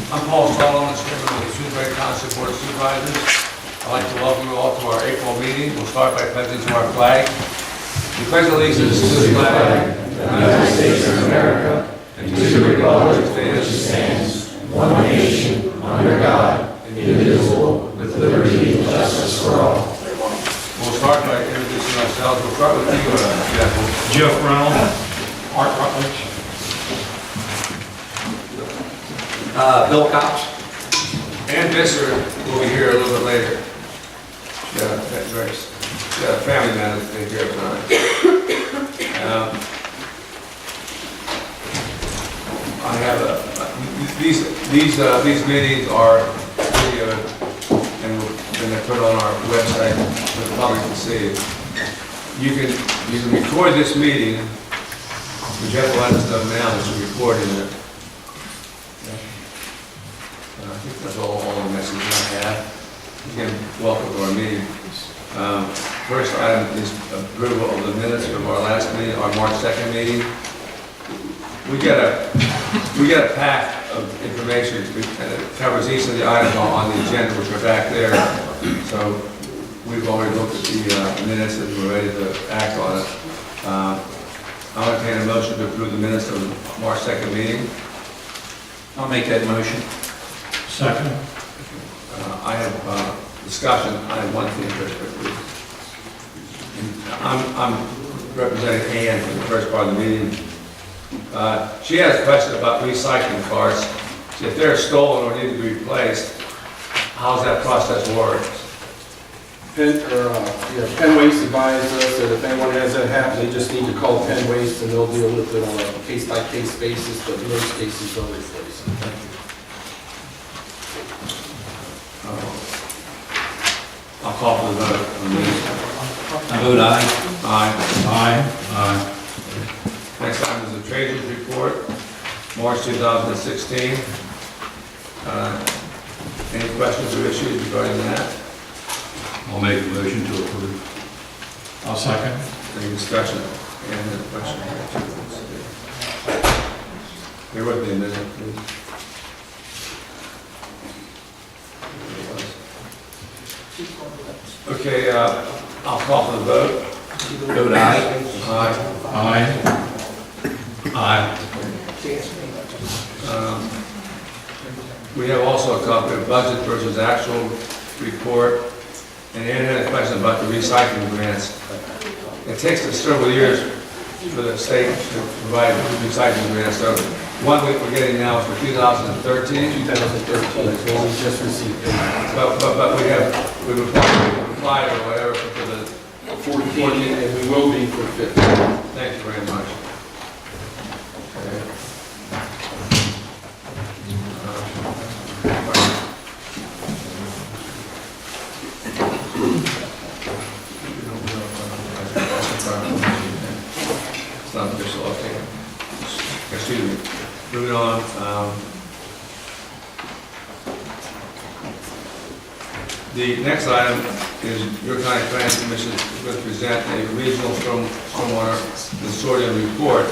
I'm Paul Sullivan, Chairman of the Shrewsbury Township Board of Supervisors. I'd like to welcome you all to our April meeting. We'll start by pledging to our flag. We pledge allegiance to the flag of the United States of America and to the republic for which it stands, one nation, under God, indivisible, with liberty and justice for all. We'll start by introducing ourselves. We'll start with you, Jeff Reynolds. Art Rutledge. Bill Cox. Ann Visser will be here a little bit later. She's got a family man to take care of tonight. I have these meetings are video and they're put on our website for the public to see. You can record this meeting. Jeff will let us know now that you're recording it. I think that's all the messages I have. Again, welcome to our meeting. First item is approval of the minutes from our last meeting, our March 2nd meeting. We get a pack of information and it covers each of the items on the agenda, which are back there. So we've already looked at the minutes and we're ready to act on it. I'll entertain a motion to approve the minutes of the March 2nd meeting. I'll make that motion. Second. I have discussion. I have one thing very quickly. I'm representing Ann for the first part of the meeting. She has a question about recycling carts. If they're stolen or need to be replaced, how's that process work? Penn Waste advised us that if anyone has that happen, they just need to call Penn Waste and they'll deal with it on a case-by-case basis, but in most cases they'll replace it. Thank you. I'll call for the vote on these. I vote aye. Aye. Aye. Aye. Next item is the Treasurer's Report, March 2016. Any questions or issues regarding that? I'll make a motion to approve. I'll second. Any discussion? And a question? Bear with me a minute, please. Okay, I'll call for the vote. Vote aye. Aye. Aye. Aye. We have also a copy of budget versus actual report. And Ann had a question about the recycling grants. It takes us several years for the state to provide recycling grants. So one we're getting now is for 2013. 2013 is when we just received it. But we've applied or whatever for the 14 and we will be for 15. Thank you very much. Okay. It's not official, okay. Excuse me. Moving on. The next item is your County Planning Commission will present a regional stormwater consortium report.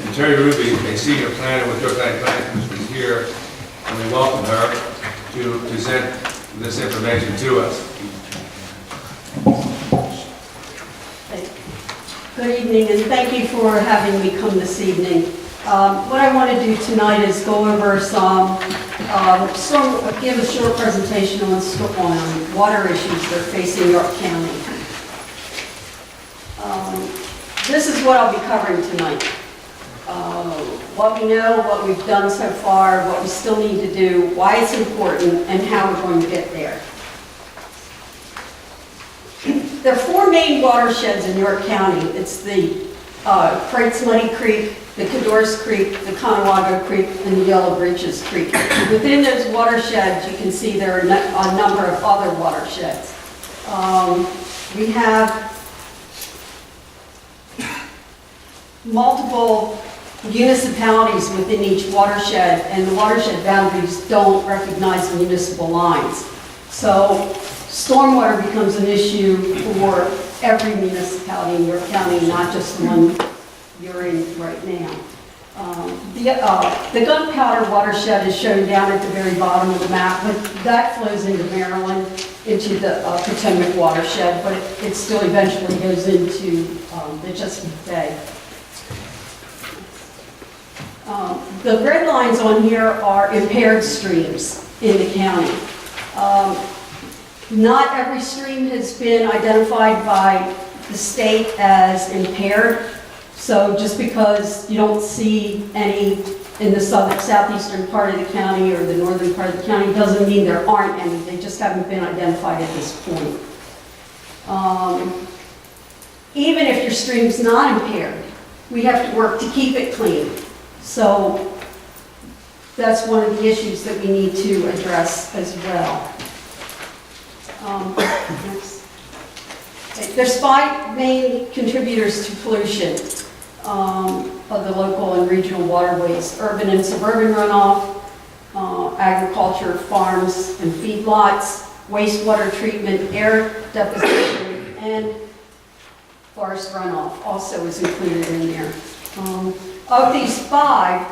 And Terry Ruby, a senior planner with your County Planning Commission, is here, and we welcome her to present this information to us. Good evening, and thank you for having me come this evening. What I want to do tonight is go over some, give a short presentation on water issues that are facing York County. This is what I'll be covering tonight. What we know, what we've done so far, what we still need to do, why it's important, and how we're going to get there. There are four main watersheds in York County. It's the Crates Muddy Creek, the Cadorus Creek, the Conewago Creek, and the Yellow Breeches Creek. Within those watersheds, you can see there are a number of other watersheds. We have multiple municipalities within each watershed, and the watershed boundaries don't recognize the municipal lines. So stormwater becomes an issue for every municipality in York County, not just the one you're in right now. The gunpowder watershed is shown down at the very bottom of the map, but that flows into Maryland, into the Potomac watershed, but it still eventually goes into the Chesapeake Bay. The red lines on here are impaired streams in the county. Not every stream has been identified by the state as impaired. So just because you don't see any in the southeastern part of the county or the northern part of the county doesn't mean there aren't any. They just haven't been identified at this point. Even if your stream's not impaired, we have to work to keep it clean. So that's one of the issues that we need to address as well. Next. There's 5 main contributors to pollution of the local and regional waterways: urban and suburban runoff, agriculture, farms and feedlots, wastewater treatment, air deposition, and forest runoff also is included in there. Of these 5,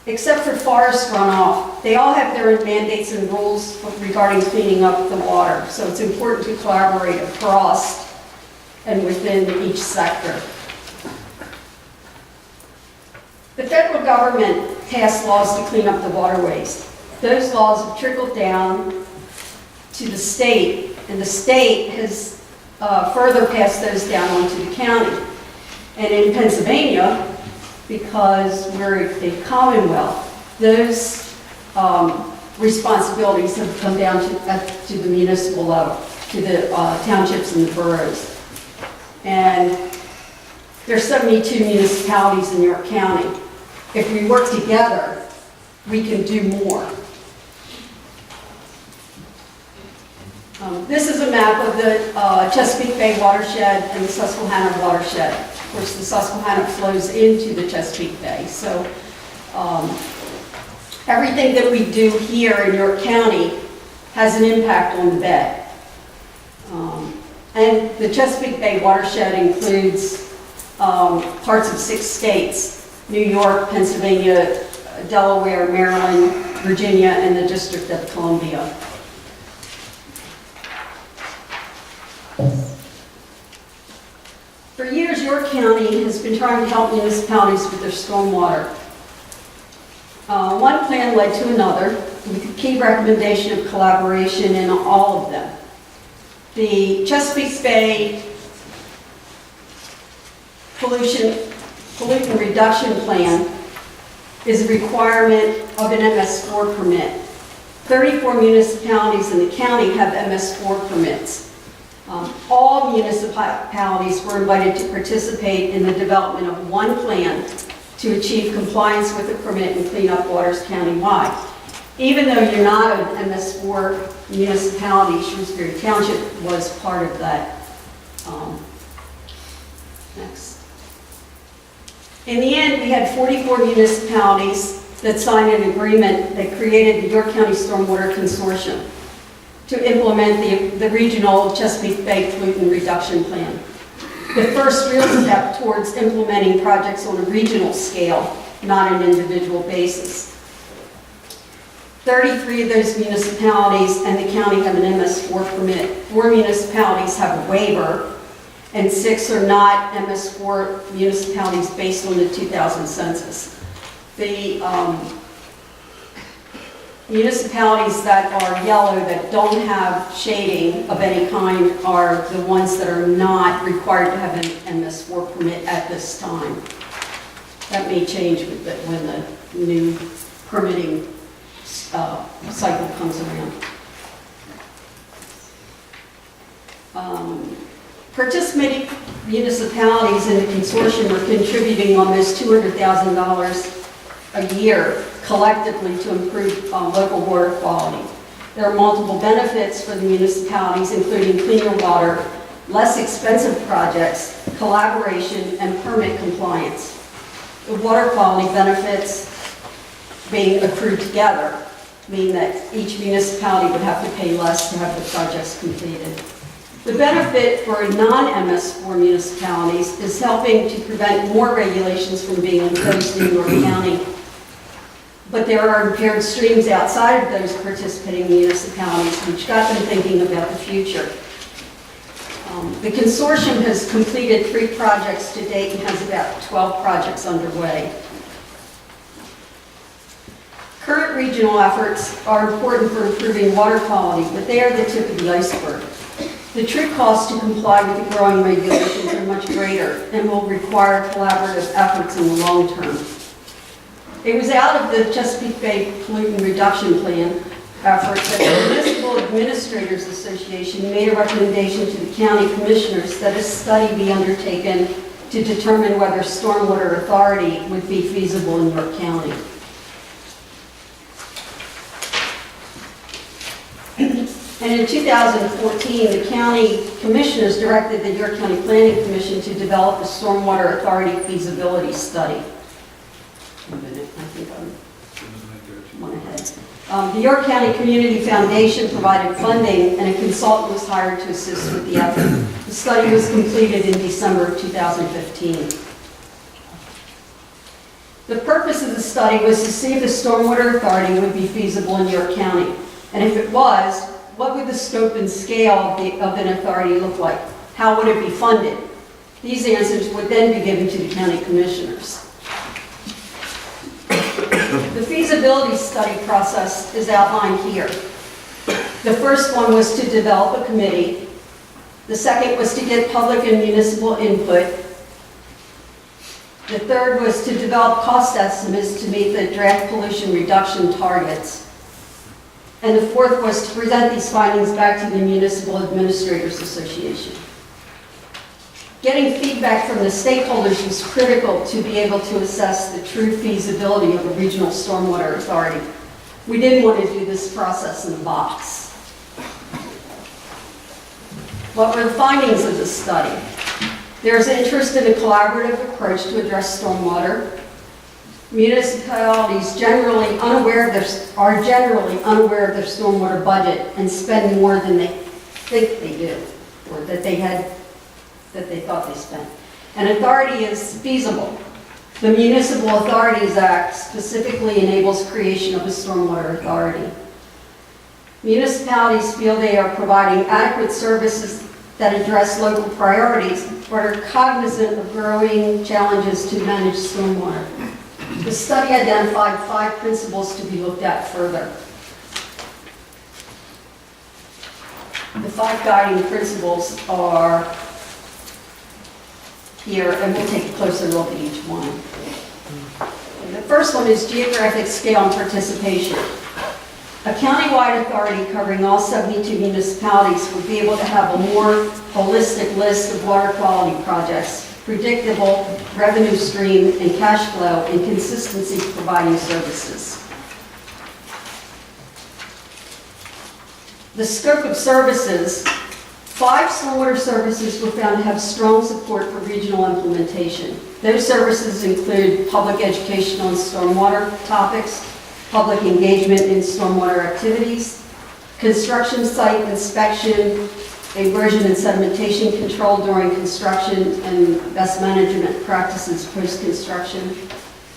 except for forest runoff, they all have their own mandates and rules regarding cleaning up the water. So it's important to collaborate across and within each sector. The federal government passed laws to clean up the waterways. Those laws have trickled down to the state, and the state has further passed those down onto the county. And in Pennsylvania, because we're a commonwealth, those responsibilities have come down to the municipal level, to the townships and the boroughs. And there's 72 municipalities in York County. If we work together, we can do more. This is a map of the Chesapeake Bay watershed and the Susquehanna watershed. Of course, the Susquehanna flows into the Chesapeake Bay. So everything that we do here in York County has an impact on the bay. And the Chesapeake Bay watershed includes parts of 6 states: New York, Pennsylvania, Delaware, Maryland, Virginia, and the District of Columbia. For years, York County has been trying to help municipalities with their stormwater. One plan led to another, with the key recommendation of collaboration in all of them. The Chesapeake Bay pollutant reduction plan is a requirement of an MS4 permit. 34 municipalities in the county have MS4 permits. All municipalities were invited to participate in the development of one plan to achieve compliance with the permit and clean up waters countywide. Even though you're not an MS4 municipality, Shrewsbury Township was part of that. Next. In the end, we had 44 municipalities that signed an agreement that created the York County Stormwater Consortium to implement the regional Chesapeake Bay pollutant reduction plan. The first real step towards implementing projects on a regional scale, not an individual basis. 33 of those municipalities and the county have an MS4 permit. 4 municipalities have a waiver, and 6 are not MS4 municipalities based on the 2000 census. The municipalities that are yellow, that don't have shading of any kind, are the ones that are not required to have an MS4 permit at this time. That may change with when the new permitting cycle comes around. Participating municipalities in the consortium are contributing almost $200,000 a year collectively to improve local water quality. There are multiple benefits for the municipalities, including cleaner water, less expensive projects, collaboration, and permit compliance. The water quality benefits being accrued together mean that each municipality would have to pay less to have the projects completed. The benefit for non-MS4 municipalities is helping to prevent more regulations from being imposed in York County. But there are impaired streams outside of those participating municipalities, which got them thinking about the future. The consortium has completed 3 projects to date and has about 12 projects underway. Current regional efforts are important for improving water quality, but they are the tip of the iceberg. The true costs to comply with the growing regulations are much greater and will require collaborative efforts in the long term. It was out of the Chesapeake Bay Pollutant Reduction Plan effort that the Municipal Administrators Association made a recommendation to the county commissioners that a study be undertaken to determine whether stormwater authority would be feasible in York County. And in 2014, the county commissioners directed the York County Planning Commission to develop a stormwater authority feasibility study. A minute, I think I'm one ahead. The York County Community Foundation provided funding and a consultant was hired to assist with the effort. The study was completed in December of 2015. The purpose of the study was to see if the stormwater authority would be feasible in York County. And if it was, what would the scope and scale of an authority look like? How would it be funded? These answers would then be given to the county commissioners. The feasibility study process is outlined here. The first one was to develop a committee. The second was to get public and municipal input. The third was to develop cost estimates to meet the draft pollution reduction targets. And the fourth was to present these findings back to the Municipal Administrators Association. Getting feedback from the stakeholders was critical to be able to assess the true feasibility of a regional stormwater authority. We didn't want to do this process in a box. What were the findings of the study? There's interest in a collaborative approach to address stormwater. Municipalities are generally unaware of their stormwater budget and spend more than they think they do, or that they thought they spent. An authority is feasible. The Municipal Authorities Act specifically enables creation of a stormwater authority. Municipalities feel they are providing adequate services that address local priorities, but are cognizant of growing challenges to manage stormwater. The study identified 5 principles to be looked at further. The 5 guiding principles are here, and we'll take a closer look at each one. The first one is geographic scale and participation. A countywide authority covering all 72 municipalities would be able to have a more holistic list of water quality projects, predictable revenue stream and cash flow, and consistency providing services. The scope of services, 5 stormwater services were found to have strong support for regional implementation. Those services include public education on stormwater topics, public engagement in stormwater activities, construction site inspection, erosion and sedimentation control during construction, and best management practices post-construction,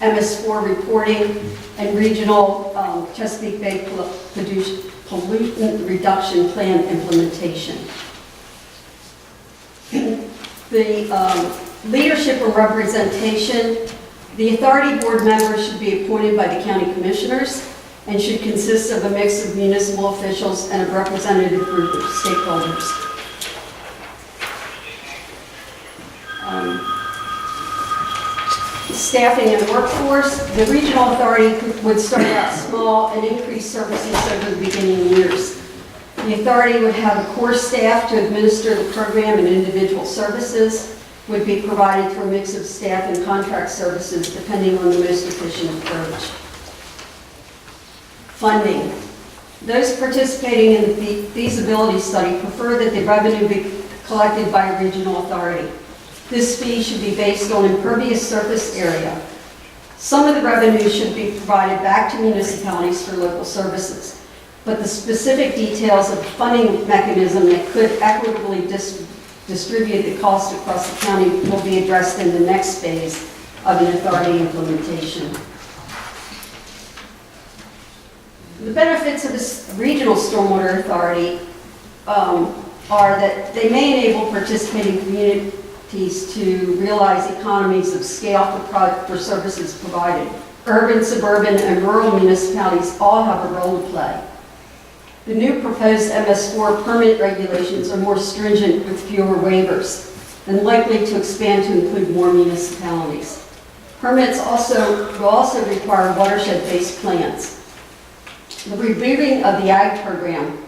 MS4 reporting, and regional Chesapeake Bay pollutant reduction plan implementation. The leadership and representation, the authority board members should be appointed by the county commissioners and should consist of a mix of municipal officials and a representative group of stakeholders. Staffing and workforce, the regional authority would start out small and increase services over the beginning years. The authority would have a core staff to administer the program, and individual services would be provided through a mix of staff and contract services depending on the most efficient approach. Funding. Those participating in the feasibility study prefer that the revenue be collected by a regional authority. This fee should be based on impervious surface area. Some of the revenue should be provided back to municipalities for local services. but the specific details of the funding mechanism that could equitably distribute the cost across the county will be addressed in the next phase of an authority implementation. The benefits of this regional stormwater authority are that they may enable participating communities to realize economies of scale for services provided. Urban, suburban, and rural municipalities all have a role to play. The new proposed MS4 permit regulations are more stringent with fewer waivers and likely to expand to include more municipalities. Permits will also require watershed-based plans. The reviewing of the Ag program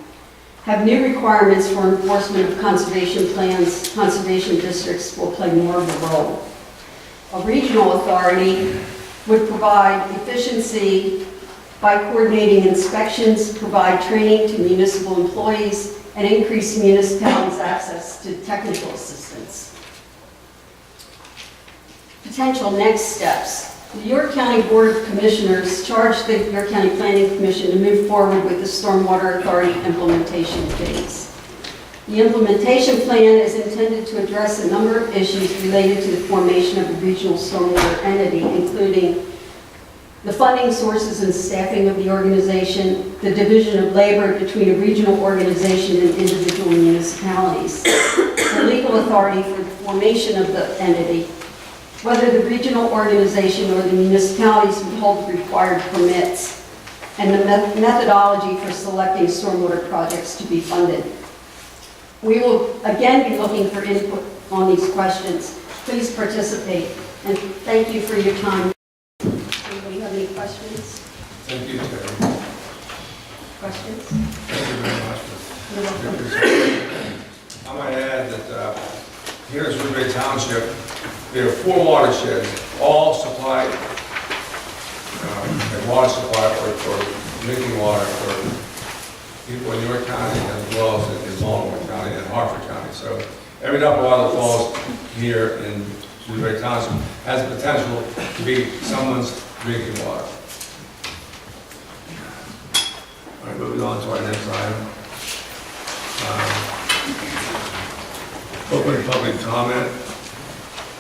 have new requirements for enforcement of conservation plans. Conservation districts will play more of a role. A regional authority would provide efficiency by coordinating inspections, provide training to municipal employees, and increase municipalities' access to technical assistance. Potential next steps. The York County Board of Commissioners charged the York County Planning Commission to move forward with the Stormwater Authority implementation phase. The implementation plan is intended to address a number of issues related to the formation of a regional stormwater entity, including the funding sources and staffing of the organization, the division of labor between a regional organization and individual municipalities, the legal authority for the formation of the entity, whether the regional organization or the municipalities would hold the required permits, and the methodology for selecting stormwater projects to be funded. We will again be looking for input on these questions. Please participate, and thank you for your time. Anybody have any questions? Thank you, Terry. Questions? Thank you very much. You're welcome. I might add that here in Shrewsbury Township, there are 4 watersheds, all supplied, and water supply for drinking water for people in York County as well as in Baltimore County and Hartford County. So every drop of water that falls here in Shrewsbury Township has the potential to be someone's drinking water. All right, moving on to our next item. Open public comment.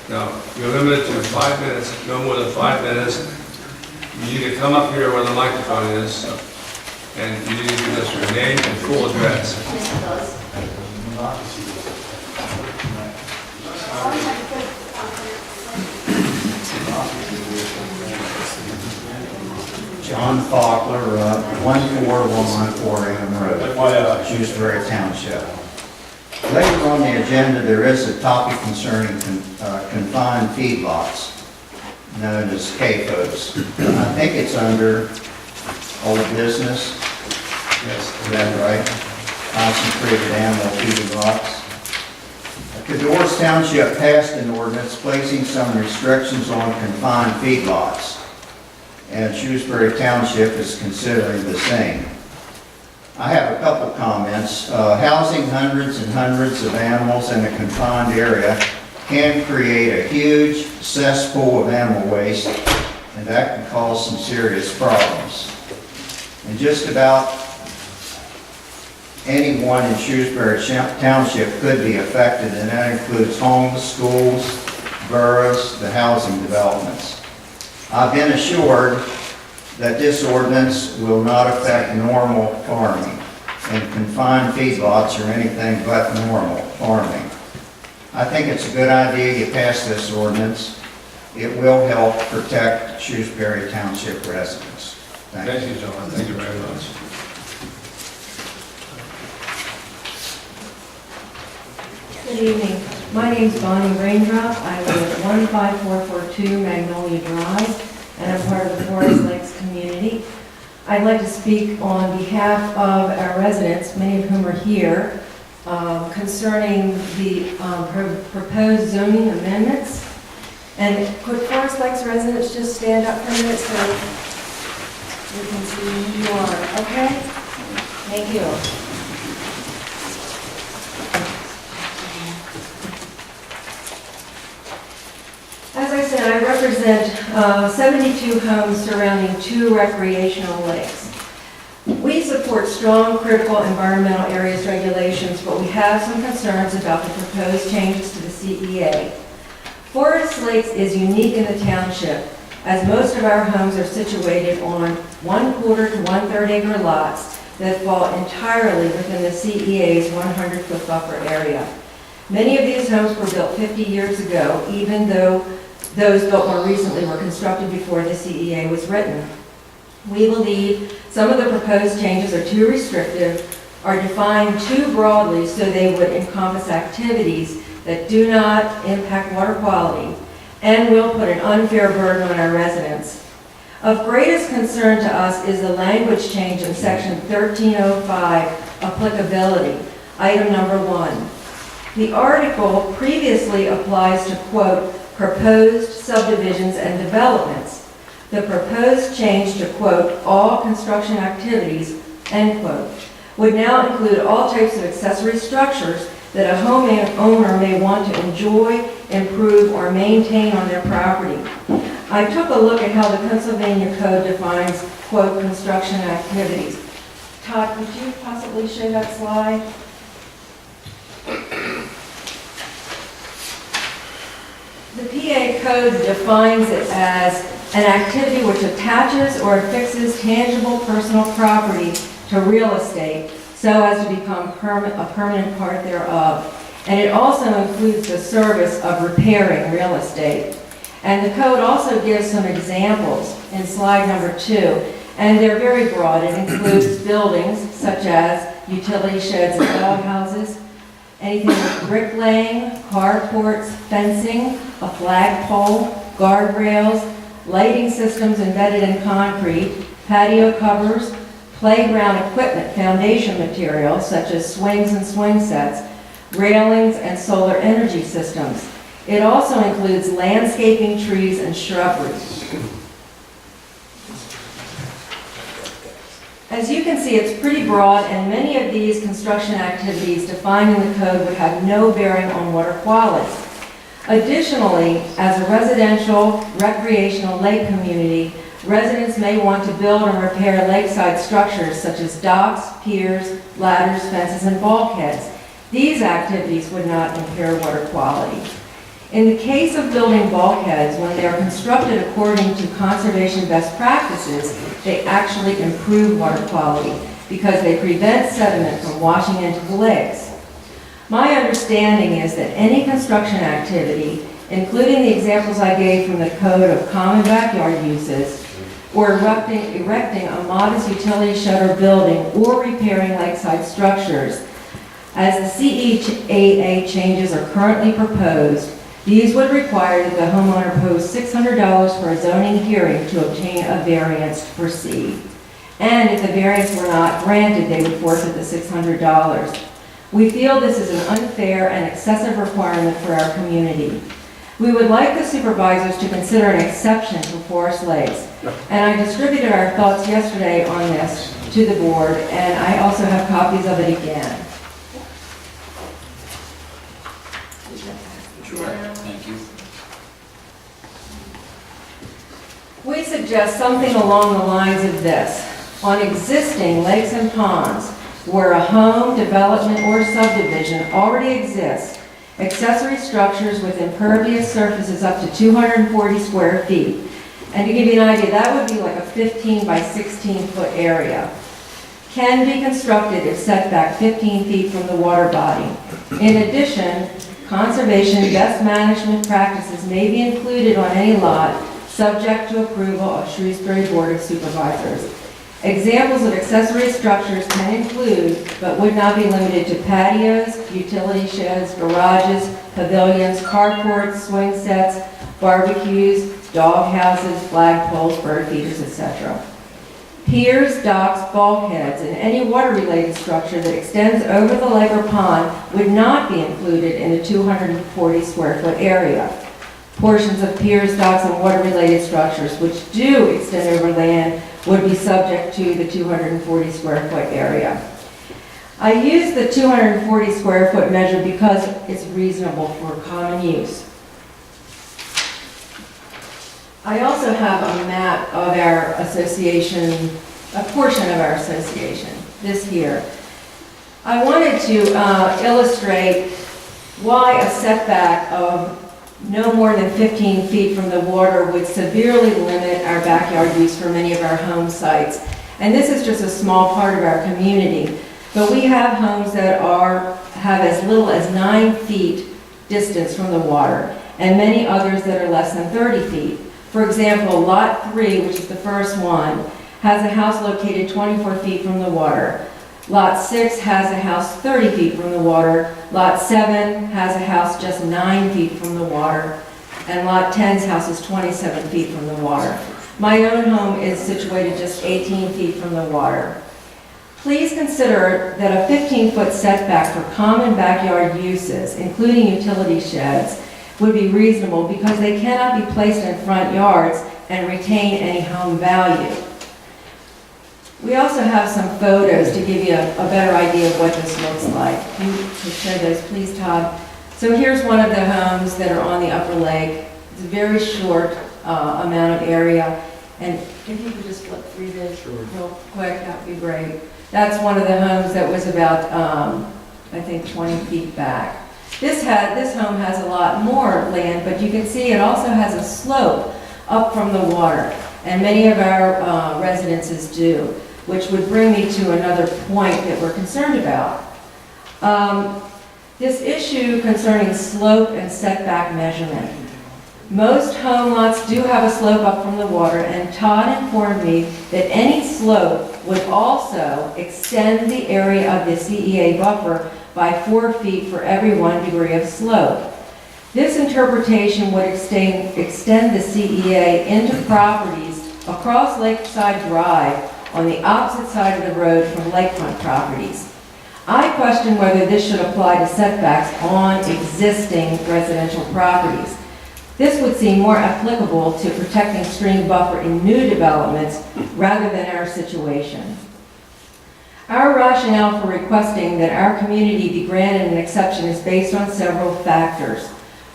Now, you're limited to 5 minutes, no more than 5 minutes. You need to come up here where the microphone is, and you need to give us your name and full address. John Faulkner, 14114 Am Road, Shrewsbury Township. Later on the agenda, there is a topic concerning confined feedlots, known as CAFOs. I think it's under old business. Yes. Is that right? Concentrated animal feeding lots. Cador's Township passed an ordinance placing some restrictions on confined feedlots, and Shrewsbury Township is considering the same. I have a couple comments. Housing hundreds and hundreds of animals in a confined area can create a huge cesspool of animal waste, and that can cause some serious problems. And just about anyone in Shrewsbury Township could be affected, and that includes homes, schools, boroughs, the housing developments. I've been assured that this ordinance will not affect normal farming, and confined feedlots are anything but normal farming. I think it's a good idea you pass this ordinance. It will help protect Shrewsbury Township residents. Thank you. Thank you, John. Thank you very much. Good evening. My name's Bonnie Raindrop. I live at 15442 Magnolia Drive, and I'm part of the Forest Lakes community. I'd like to speak on behalf of our residents, many of whom are here, concerning the proposed zoning amendments. And could Forest Lakes residents just stand up for a minute so we can see who you are? Okay? Thank you. As I said, I represent 72 homes surrounding 2 recreational lakes. We support strong critical environmental areas regulations, but we have some concerns about the proposed changes to the CEA. Forest Lakes is unique in the township, as most of our homes are situated on 1/4 to 1/3 acre lots that fall entirely within the CEA's 100-foot buffer area. Many of these homes were built 50 years ago, even though those built more recently were constructed before the CEA was written. We believe some of the proposed changes are too restrictive, are defined too broadly so they would encompass activities that do not impact water quality, and will put an unfair burden on our residents. Of greatest concern to us is the language change in section 1305, applicability, item number 1. The article previously applies to, quote, proposed subdivisions and developments. The proposed change to, quote, all construction activities, end quote, would now include all types of accessory structures that a homeowner may want to enjoy, improve, or maintain on their property. I took a look at how the Pennsylvania Code defines, quote, construction activities. Todd, could you possibly show that slide? The PA Code defines it as an activity which attaches or affixes tangible personal property to real estate so as to become a permanent part thereof. And it also includes the service of repairing real estate. And the code also gives some examples in slide number 2, and they're very broad. It includes buildings such as utility sheds and outhouses, anything with bricklaying, carports, fencing, a flagpole, guardrails, lighting systems embedded in concrete, patio covers, playground equipment, foundation materials such as swings and swing sets, railings, and solar energy systems. It also includes landscaping, trees, and shrubberies. As you can see, it's pretty broad, and many of these construction activities defined in the code would have no bearing on water quality. Additionally, as a residential, recreational lake community, residents may want to build and repair lakeside structures such as docks, piers, ladders, fences, and bulkheads. These activities would not impair water quality. In the case of building bulkheads, when they are constructed according to conservation best practices, they actually improve water quality because they prevent sediment from washing into the lakes. My understanding is that any construction activity, including the examples I gave from the Code of Common Backyard Uses, or erecting a modest utility shed or building, or repairing lakeside structures, as the CEAA changes are currently proposed, these would require that the homeowner post $600 for a zoning hearing to obtain a variance to proceed. And if the variance were not granted, they would forfeit the $600. We feel this is an unfair and excessive requirement for our community. We would like the supervisors to consider an exception for Forest Lakes. And I distributed our thoughts yesterday on this to the board, and I also have copies of it again. Sure, thank you. We suggest something along the lines of this. On existing lakes and ponds, where a home, development, or subdivision already exists, accessory structures with impervious surfaces up to 240 square feet. And to give you an idea, that would be like a 15 by 16 foot area. Can be constructed if set back 15 feet from the water body. In addition, conservation best management practices may be included on any lot, subject to approval of Shrewsbury Board of Supervisors. Examples of accessory structures can include, but would not be limited to patios, utility sheds, garages, pavilions, carports, swing sets, barbecues, dog houses, flagpoles, bird feeders, etc. Piers, docks, bulkheads, and any water-related structure that extends over the lake or pond would not be included in the 240 square foot area. Portions of piers, docks, and water-related structures which do extend over land would be subject to the 240 square foot area. I use the 240 square foot measure because it's reasonable for common use. I also have a map of our association a portion of our association, this here. I wanted to illustrate why a setback of no more than 15 feet from the water would severely limit our backyard use for many of our home sites. And this is just a small part of our community, but we have homes that have as little as 9 feet distance from the water, and many others that are less than 30 feet. For example, Lot 3, which is the first one, has a house located 24 feet from the water. Lot 6 has a house 30 feet from the water. Lot 7 has a house just 9 feet from the water. And Lot 10's house is 27 feet from the water. My own home is situated just 18 feet from the water. Please consider that a 15-foot setback for common backyard uses, including utility sheds, would be reasonable because they cannot be placed in front yards and retain any home value. We also have some photos to give you a better idea of what this looks like. Can you show those, please, Todd? So here's one of the homes that are on the upper lake. It's a very short amount of area. And if you could just flip through this real quick, that would be great. That's one of the homes that was about, I think, 20 feet back. This home has a lot more land, but you can see it also has a slope up from the water. And many of our residences do, which would bring me to another point that we're concerned about. This issue concerning slope and setback measurement. Most home lots do have a slope up from the water, and Todd informed me that any slope would also extend the area of the CEA buffer by 4 feet for every 1 degree of slope. This interpretation would extend the CEA into properties across Lakeside Drive on the opposite side of the road from lakefront properties. I question whether this should apply to setbacks on existing residential properties. This would seem more applicable to protecting stream buffer in new developments rather than our situation. Our rationale for requesting that our community be granted an exception is based on several factors.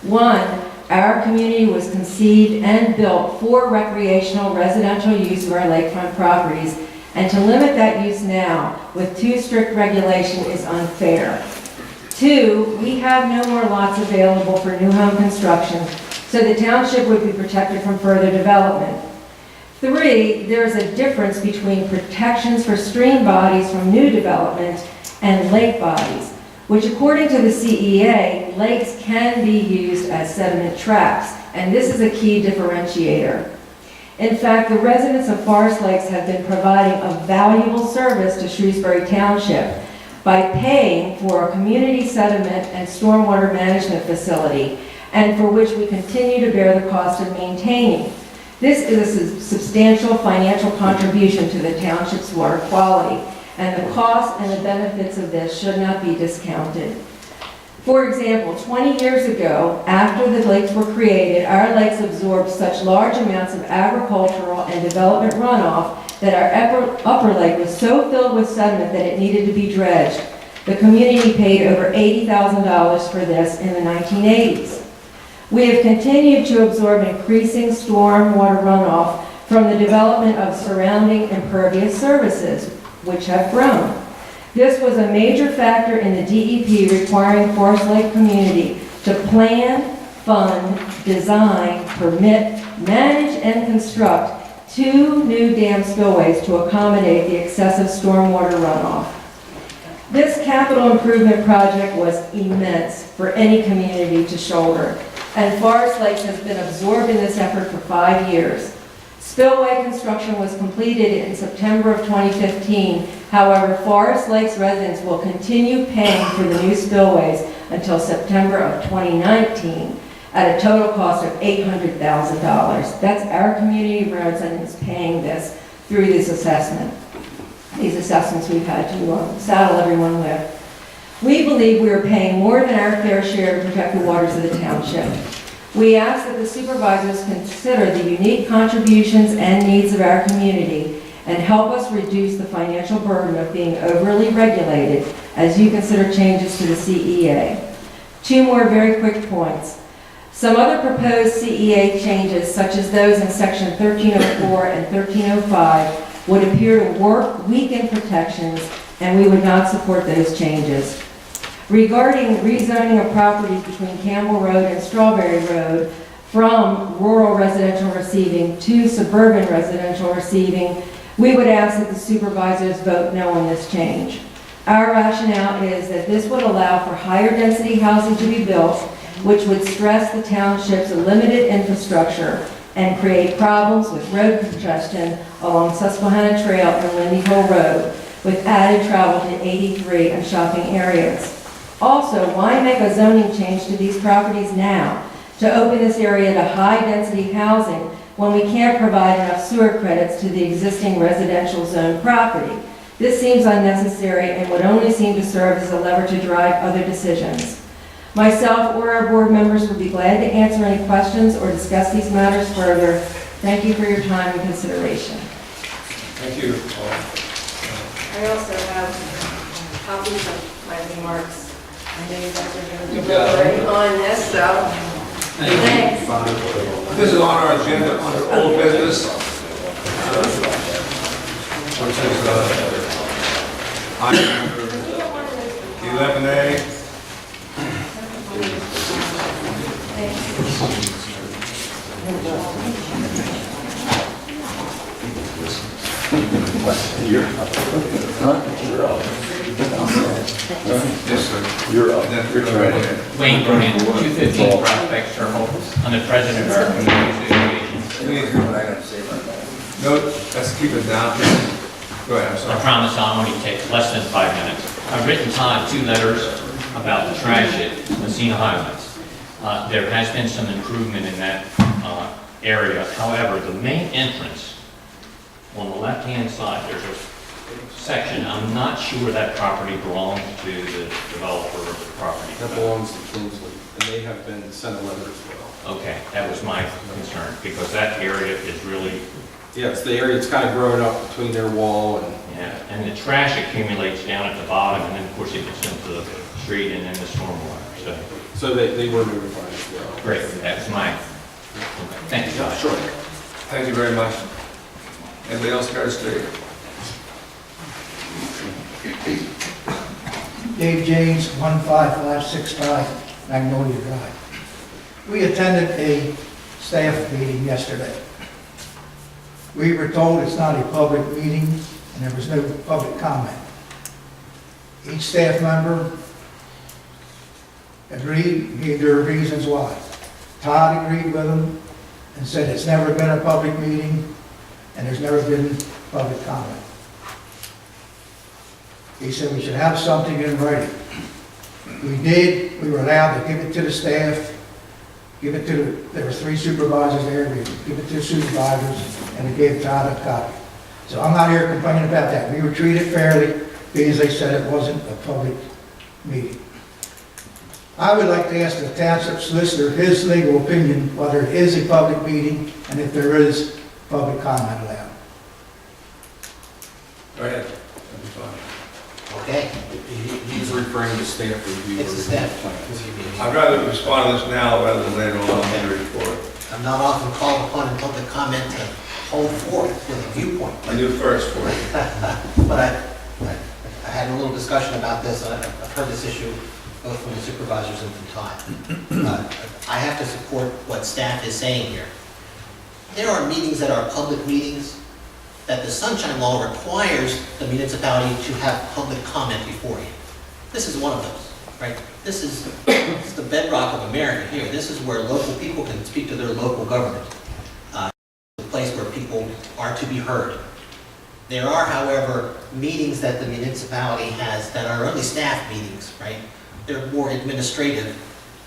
One, our community was conceived and built for recreational residential use of our lakefront properties, and to limit that use now with too strict regulation is unfair. Two, we have no more lots available for new home construction, so the township would be protected from further development. Three, there is a difference between protections for stream bodies from new development and lake bodies, which according to the CEA, lakes can be used as sediment traps, and this is a key differentiator. In fact, the residents of Forest Lakes have been providing a valuable service to Shrewsbury Township by paying for a community sediment and stormwater management facility, and for which we continue to bear the cost of maintaining. This is a substantial financial contribution to the township's water quality, and the costs and the benefits of this should not be discounted. For example, 20 years ago, after the lakes were created, our lakes absorbed such large amounts of agricultural and development runoff that our upper lake was so filled with sediment that it needed to be dredged. The community paid over $80,000 for this in the 1980s. We have continued to absorb increasing storm water runoff from the development of surrounding impervious surfaces, which have grown. This was a major factor in the DEP requiring Forest Lake community to plan, fund, design, permit, manage, and construct 2 new dam spillways to accommodate the excessive stormwater runoff. This capital improvement project was immense for any community to shoulder, and Forest Lakes has been absorbed in this effort for 5 years. Spillway construction was completed in September of 2015. However, Forest Lakes residents will continue paying for the new spillways until September of 2019 at a total cost of $800,000. That's our community residents paying this through this assessment. These assessments we've had to saddle everyone with. We believe we are paying more than our fair share to protect the waters of the township. We ask that the supervisors consider the unique contributions and needs of our community and help us reduce the financial burden of being overly regulated as you consider changes to the CEA. 2 more very quick points. Some other proposed CEA changes, such as those in Section 1304 and 1305, would appear to weaken protections, and we would not support those changes. Regarding rezoning of properties between Campbell Road and Strawberry Road from rural residential receiving to suburban residential receiving, we would ask that the supervisors vote no on this change. Our rationale is that this would allow for higher density housing to be built, which would stress the township's limited infrastructure and create problems with road congestion along Susquehanna Trail and Lindy Hole Road, with added travel to 83 and shopping areas. Also, why make a zoning change to these properties now to open this area to high-density housing when we can't provide enough sewer credits to the existing residential zone property? This seems unnecessary and would only seem to serve as a lever to drive other decisions. Myself or our board members would be glad to answer any questions or discuss these matters further. Thank you for your time and consideration. Thank you. I also have copies of my remarks. I know you guys are going to You got it. deliberate on this, so thanks. This is on our agenda under old business. Which is item number 11A. Yes, sir. You're up. That's right ahead. Wayne Brunian, 215 Prospect Circle. I'm the president of our community association. Please, no, let's keep it down. Go ahead, I'm I sorry. promise I'll only take less than 5 minutes. I've written Todd 2 letters about the trash at Messina Highlands. There has been some improvement in that area. However, the main entrance on the left-hand side, there's a section, I'm not sure that property belongs to the developer of the property. That belongs to Kingsley, and they have been sent a letter as well. Okay, that was my concern, because that area is really, Yeah, it's the area, it's kind of growing up between their wall and, yeah, and the trash accumulates down at the bottom, and then, of course, it gets into the street and then the stormwater, so, so they were notified as well. great, that was my, thank you, Josh. Sure. Thank you very much. Anybody else care to speak? Dave James, 15565 Magnolia Drive. We attended a staff meeting yesterday. We were told it's not a public meeting and there was no public comment. Each staff member agreed, gave their reasons why. Todd agreed with them and said it's never been a public meeting and there's never been public comment. He said we should have something in writing. We did, we were allowed to give it to the staff, give it to, there were 3 supervisors there, we give it to the supervisors, and we gave Todd a copy. So I'm not here complaining about that. We were treated fairly because they said it wasn't a public meeting. I would like to ask the township solicitor his legal opinion whether it is a public meeting and if there is public comment allowed. Go ahead. That'd be fine. Okay, He's referring to staff review. it's a staff. I'd rather respond to this now rather than later on in the report. I'm not often called upon in public comment to hold forth with a viewpoint, I do first for you. but I had a little discussion about this, and I've heard this issue both from the supervisors and from Todd. I have to support what staff is saying here. There are meetings that are public meetings that the Sunshine Law requires the municipality to have public comment beforehand. This is one of those, right? This is the bedrock of America here. This is where local people can speak to their local government. The place where people are to be heard. There are, however, meetings that the municipality has that are only staff meetings, right? They're more administrative.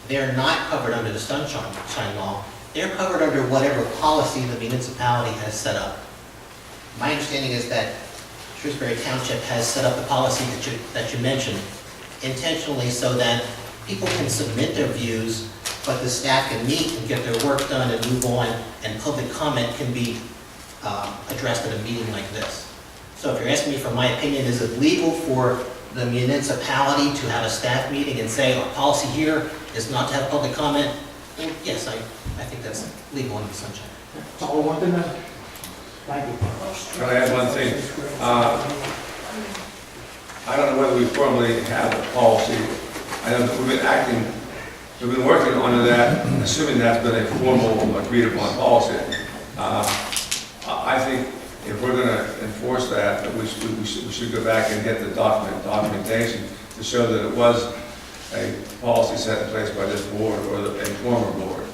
They're not covered under the Sunshine Law. They're covered under whatever policy the municipality has set up. My understanding is that Shrewsbury Township has set up the policy that you mentioned intentionally so that people can submit their views, but the staff can meet and get their work done and move on, and public comment can be addressed at a meeting like this. So if you're asking me for my opinion, is it legal for the municipality to have a staff meeting and say our policy here is not to have public comment? Well, yes, I think that's legal in the Sunshine. That's all I want to know. Thank you. Can I add one thing? I don't know whether we formally have a policy. I know that we've been working on that, assuming that's been a formal agreed upon policy. I think if we're going to enforce that we should go back and get the documentation to show that it was a policy set in place by this board or a former board.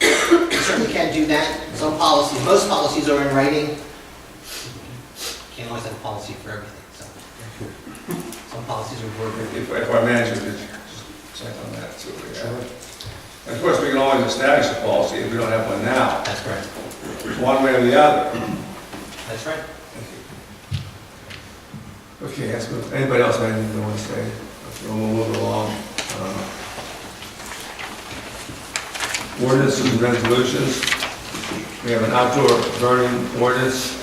You certainly can't do that. Some policies, most policies are in writing. Can't always have a policy for everything, so. Some policies are worded. If our manager could just check on that, see what we have. And of course, we can always establish a policy if we don't have one now, That's correct. one way or the other. That's right. Okay, that's good. Anybody else have anything they want to say? We'll move along. Ordinances and resolutions. We have an outdoor burning ordinance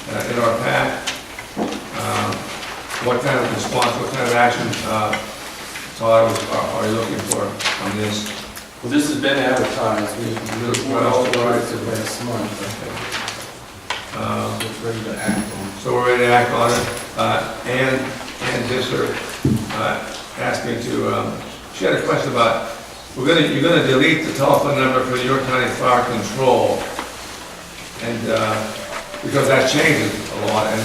in our pack. What kind of response, what kind of action, Todd, are you looking for on this? Well, this has been advertised, we authorized it last month. It's ready to act on. So we're ready to act on it. Ann Disler asked me to, she had a question about, you're gonna delete the telephone number for the York County Fire Control. And, because that changes a lot and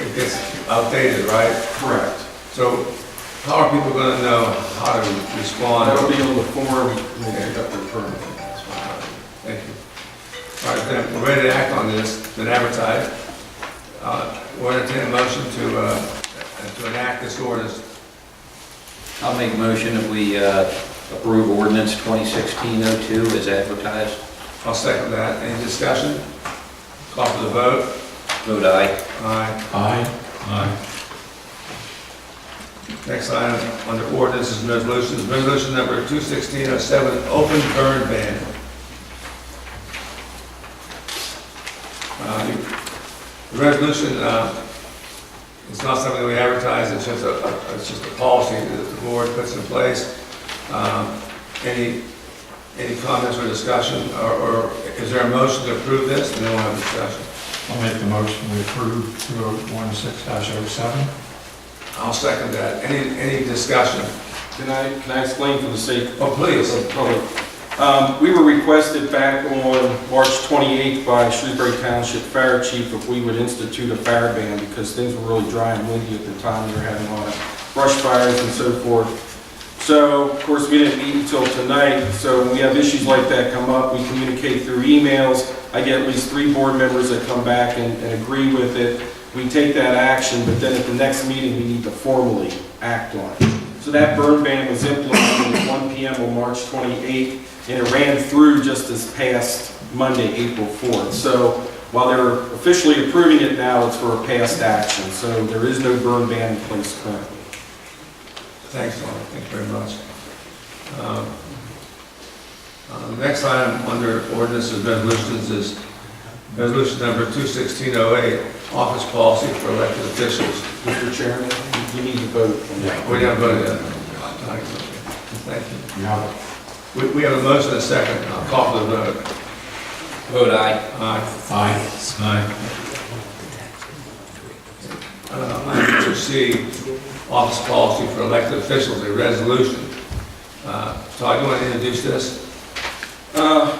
it gets outdated, right? Correct. So how are people gonna know how to respond? That'll be on the form when they pick up their permit. Thank you. All right, then, we're ready to act on this, been advertised. We'll entertain a motion to enact this ordinance. I'll make a motion that we approve ordinance 2016-02 as advertised. I'll second that. Any discussion? Call for the vote. Vote aye. Aye. Aye. Aye. Next item under ordinances and resolutions, resolution number 2016-07, open burn ban. The resolution is not something we advertise, it's just a policy that the board puts in place. Any comments or discussion, or is there a motion to approve this? And then we'll have discussion. I'll make the motion we approve 2016-07. I'll second that. Any discussion? Can I explain for the sake Oh, please. of the public? We were requested back on March 28th by Shrewsbury Township Fire Chief if we would institute a fire ban because things were really dry and windy at the time. We were having a lot of brush fires and so forth. So, of course, we didn't meet until tonight. So when we have issues like that come up, we communicate through emails. I get at least 3 board members that come back and agree with it. We take that action, but then at the next meeting, we need to formally act on it. So that burn ban was implemented at 1 p.m. on March 28th, and it ran through just this past Monday, April 4th. So while they're officially approving it now, it's for a past action. So there is no burn ban in place currently. Thanks, Norm. Thank you very much. Next item under ordinances and resolutions is resolution number 2016-08, office policy for elected officials. Mr. Chairman, you need to vote on that. We haven't voted yet. Thank you. We have a motion and a second. I'll call for the vote. Vote aye. Aye. Aye. Aye. Item 2C, office policy for elected officials, a resolution. Todd, you want to introduce this?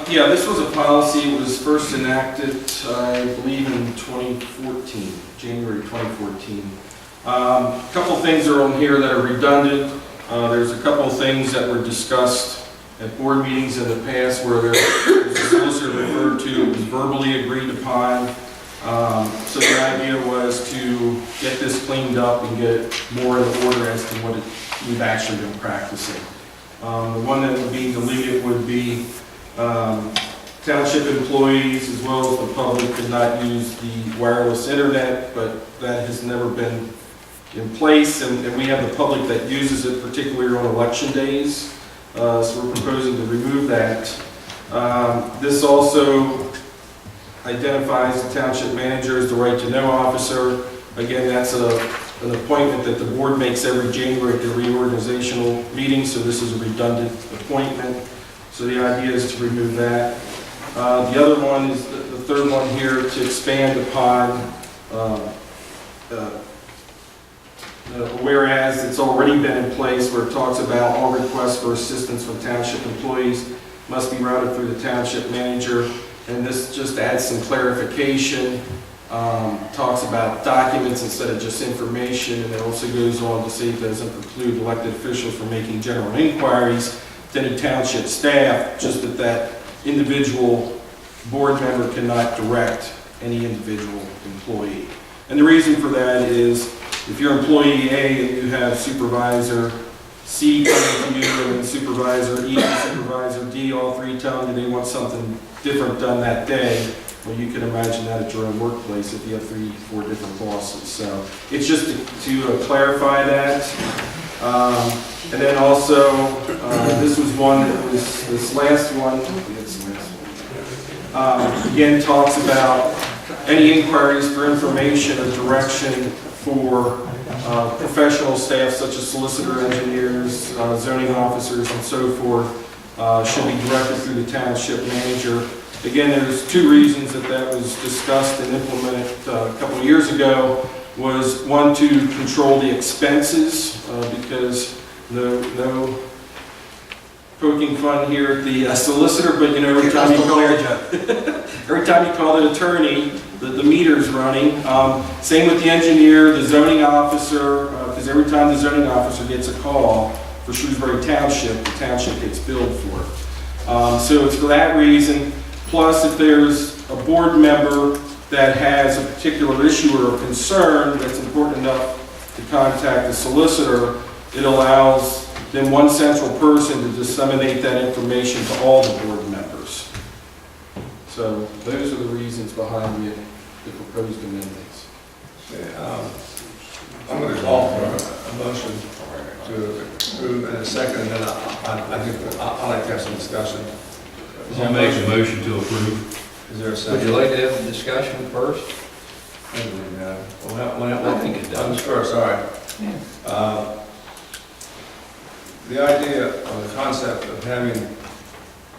Yeah, this was a policy. It was first enacted, I believe, in 2014, January 2014. A couple things are on here that are redundant. There's a couple things that were discussed at board meetings in the past where there's a solicitor referred to, it was verbally agreed upon. So the idea was to get this cleaned up and get it more in order as to what we've actually been practicing. The one that would be deleted would be township employees as well as the public could not use the wireless internet, but that has never been in place, and we have the public that uses it, particularly on election days. So we're proposing to remove that. This also identifies the township manager as the right-to-know officer. Again, that's an appointment that the board makes every January at the reorganizational meeting, so this is a redundant appointment. So the idea is to remove that. The other one is the third one here, to expand upon, whereas it's already been in place where it talks about all requests for assistance from township employees must be routed through the township manager. And this just adds some clarification, talks about documents instead of just information, and it also goes on to say it doesn't preclude elected officials from making general inquiries to any township staff, just that individual board member cannot direct any individual employee. And the reason for that is if you're employee A and you have supervisor C coming to you and then supervisor E and supervisor D, all three telling you they want something different done that day, well, you can imagine that at your own workplace if you have 3, 4 different bosses. So it's just to clarify that. And then also, this was one that was, this last one, again, talks about any inquiries for information or direction for professional staff such as solicitor, engineers, zoning officers, and so forth, should be directed through the township manager. Again, there's 2 reasons that was discussed and implemented a couple of years ago. Was one, to control the expenses, because no poking fun here at the solicitor, but you know, every time you call an attorney, the meter's running. Same with the engineer, the zoning officer, because every time the zoning officer gets a call for Shrewsbury Township, the township gets billed for it. So it's for that reason. Plus, if there's a board member that has a particular issue or a concern that's important enough to contact the solicitor, it allows then one central person to disseminate that information to all the board members. So those are the reasons behind the proposed amendments. I'm going to call for a motion to approve in a second, and then I think I'd like to have some discussion. I'll make a motion to approve. Is there a Would second? you like to have a discussion first? I think it does. I'm first, all right. The idea or the concept of having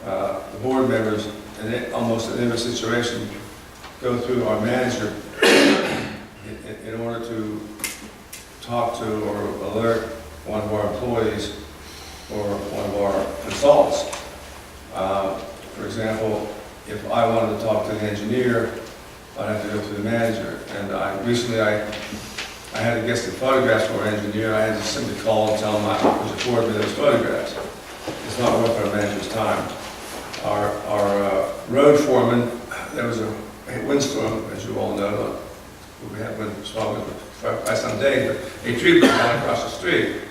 the board members in almost in every situation go through our manager in order to talk to or alert one of our employees or one of our consultants. For example, if I wanted to talk to the engineer, I'd have to go through the manager. And recently I had to get some photographs for our engineer. I had to simply call and tell him I was afforded me those photographs. It's not worth our manager's time. Our road foreman, there was a windstorm, as you all know. We had windstorm by some day, but a tree blew down across the street.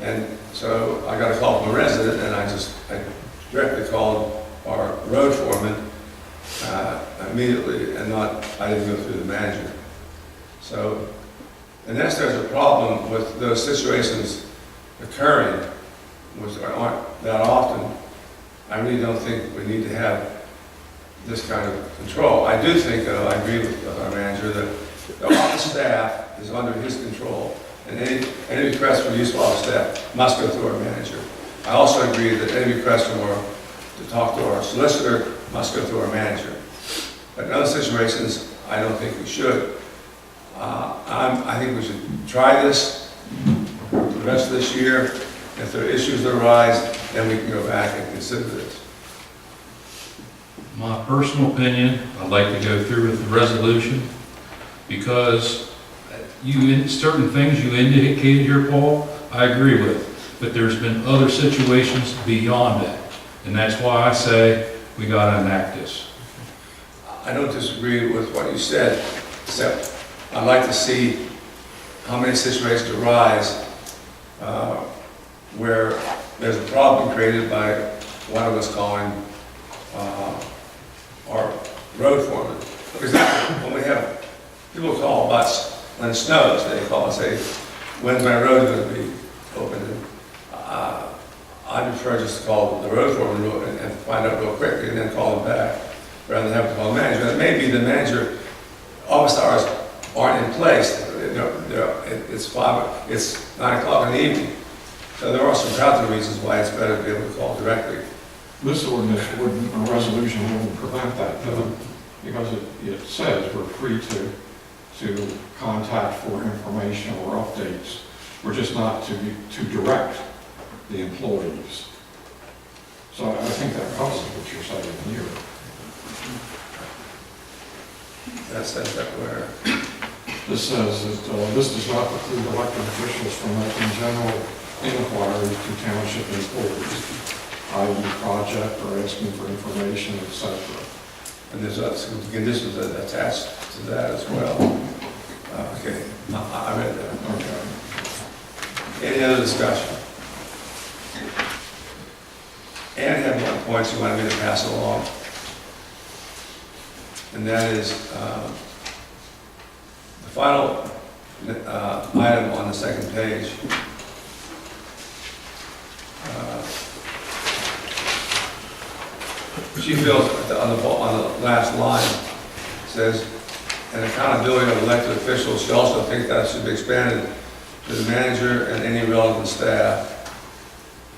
And so I got a call from a resident, and I directly called our road foreman immediately, and I didn't go through the manager. So unless there's a problem with those situations occurring, which aren't that often, I really don't think we need to have this kind of control. I do think, though, I agree with our manager, that the office staff is under his control, and any request for the use of office staff must go through our manager. I also agree that any request to talk to our solicitor must go through our manager. But in other situations, I don't think we should. I think we should try this for the rest of this year. If there are issues that arise, then we can go back and consider this. My personal opinion, I'd like to go through with the resolution because certain things you indicated here, Paul, I agree with. But there's been other situations beyond that. And that's why I say we got to enact this. I don't disagree with what you said, except I'd like to see how many situations arise where there's a problem created by one of us calling our road foreman. For example, when we have people call us when it snows, they call and say, when's my road going to be open? I prefer just to call the road foreman and find out real quickly and then call them back, rather than have to call the manager. And maybe the manager, office hours aren't in place. It's 9 o'clock in the evening. So there are some practical reasons why it's better to be able to call directly This ordinance wouldn't, or resolution wouldn't prevent that, though, because it says we're free to contact for information or updates. We're just not to direct the employees. So I think that covers what you're saying here. That says that where? This says that this does not preclude elected officials from making general inquiries to township employees, i.e. project or asking for information, etc. And there's some conditions that attached to that as well. Okay, I read that. Okay. Any other discussion? Ann had one point she wanted me to pass along. And that is the final item on the second page. She feels on the last line, says, an accountability of elected officials. She also thinks that should be expanded to the manager and any relevant staff.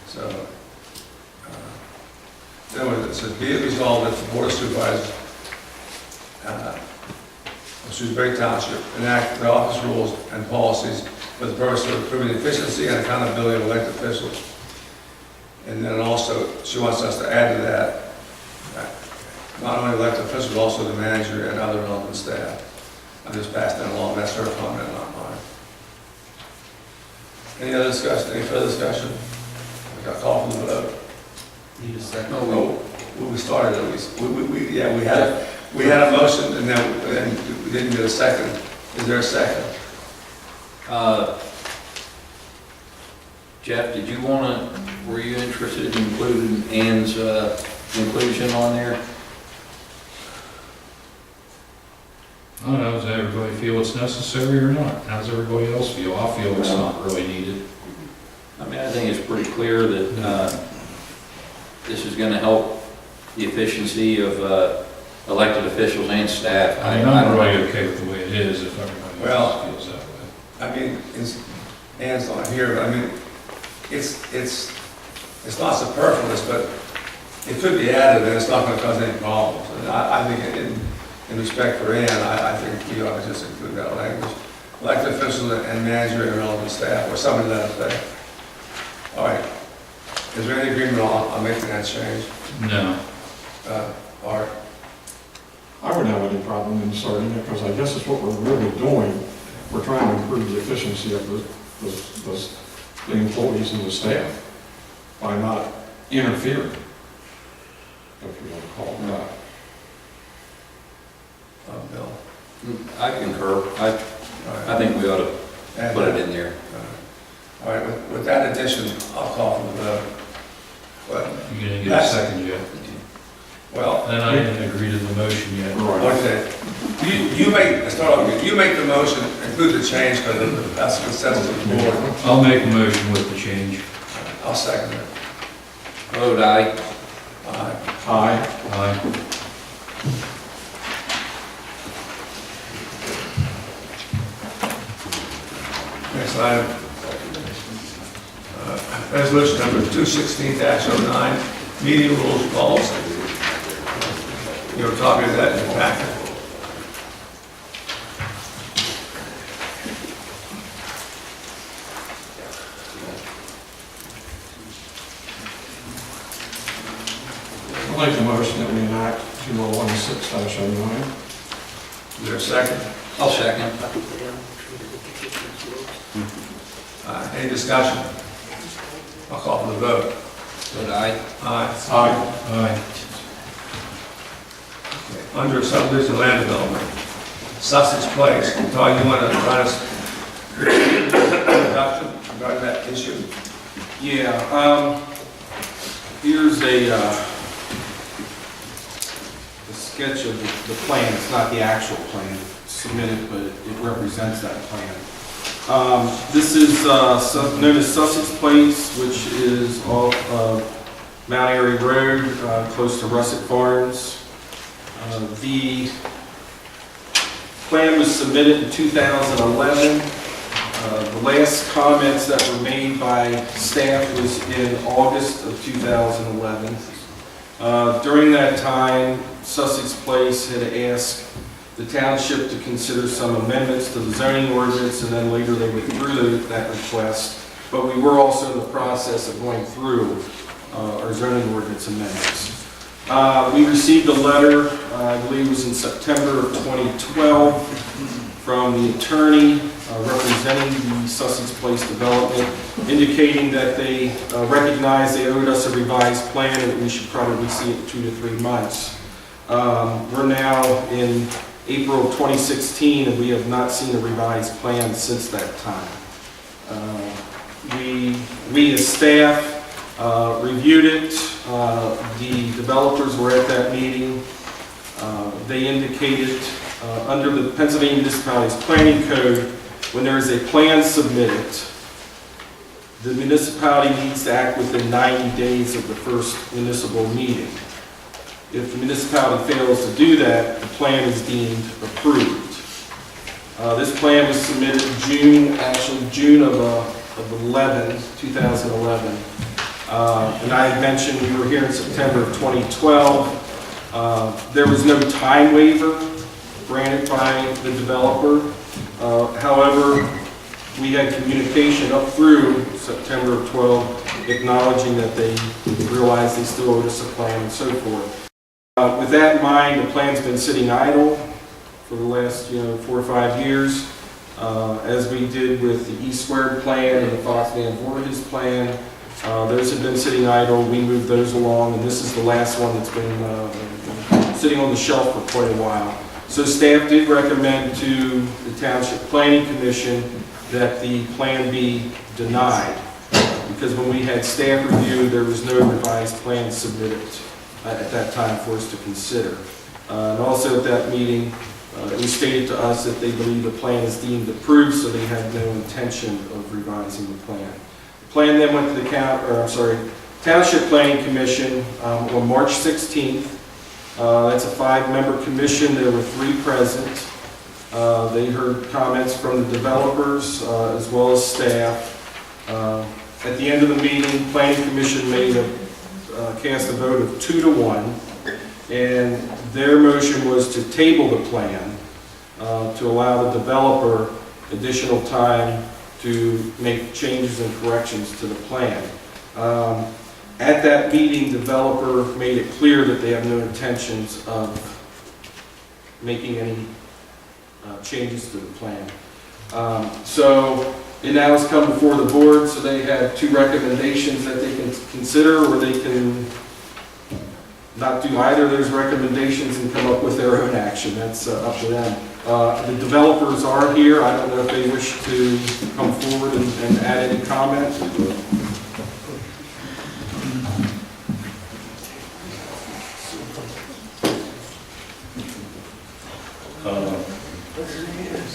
So, in other words, it says, be it resolved that the Board of Supervisors of Shrewsbury Township enact the office rules and policies for the purpose of improving the efficiency and accountability of elected officials. And then also, she wants us to add to that, not only elected officials, but also the manager and other relevant staff. I just passed that along. That's her comment, not mine. Any other discussion? Any further discussion? We got a call from the vote. Need a second? No, we started at least. We had a motion and then we didn't get a second. Is there a second? Jeff, did you were you interested in including Ann's inclusion on there? I don't know, does everybody feel it's necessary or not? How does everybody else feel? I feel it's not really needed. I mean, I think it's pretty clear that this is going to help the efficiency of elected officials and staff. I'm really okay with the way it is if everybody else feels that way. I mean, Ann's not here, but I mean, it's not superfluous, but it could be added and it's not going to cause any problems. And I think in respect for Ann, I think we ought to just include that language. Elected officials and manager and relevant staff, or something to that effect. All right. Is there any agreement on making that change? No. Art? I wouldn't have any problem inserting it, because I guess it's what we're really doing. We're trying to improve the efficiency of the employees and the staff by not interfering, if you want to call it that. Bill? I concur. I think we ought to put it in there. All right, with that addition, I'll call for the vote. But, You didn't get a second yet. well, And I didn't agree to the motion yet. okay. You make the motion, include the change, because that's the consensus of the board. I'll make a motion with the change. I'll second it. Vote aye. Aye. Aye. Aye. Next item. Resolution number 216-09, meeting rules policy. You were talking to that in the packet. I'd like the motion that we enact 04.06.16 Is there a second? I'll second. Any discussion? I'll call for the vote. Vote aye. Aye. Aye. Aye. Okay. Under subdivision land development, Sussex Place. Todd, you want to try to introduction regarding that issue? Yeah, here's a sketch of the plan. It's not the actual plan submitted, but it represents that plan. This is known as Sussex Place, which is off Mount Airy Road, close to Russet Farms. The plan was submitted in 2011. The last comments that were made by staff was in August of 2011. During that time, Sussex Place had asked the township to consider some amendments to the zoning ordinance, and then later they withdrew that request. But we were also in the process of going through our zoning ordinance amendments. We received a letter, I believe it was in September of 2012, from the attorney representing the Sussex Place development, indicating that they recognize they owed us a revised plan and that we should probably see it in 2 to 3 months. We're now in April of 2016, and we have not seen a revised plan since that time. We as staff reviewed it. The developers were at that meeting. They indicated under the Pennsylvania Municipalities Planning Code, when there is a plan submitted, the municipality needs to act within 90 days of the first municipal meeting. If the municipality fails to do that, the plan is deemed approved. This plan was submitted June of 2011. And I had mentioned we were here in September of 2012. There was no time waiver granted by the developer. However, we had communication up through September of 12 acknowledging that they realized they still owed us a plan and so forth. With that in mind, the plan's been sitting idle for the last 4 or 5 years. As we did with the East Squared plan and the Fox Van Voorhis plan, those have been sitting idle. We moved those along, and this is the last one that's been sitting on the shelf for quite a while. So staff did recommend to the Township Planning Commission that the plan be denied, because when we had staff review, there was no revised plan submitted at that time for us to consider. And also at that meeting, it was stated to us that they believe the plan is deemed approved, so they had no intention of revising the plan. The plan then went to the Township Planning Commission on March 16th. That's a 5-member commission. There were 3 present. They heard comments from the developers as well as staff. At the end of the meeting, Planning Commission cast a vote of 2 to 1, and their motion was to table the plan to allow the developer additional time to make changes and corrections to the plan. At that meeting, the developer made it clear that they have no intentions of making any changes to the plan. So it now has come before the board, so they have 2 recommendations that they can consider, or they can not do either of those recommendations and come up with their own action. That's up to them. The developers are here. I don't know if they wish to come forward and add any comment.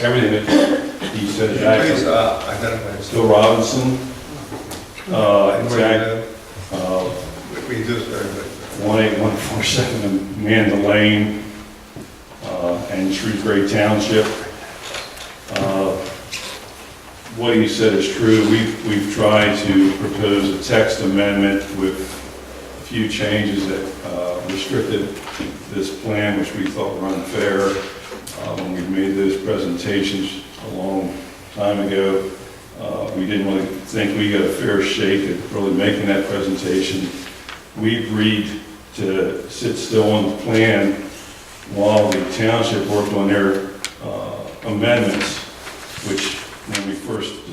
Everything that he said is Please accurate. identify yourself. Bill Robinson, exact, We do this very quickly. 18147 Amanda Lane, and Shrewsbury Township. What he said is true. We've tried to propose a text amendment with a few changes that restricted this plan, which we thought were unfair. When we made those presentations a long time ago, we didn't really think we got a fair shake at really making that presentation. We agreed to sit still on the plan while the township worked on their amendments, which when we first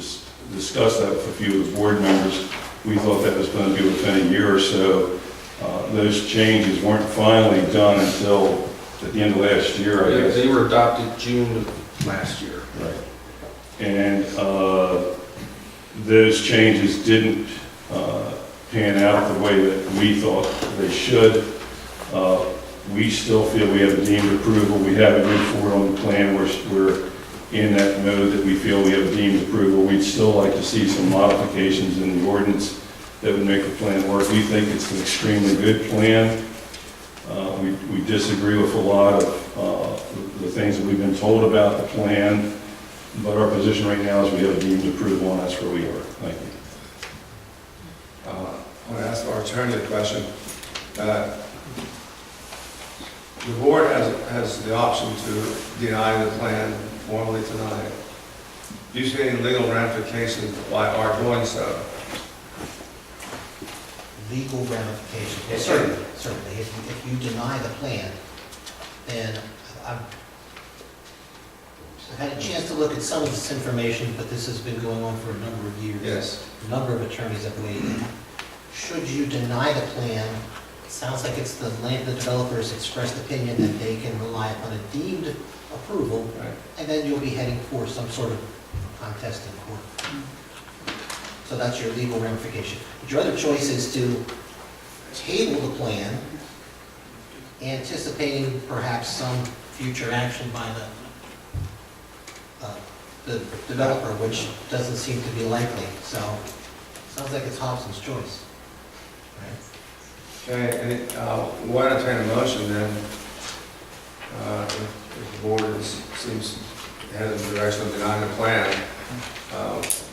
discussed that with a few of the board members, we thought that was going to be within a year or so. Those changes weren't finally done until at the end of last year, I guess. They were adopted June of last year. Right. And those changes didn't pan out the way that we thought they should. We still feel we have a deemed approval. We haven't moved forward on the plan. We're in that mode that we feel we have a deemed approval. We'd still like to see some modifications in the ordinance that would make the plan work. We think it's an extremely good plan. We disagree with a lot of the things that we've been told about the plan, but our position right now is we have a deemed approval, and that's where we are. Thank you. I want to ask our attorney a question. The board has the option to deny the plan formally tonight. Do you see any legal ramifications by our doing so? Legal ramifications? Yes, Certainly, certainly. If you deny the plan, then I've had a chance to look at some of this information, but this has been going on for a number of years. Yes. A number of attorneys have weighed in. Should you deny the plan, it sounds like it's the developer's expressed opinion that they can rely upon a deemed approval, Right. and then you'll be heading for some sort of contest in court. So that's your legal ramification. But your other choice is to table the plan, anticipating perhaps some future action by the developer, which doesn't seem to be likely. So, sounds like it's Hobson's choice. Right? Okay, we'll entertain a motion then, if the board seems headed in the direction of denying the plan.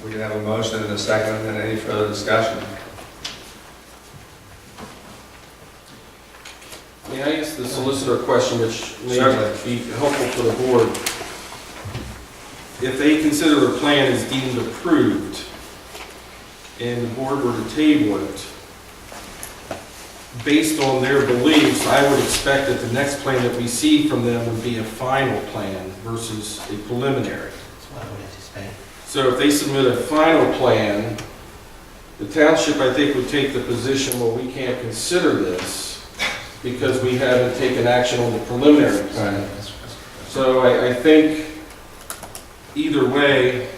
We can have a motion and a second, and any further discussion. May I ask the solicitor a question which may Certainly. be helpful for the board? If they consider the plan is deemed approved and the board were to table it, based on their beliefs, I would expect that the next plan that we see from them would be a final plan versus a preliminary. That's what I would anticipate. So if they submit a final plan, the township, I think, would take the position, well, we can't consider this because we haven't taken action on the preliminary plan. So I think either way,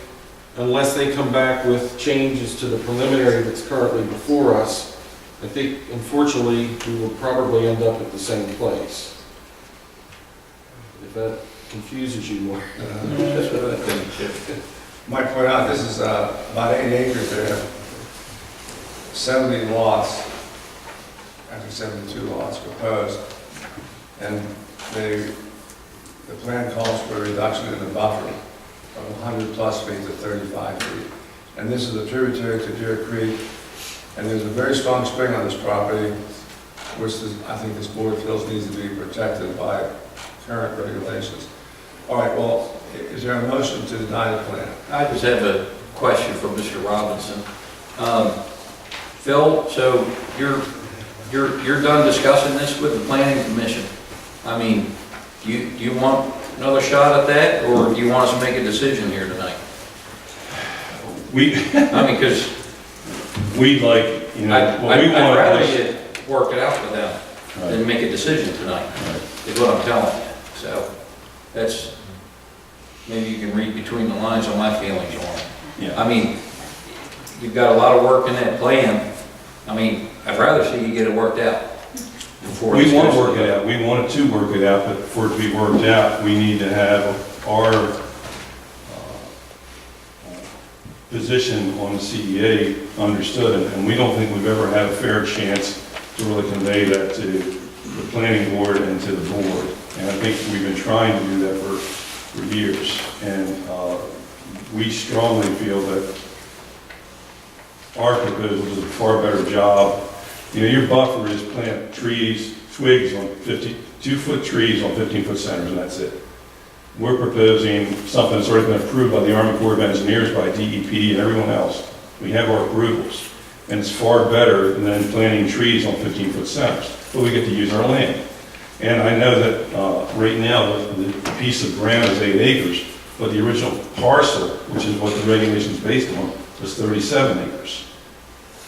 unless they come back with changes to the preliminary that's currently before us, I think unfortunately we will probably end up at the same place. If that confuses you more. That's what I think. Might point out, this is about 8 acres there, 70 lots, actually 72 lots proposed, and the plan calls for a reduction in the buffer from 100 plus feet to 35 feet. And this is a tributary to Deer Creek, and there's a very strong spring on this property, which I think this board feels needs to be protected by current regulations. All right, well, is there a motion to deny the plan? I just have a question for Mr. Robinson. Phil, so you're done discussing this with the planning commission? I mean, do you want another shot at that, or do you want us to make a decision here tonight? I mean, because We'd like, you know, what we I'd want rather is... you work it out with them than make a decision tonight, is what I'm telling you. So that's, maybe you can read between the lines on my feelings on it. Yeah. I mean, you've got a lot of work in that plan. I mean, I'd rather see you get it worked out before. We want to work it out. We wanted to work it out, but for it to be worked out, we need to have our position on the CEA understood, and we don't think we've ever had a fair chance to really convey that to the planning board and to the board. And I think we've been trying to do that for years. And we strongly feel that our proposal is a far better job. You know, your buffer is plant trees, twigs on 2-foot trees on 15-foot centers, and that's it. We're proposing something that's already been approved by the Army Corps of Engineers, by DEP, and everyone else. We have our approvals, and it's far better than planting trees on 15-foot centers, but we get to use our land. And I know that right now, the piece of ground is 8 acres, but the original parcel, which is what the regulation is based on, was 37 acres.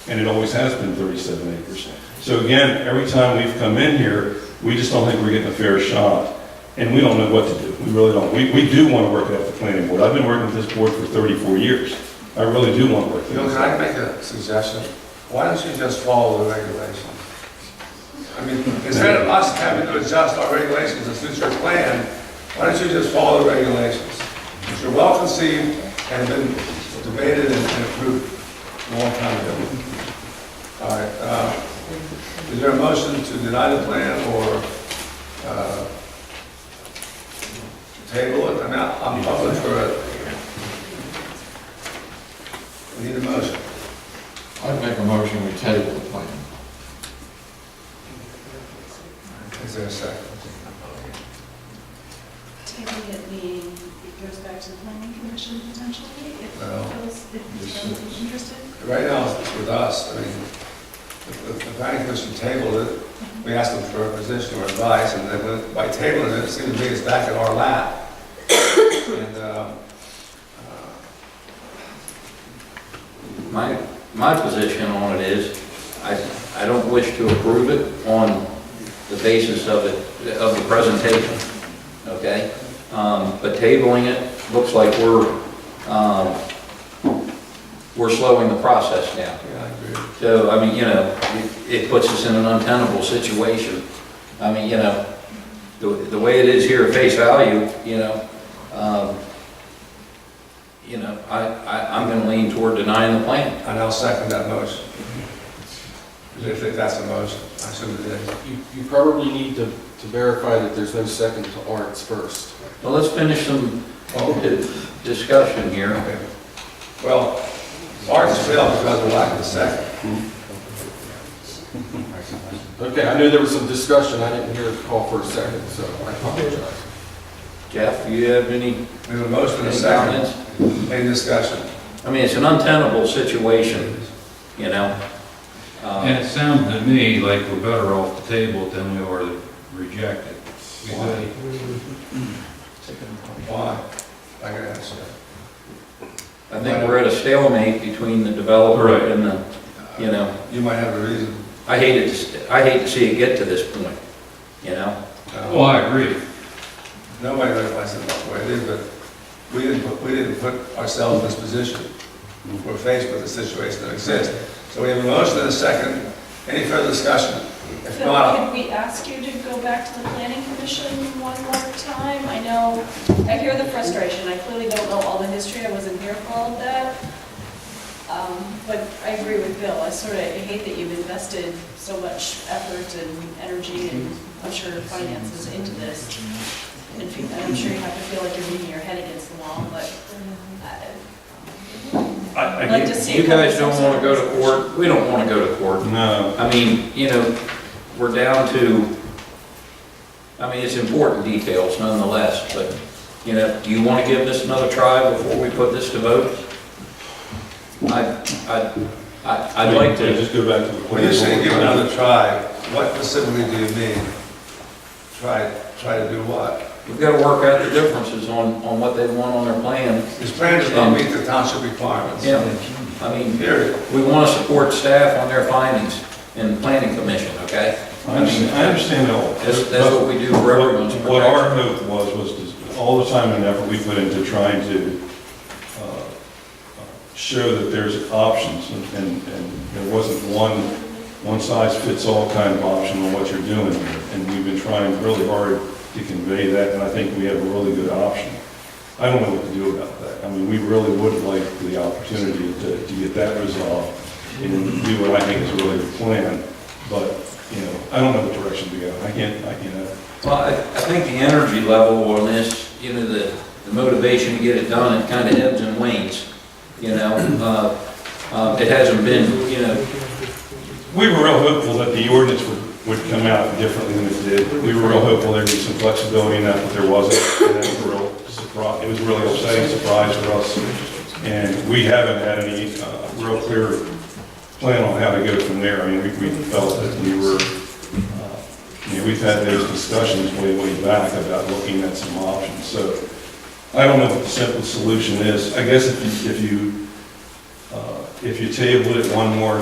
And it always has been 37 acres. So again, every time we've come in here, we just don't think we're getting a fair shot. And we don't know what to do. We really don't. We do want to work it out the planning board. I've been working with this board for 34 years. I really do want to work it Bill, out. can I make a suggestion? Why don't you just follow the regulations? I mean, instead of us having to adjust our regulations to suit your plan, why don't you just follow the regulations? Which are well conceived and have been debated and approved a long time ago. All right. Is there a motion to deny the plan or table it? I mean, I'm open for it. We need a motion. I'd make a motion, we table the plan. if you're interested. Right now, it's with us. I mean, the planning commission tabled it. We asked them for a position or advice, and then by tabling it, it seems to me it's back in our lap. And, My position on it is, I don't wish to approve it on the basis of the presentation, okay? But tabling it looks like we're slowing the process down. yeah, I agree. So, I mean, you know, it puts us in an untenable situation. I mean, you know, the way it is here at face value, I'm gonna lean toward denying the plan. And I'll second that motion. If that's a motion, I assume it is. You probably need to verify that there's no second to Art's first. Well, let's finish some discussion here. Okay. Well, ours failed because of lack of a second. Okay, I knew there was some discussion, I didn't hear the call for a second, so I apologize. Jeff, do you have any We have a motion and a second. comments? Any discussion? I mean, it's an untenable situation, you know? And it sounds to me like we're better off to table it than we are to reject it. Why? I can answer that. I think we're at a stalemate between the developer Right. and the, you know, You might have a reason. I hate to see it get to this point, you know? Well, I agree. Nobody realizes it that way, did, but we didn't put ourselves in this position. We're faced with a situation that exists. So we have a motion and a second. Any further discussion? If Phil, not, could we ask you to go back to the planning commission one more time? I know, I hear the frustration, I clearly don't know all the history, I wasn't here for all of that. But I agree with Bill, I hate that you've invested so much effort and energy and I'm sure finances into this. And I'm sure you have to feel like you're beating your head against the wall, but I'd like to see. You guys don't want to go to court, we don't want to go to court. No. I mean, you know, we're down to, I mean, it's important details nonetheless, but, you know, do you want to give this another try before we put this to vote? I'd like to. Just go back to the when plan. you say give it another try, what specifically do you mean? Try to do what? We've got to work out the differences on what they want on their plan. This plan does not meet the township requirements. Yeah, I mean, Period. we want to support staff on their findings in the planning commission, okay? I understand all. That's what we do for everyone's protection. What our hope was to, all the time and effort we put into trying to show that there's options, and there wasn't one size fits all kind of option on what you're doing here. And we've been trying really hard to convey that, and I think we have a really good option. I don't know what to do about that. I mean, we really would like the opportunity to get that resolved and do what I think is really the plan, but, you know, I don't know what direction to go. I can't. Well, I think the energy level on this, you know, the motivation to get it done, it kind of ebbs and wanes, you know? It hasn't been, you know. We were real hopeful that the ordinance would come out differently than it did. We were real hopeful there'd be some flexibility in that, but there wasn't. And that was a real surprise. It was a really upsetting surprise for us. And we haven't had any real clear plan on how to go from there. I mean, we felt that we were, we've had those discussions way back about looking at some options. So I don't know what the simplest solution is. I guess if you tabled it one more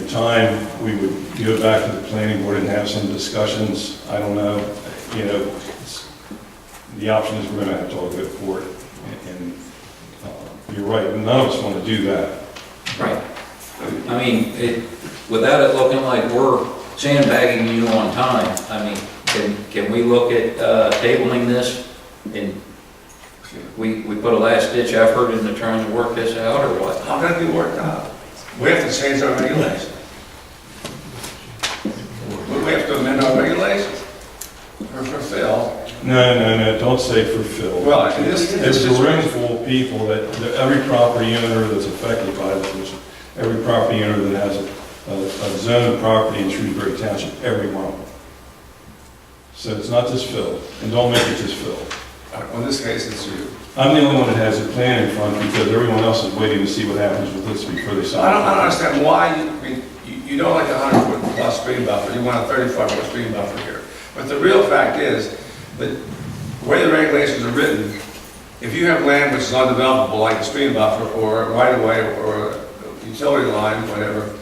time, we would go back to the planning board and have some discussions. I don't know, the option is we're going to have to all go to court. And you're right, none of us want to do that. Right. I mean, without it looking like we're sandbagging you on time, I mean, can we look at tabling this and we put a last ditch effort into trying to work this out, or what? How can it be worked out? We have to change our regulations. We have to amend our regulations for Phil. No, don't say for Phil. Well, this It's a room full of people that every property owner that's affected by this, every property owner that has a zone property in Shrewsbury Township, every one of them. So it's not just Phil, and don't make it just Phil. In this case, it's you. I'm the only one that has a plan in front because everyone else is waiting to see what happens with this before they sign. I don't understand why you don't like a 100-foot plus stream buffer, you want a 35-foot stream buffer here. But the real fact is that the way the regulations are written, if you have land which is undevelopable, like a stream buffer or a right-of-way or a utility line, whatever,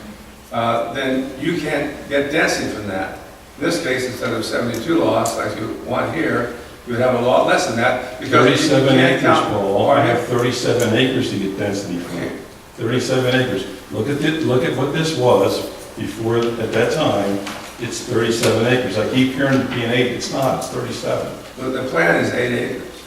then you can't get density from that. In this case, instead of 72 lots like you want here, you would have a lot less than that because 37 you can't acres, count. Paul. I have 37 acres to get density from. 37 acres. Look at what this was before, at that time, it's 37 acres. I keep hearing it being 8, it's not, it's 37. But the plan is 8 acres.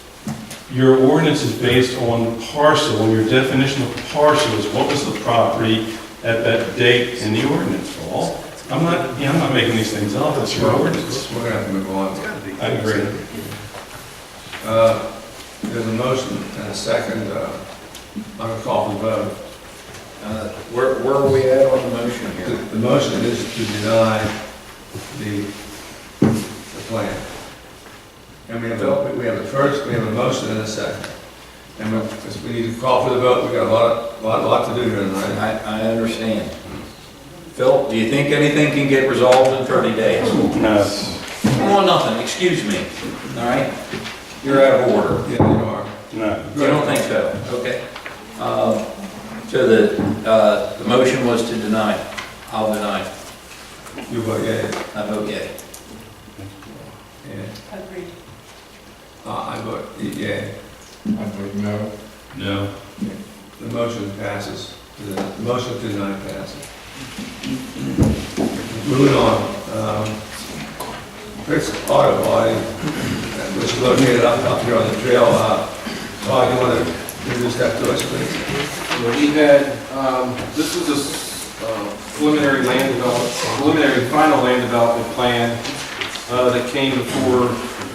Your ordinance is based on parcel, and your definition of parcel is what was the property at that date in the ordinance, Paul. I'm not making these things up, it's your ordinance. We're gonna have to move on. I agree. There's a motion and a second, I'm gonna call for the vote. Where are we at on the motion here? The motion is to deny the plan. And we have a first, we have a motion and a second. And we need to call for the vote, we got a lot to do here tonight. I understand. Phil, do you think anything can get resolved in 30 days? No. Well, nothing, excuse me, all right? You're out of order. Yeah, you are. No. You don't think so? Okay. So the motion was to deny. I'll deny. You vote yea. I vote yea. Yeah. Agreed. I vote yea. I vote no. No. The motion passes. The motion to deny passes. Moving on. Fritz Auto Body, which is located up here on the trail. Todd, you want to introduce that to us, please? Yeah, we had, this was a preliminary final land development plan that came before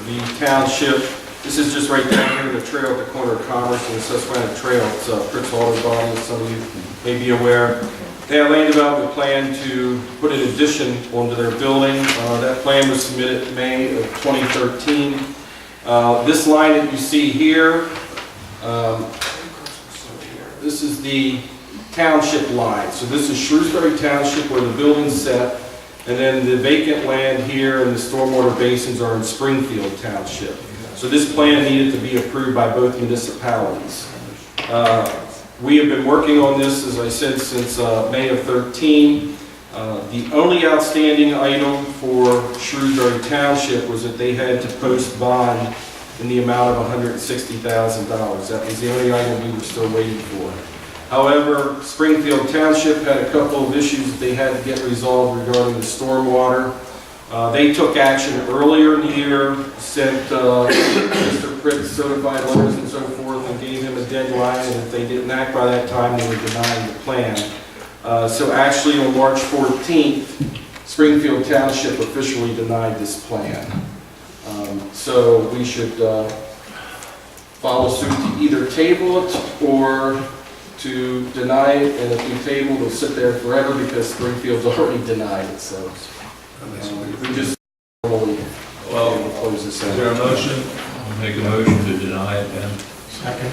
the township. This is just right down here, the trail at the corner of Commerce and Susquehanna Trail. It's Fritz Auto Body, as some of you may be aware. They had a land development plan to put an addition onto their building. That plan was submitted May of 2013. This line that you see here, this is the township line. So this is Shrewsbury Township where the building's set, and then the vacant land here and the stormwater basins are in Springfield Township. So this plan needed to be approved by both municipalities. We have been working on this, as I said, since May of 13. The only outstanding item for Shrewsbury Township was that they had to post bond in the amount of $160,000. That was the only item we were still waiting for. However, Springfield Township had a couple of issues that they had to get resolved regarding the stormwater. They took action earlier in the year, sent Mr. Pritt's certified letters and so forth, and gave him a deadline, and if they didn't act by that time, they were denying the plan. So actually, on March 14th, Springfield Township officially denied this plan. So we should follow suit to either table it or to deny it, and if we table, it'll sit there forever because Springfield's already denied it, so. We just normally close this Is there a out. motion? I'll make a motion to deny it then. Second.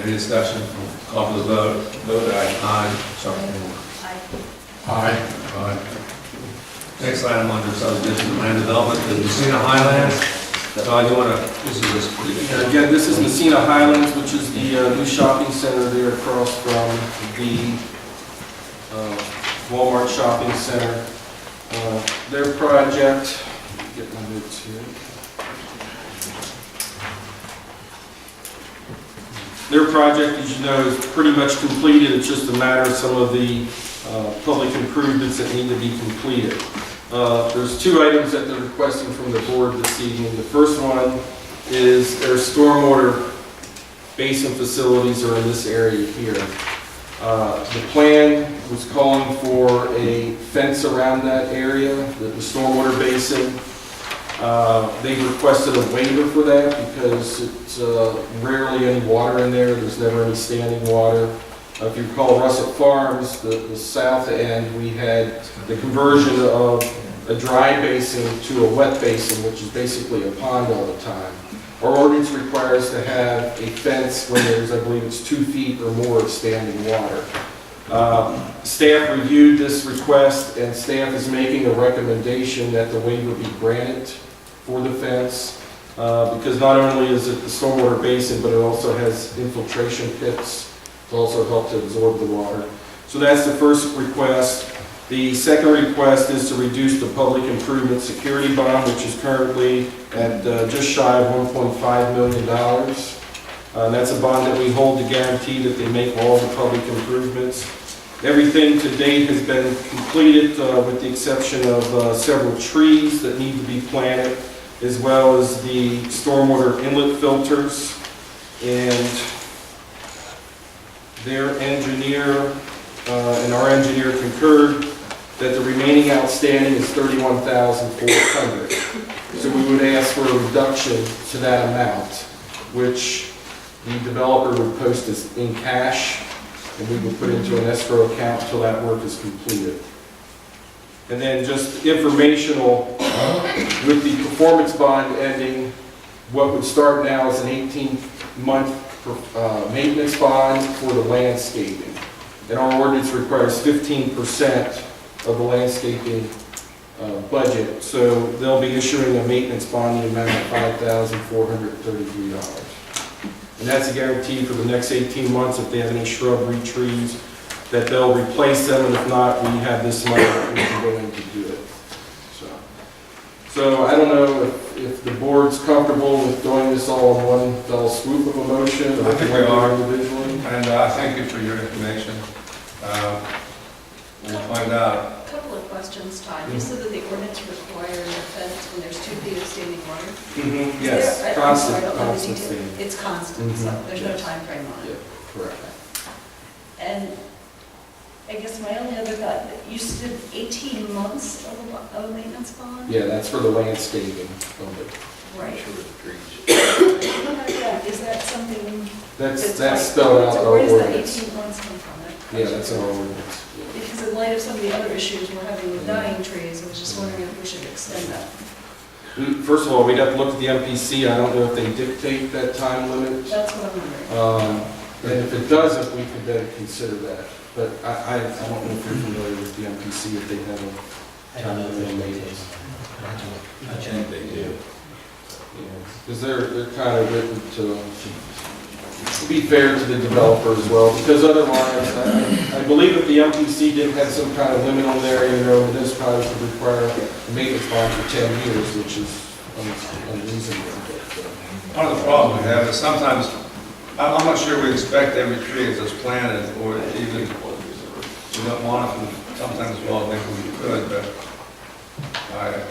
Any discussion? Call for the vote. Vote aye. Aye. Sorry. Aye. Aye. Next item under subdivision and land development, the Messina Highlands. Todd, you want to, this is this. Again, this is Messina Highlands, which is the new shopping center there across from the Walmart Shopping Center. Their project, get my notes here. Their project, as you know, is pretty much completed. It's just a matter of some of the public improvements that need to be completed. There's two items that they're requesting from the board this evening. The first one is their stormwater basin facilities are in this area here. The plan was calling for a fence around that area, the stormwater basin. They requested a waiver for that because it's rarely any water in there. There's never any standing water. If you recall Russet Farms, the south end, we had the conversion of a dry basin to a wet basin, which is basically a pond all the time. Our ordinance requires to have a fence when there's, I believe it's 2 feet or more of standing water. Staff reviewed this request, and staff is making a recommendation that the waiver be granted for the fence, because not only is it the stormwater basin, but it also has infiltration pits to also help to absorb the water. So that's the first request. The second request is to reduce the public improvement security bond, which is currently at just shy of $1.5 million. That's a bond that we hold to guarantee that they make all the public improvements. Everything to date has been completed with the exception of several trees that need to be planted, as well as the stormwater inlet filters. And their engineer and our engineer concurred that the remaining outstanding is $31,400. So we would ask for a reduction to that amount, which the developer would post as in cash, and we would put into an escrow account until that work is completed. And then just informational, with the performance bond ending, what would start now is an 18-month maintenance bond for the landscaping. And our ordinance requires 15% of the landscaping budget. So they'll be issuing a maintenance bond in the amount of $5,433. And that's a guarantee for the next 18 months if they have any shrubbery trees, that they'll replace them, and if not, we have this money that we can go in to do it. So I don't know if the board's comfortable with doing this all in one fell swoop of a motion, or I think we are. individually. And thank you for your information. We'll find out. A couple of questions, Todd. You said that the ordinance requires a fence when there's 2 feet of standing water? Yes, Is there- I'm constant, sorry, I don't know the constant detail. standing. It's constant, so there's no Yes. time frame on it. Yeah, correct. And I guess my only other thought, you said 18 months of a maintenance bond? Yeah, that's for the landscaping of it. Right. Is that something That's like- spelled out in So our where does that ordinance. 18 months come from? Yeah, that's in our ordinance. Because in light of some of the other issues we're having with dying trees, I was just wondering if we should extend that. First of all, we'd have to look at the MPC. I don't know if they dictate that time limit. That's what I'm wondering. And if it doesn't, we could then consider that. But I don't know if you're familiar with the MPC, if they have a I don't know if time they limit. do. I think they do. Because they're kind of written to be fair to the developer as well, because otherwise, I believe if the MPC didn't have some kind of limit on there, this probably would require a maintenance bond for 10 years, which is unreasonable. One of the problems we have is sometimes, I'm not sure we expect every tree that's planted, or even, we don't want it, sometimes we all think we could, but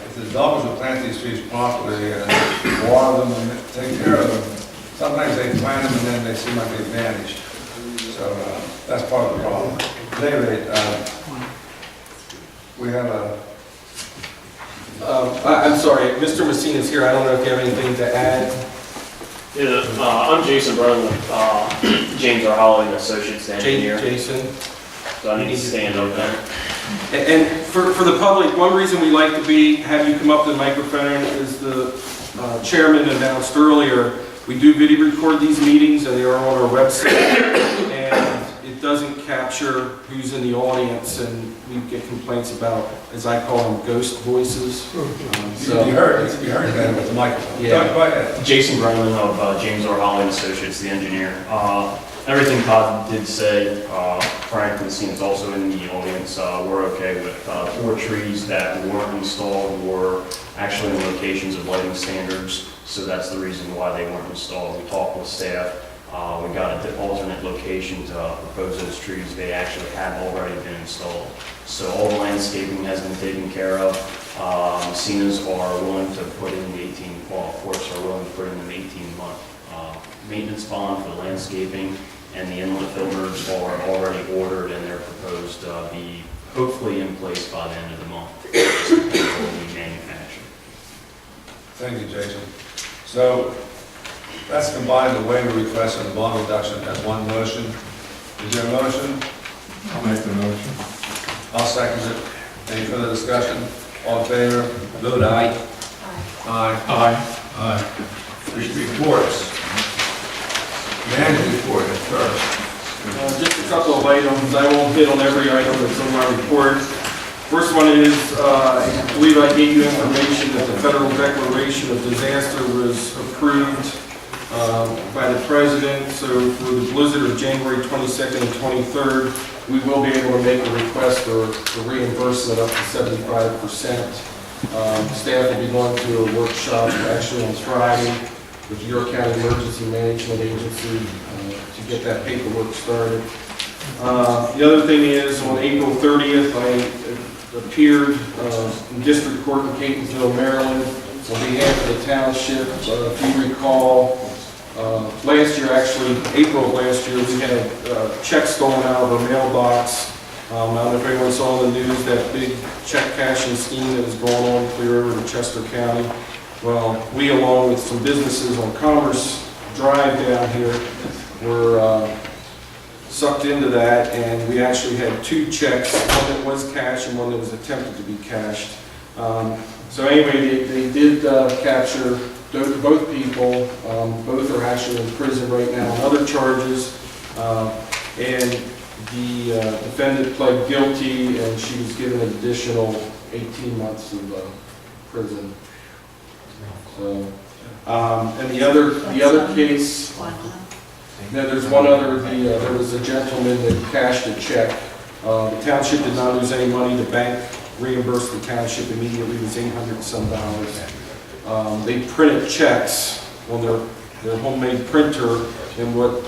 if the developers would plant these trees properly and water them and take care of them, sometimes they plant them and then they seem like they've vanished. So that's part of the problem. At any rate, we have I'm sorry, Mr. Messina's here. I don't know if you have anything to add. Yeah, I'm Jason Brown with James R. Holly and Associates Engineer. Jason. So I need to stand up there. And for the public, one reason we like to have you come up to the microphone is the chairman announced earlier, we do video record these meetings and they are on our website. And it doesn't capture who's in the audience, and we get complaints about, as I call them, ghost voices. you heard that with the microphone. Yeah. Go ahead. Jason Brown of James R. Holly and Associates, the engineer. Everything Todd did say, Frank Messina is also in the audience. We're okay with 4 trees that weren't installed were actually in locations of lighting standards, so that's the reason why they weren't installed. We talked with staff. We got an alternate location to propose those trees. They actually have already been installed. So all the landscaping has been taken care of. Messinas are willing to put in the 18-month maintenance bond for the landscaping, and the inlet filters are already ordered and they're proposed to be hopefully in place by the end of the month. Manufactured. Thank you, Jason. So let's combine the waiver request and the bond reduction as one motion. Is there a motion? I'll make the motion. I'll second it. Any further discussion? All in favor? Vote aye. Aye. Aye. Aye. Reports. Manager report at first. Just a couple of items. I won't hit on every item that's in my report. First one is, I believe I gave you information that the federal declaration of disaster was approved by the president. So for the blizzard of January 22nd and 23rd, we will be able to make a request for reimbursement up to 75%. Staff will be going to a workshop actually on Friday with the York County Emergency Management Agency to get that paperwork started. The other thing is, on April 30th, I appeared in District Court in Catonsville, Maryland, on behalf of the township. If you recall, last year, actually, April of last year, we had checks stolen out of our mailbox. I don't know if anyone saw in the news that big check cashing scheme that was going on clear over to Chester County. Well, we, along with some businesses on Commerce Drive down here, were sucked into that, and we actually had two checks, one that was cashed and one that was attempted to be cashed. So anyway, they did capture both people. Both are actually in prison right now on other charges, and the defendant pled guilty, and she was given an additional 18 months of prison. So, and the other case, no, there's one other. There was a gentleman that cashed a check. The township did not lose any money. The bank reimbursed the township immediately. It was $800 and some. They printed checks on their homemade printer, and what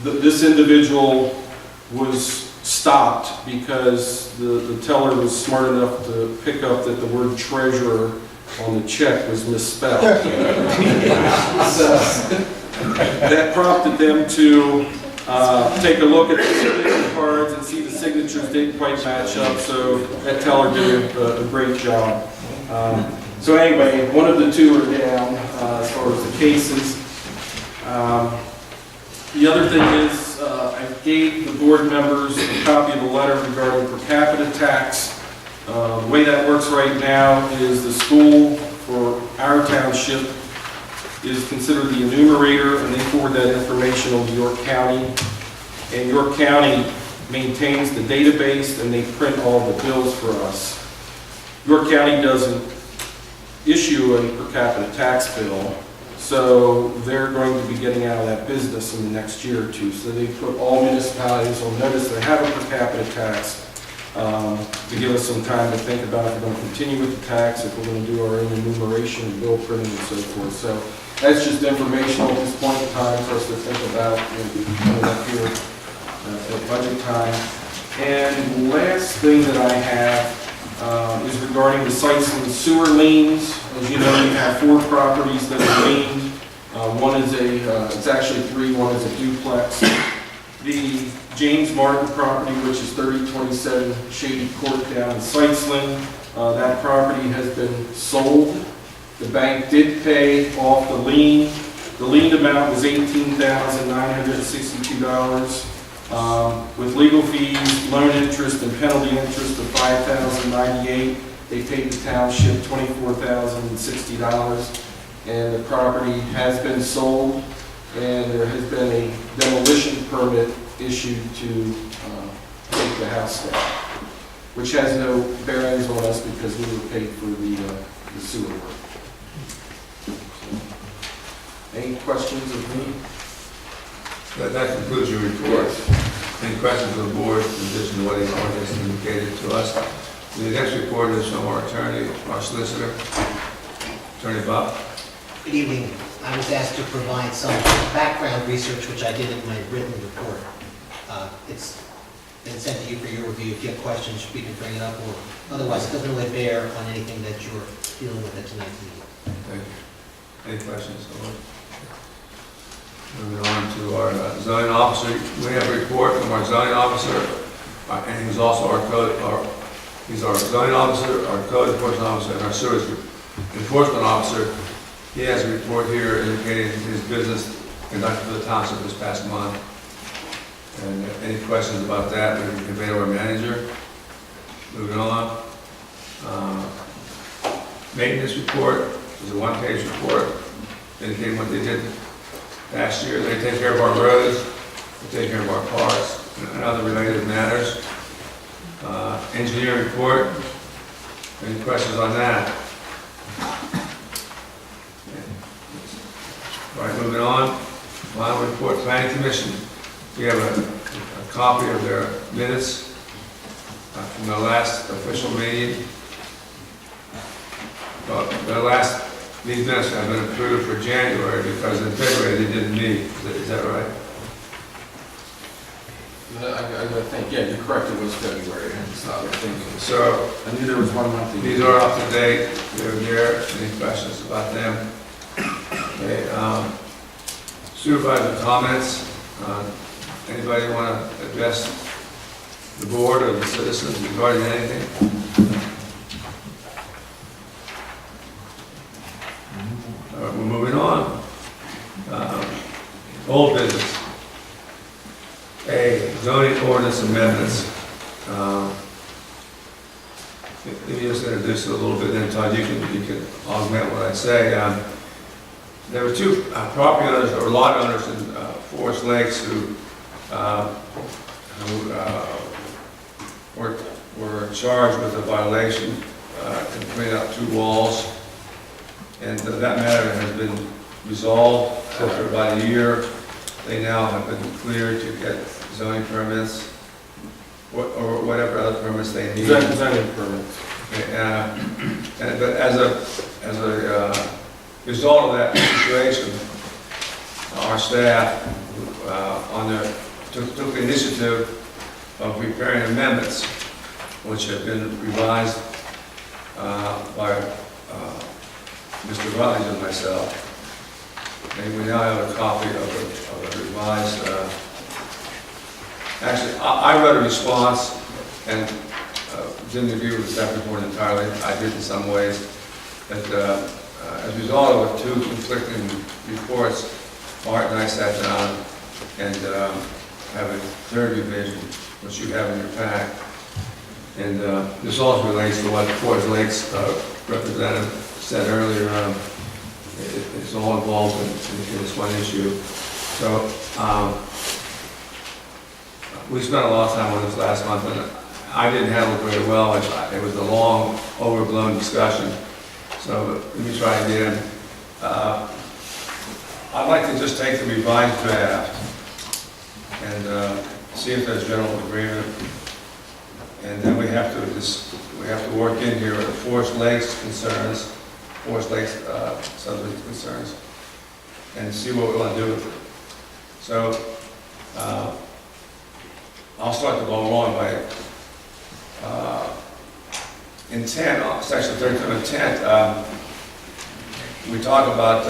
this individual was stopped because the teller was smart enough to pick up that the word treasurer on the check was misspelled. So that prompted them to take a look at the signature cards and see the signatures didn't quite match up, so that teller did a great job. So anyway, one of the two are down as far as the cases. The other thing is, I gave the board members a copy of the letter regarding per capita tax. The way that works right now is the school for our township is considered the enumerator, and they forward that information on to York County. And York County maintains the database, and they print all the bills for us. York County doesn't issue a per capita tax bill, so they're going to be getting out of that business in the next year or two. So they put all municipalities on notice they have a per capita tax, to give us some time to think about if we're going to continue with the tax, if we're going to do our own enumeration and bill printing and so forth. So that's just informational at this point in time for us to think about coming up here at budget time. And the last thing that I have is regarding the sites and sewer liens. As you know, you have 4 properties that are liened. One is it's actually 3, one is a duplex. The James Martin property, which is 3027 Shady Court down in Seitzlin, that property has been sold. The bank did pay off the lien. The lien amount was $18,962. With legal fees, loan interest, and penalty interest of $5,098, they paid the township $24,060. And the property has been sold, and there has been a demolition permit issued to take the house down, which has no bearings on us because we were paid for the sewer work. Any questions of me? That concludes your report. Any questions of the board in addition to what the audience indicated to us? The next report is from our attorney, our solicitor, Attorney Bob. Good evening. I was asked to provide some background research, which I did in my written report. It's been sent to you for your review. If you have questions, we can bring it up, or otherwise it doesn't really bear on anything that you're dealing with at tonight's meeting. Thank you. Any questions? Moving on to our zoning officer. We have a report from our zoning officer, and he's also he's our zoning officer, our code enforcement officer, and our sewage enforcement officer. He has a report here indicating his business conducted for the township this past month. And any questions about that, we can convey to our manager. Moving on. Maintenance report is a 1-page report. indicating what they did last year. They take care of our roads, they take care of our parks, and other related matters. Engineer report, any questions on that? All right, moving on. Final report, planning commission. We have a copy of their minutes from the last official meeting. These minutes have been approved for January because in February they didn't meet. Is that right? I think, yeah, you're correct, it was February. So I knew there was 1 month. these are up to date. They're there. Any questions about them? Okay, supervisor comments. Anybody want to address the board or the citizens regarding anything? All right, we're moving on. Old business. Zoning ordinance amendments. Let me just introduce it a little bit, then Todd, you can augment what I say. There were two property owners or lot owners in Forest Lakes who were charged with a violation to clean up 2 walls. And that matter has been resolved after about a year. They now have been cleared to get zoning permits or whatever other permits they need. Zoning permits. But as a result of that situation, our staff took the initiative of preparing amendments, which have been revised by Mr. Rutledge and myself. And we now have a copy of a revised, actually, I wrote a response and didn't agree with the staff report entirely. I did in some ways. But as a result of 2 conflicting reports, Art and I sat down and have a 3rd revision, which you have in your pack. And this also relates to what Forest Lakes representative said earlier. It's all involved in this one issue. So we spent a lot of time on this last month, and I didn't handle it very well. It was a long, overblown discussion. So let me try again. I'd like to just take the revised draft and see if there's general agreement. And then we have to work in here the Forest Lakes concerns, Forest Lakes subdivision concerns, and see what we want to do with it. So I'll start the ball rolling by intent, section 32 intent. We talk about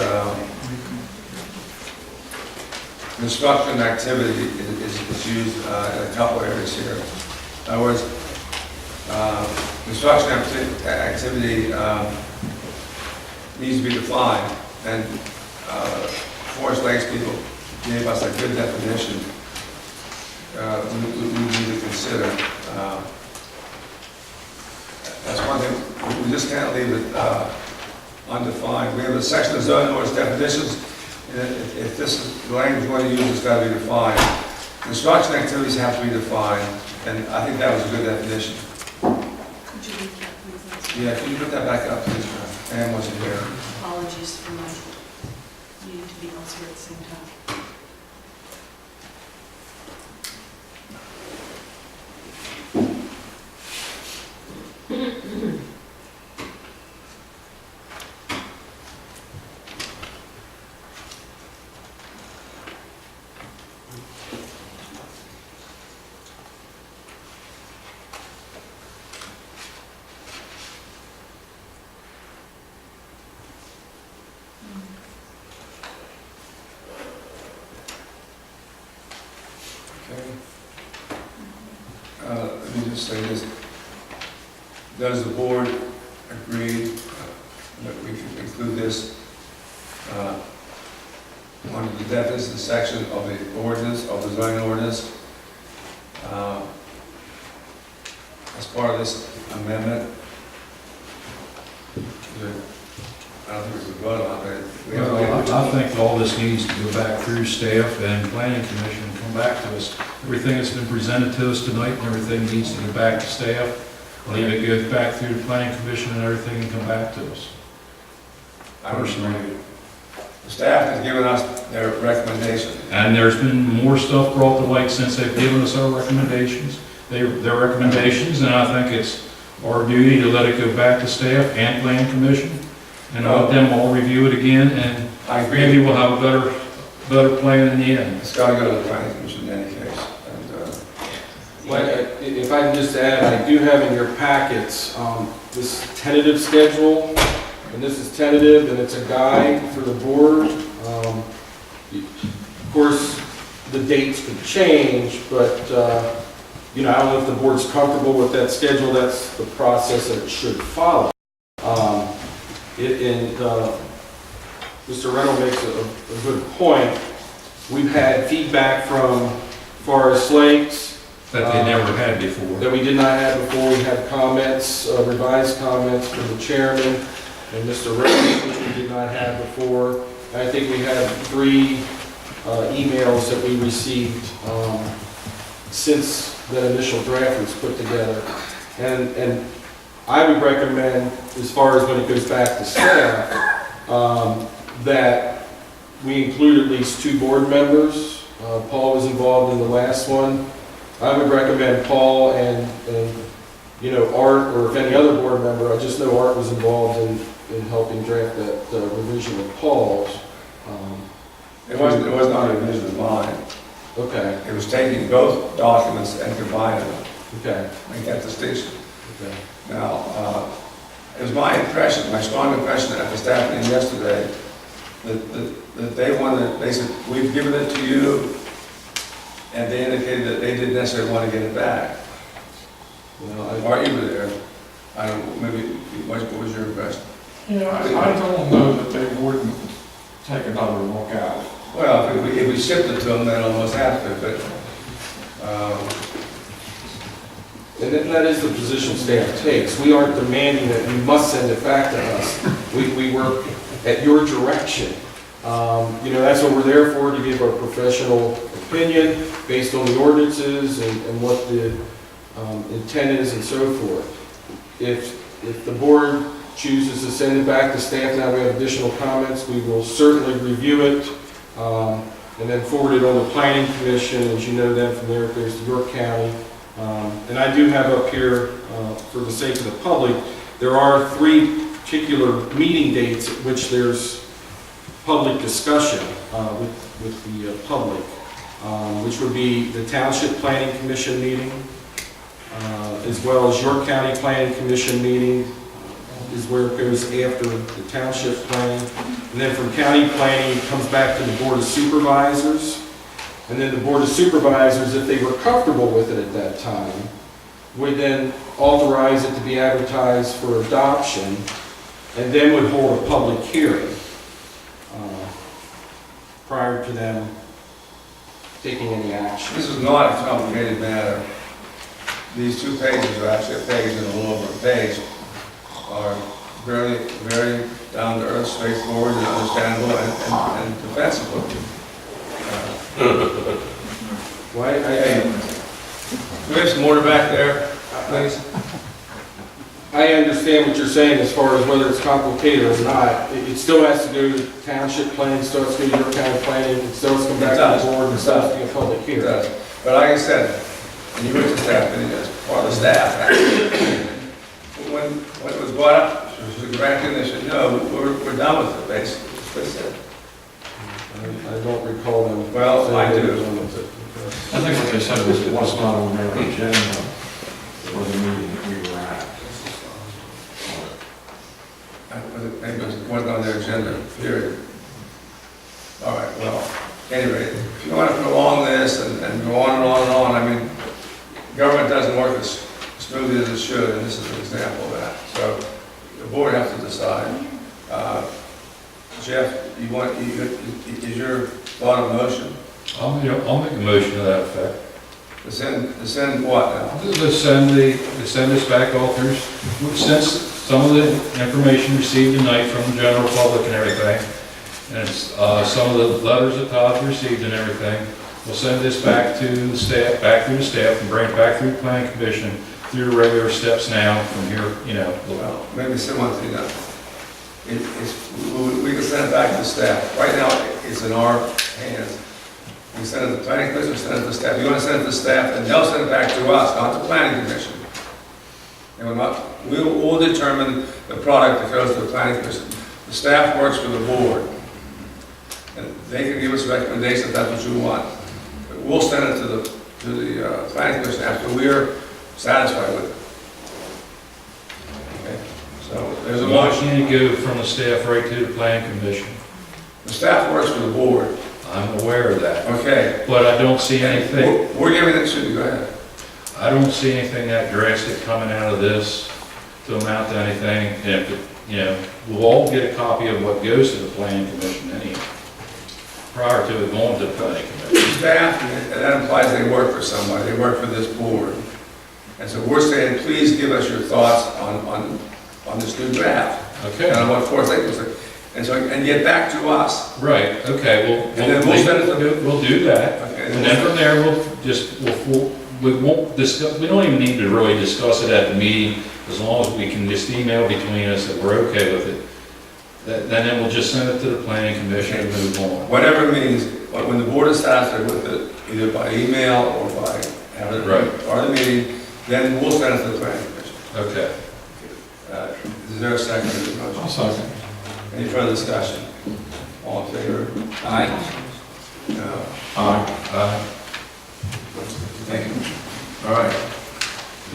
construction activity is used in a couple areas here. In other words, construction activity needs to be defined, and Forest Lakes people gave us a good definition we need to consider. That's one thing, we just can't leave it undefined. We have a section of zoning ordinance definitions, and if this is the language you want to use, it's got to be defined. Construction activities have to be defined, and I think that was a good definition. Could you recap, please? Yeah, can you put that back up, please? Ann wasn't here. Apologies for my needing to be elsewhere at the same time. Okay. Let me just say this. Does the board agree that we can include this under the definition section of the ordinance, of the zoning ordinance, as part of this amendment? Good. I don't think we should vote on it. We have Well, to I think all this needs to go back through staff and planning commission and come back to us. Everything that's been presented to us tonight and everything needs to go back to staff. Leave it goes back through the planning commission and everything and come back to us. Personally. The staff has given us their recommendation. And there's been more stuff brought to light since they've given us our recommendations, their recommendations, and I think it's our duty to let it go back to staff and planning commission and let them all review it again, and I agree. maybe we'll have a better plan in the end. It's got to go to the planning commission in any case. And, If I can just add, I do have in your packets this tentative schedule, and this is tentative, and it's a guide for the board. Of course, the dates could change, but, I don't know if the board's comfortable with that schedule. That's the process that it should follow. Mr. Reynolds makes a good point. We've had feedback from Forest Lakes, That they never had before. that we did not have before. We had comments, revised comments from the chairman and Mr. Reynolds, which we did not have before. And I think we had 3 emails that we received since that initial draft was put together. And I would recommend, as far as when it goes back to staff, that we include at least 2 board members. Paul was involved in the last one. I would recommend Paul and Art, or if any other board member. I just know Art was involved in helping draft that revision of Paul's. it was not a revision of mine. Okay, It was taking both documents and combining them, okay, make that distinction. okay. Now, it was my impression, my strong impression at the staff meeting yesterday, that they said, we've given it to you, and they indicated that they didn't necessarily want to get it back. Or you were there. I don't know, maybe, what was your impression? Yeah, I don't know that they wouldn't take another look at it. Well, if we shipped it to them, they'd almost have to, but, And that is the position staff takes. We aren't demanding that you must send it back to us. We work at your direction. That's what we're there for, to give our professional opinion based on the ordinances and what the intent is and so forth. If the board chooses to send it back to staff, now we have additional comments, we will certainly review it and then forward it on the planning commission. As you know, then from there it goes to York County. And I do have up here, for the sake of the public, there are 3 particular meeting dates at which there's public discussion with the public, which would be the Township Planning Commission meeting, as well as York County Planning Commission meeting, is where it goes after the Township Planning. And then from County Planning, it comes back to the Board of Supervisors. And then the Board of Supervisors, if they were comfortable with it at that time, would then authorize it to be advertised for adoption, and then would hold a public hearing prior to them taking any action. this is not a complicated matter. These 2 pages are actually a page and a little over a page, are very, very down to earth, straightforward, and understandable, and defensible. Why, Do we have some order back there, please? I understand what you're saying as far as whether it's complicated or not. It still has to go to township planning, still has to go to your county planning, it still has to come back to the board, and still has to be a public It hearing. does. But like I said, and you went to staff meeting as part of the staff, when it was brought up, the grant commission, no, we're done with it, basically. That's what it said. I don't recall them. Well, I do. I think what they said was it was not on their agenda for the meeting that we were at. Maybe it wasn't on their agenda, period. All right, well, anyway, if you want to prolong this and go on and on and on, I mean, government doesn't work as smoothly as it should, and this is an example of that. So the board has to decide. Jeff, is your thought a motion? I'll make a motion to that effect. To send what now? Let's send this back all through, some of the information received tonight from the general public and everything, and some of the letters that Todd's received and everything. We'll send this back to the staff, back through the staff, and bring it back through the planning commission through the regular steps now from here, you know. Well, maybe say one thing, we can send it back to the staff. Right now, it's in our hands. We send it to the planning commission, send it to the staff. You want to send it to the staff, and they'll send it back to us, not the planning commission. And we'll determine the product that goes to the planning commission. The staff works for the board. And they can give us recommendations if that's what you want. But we'll send it to the planning commission after we're satisfied with it. Okay, so there's a Why motion. can't it go from the staff right to the planning commission? The staff works for the board. I'm aware of that, Okay. but I don't see anything, We're giving it to you, go ahead. I don't see anything that drastic coming out of this to amount to anything. And if, you know, we'll all get a copy of what goes to the planning commission anyway, prior to it going to the planning commission. Staff, and that implies they work for somebody, they work for this board. And so we're saying, please give us your thoughts on this new draft. Okay. And on what course they can, and get back to us. Right, okay, And then we'll send it to we'll do that. Okay. And then from there, we won't discuss, we don't even need to really discuss it at the meeting, as long as we can just email between us that we're okay with it. Then we'll just send it to the planning commission and move on. Whatever it means, but when the board is satisfied with it, either by email or by having it Right. part of the meeting, then we'll send it to the planning commission. Okay. Is there a second to the motion? I'll second. Any further discussion? All in favor? Aye. No. Aye. Thank you. All right.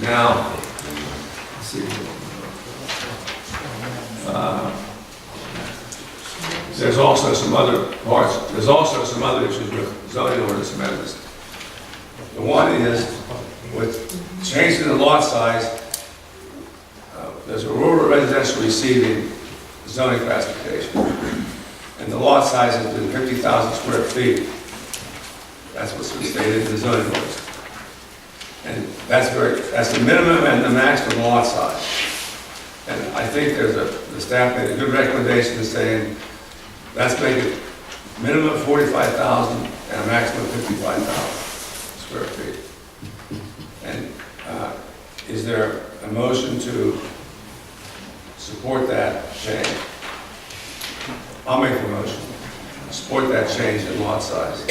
Now, let's see. There's also some other parts, there's also some other issues with zoning ordinance amendments. The one is with changing the lot size, there's a rural residential receiving zoning classification, and the lot size has been 50,000 square feet. That's what's stated in the zoning ordinance. And that's the minimum and the maximum lot size. And I think the staff made a good recommendation in saying, let's make it minimum 45,000 and a maximum 55,000 square feet. And is there a motion to support that change? I'll make the motion. Support that change in lot size.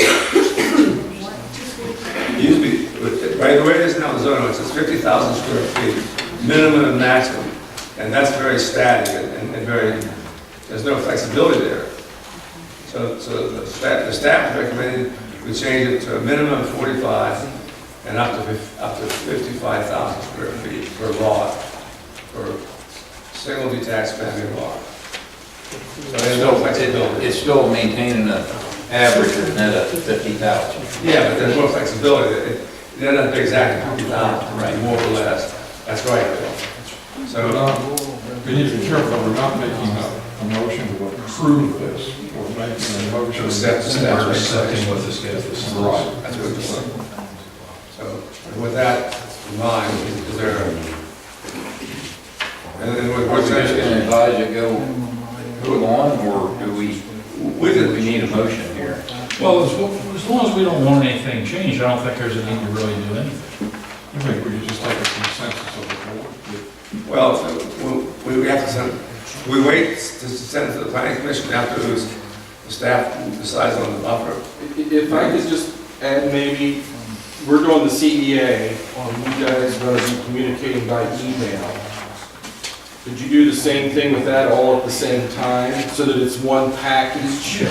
Usually, right the way it is now, the zoning ordinance, it's 50,000 square feet, minimum and maximum. And that's very static and very, there's no flexibility there. So the staff recommended we change it to a minimum of 45 and up to 55,000 square feet per lot for single detached family lot. So there's no flexibility. It's still maintaining an average of net of 50,000. Yeah, but there's more flexibility. They're not exactly 50,000, right, more or less. That's right, Bill. So, We need to be careful, we're not making a motion to approve this, we're making a motion. To accept the staff. We're accepting what the staff is. Right. that's what it's doing. So, with that in mind, is there, and then Are we just gonna advise it go on, or do we need a motion here? Well, as long as we don't want anything changed, I don't think there's a need to really do anything. I think we could just take a consensus of the board. well, we have to send, we wait to send it to the planning commission after the staff decides on the buffer. If I could just add maybe, we're doing the CEA, you guys are going to be communicating by email. Could you do the same thing with that all at the same time, so that it's one package?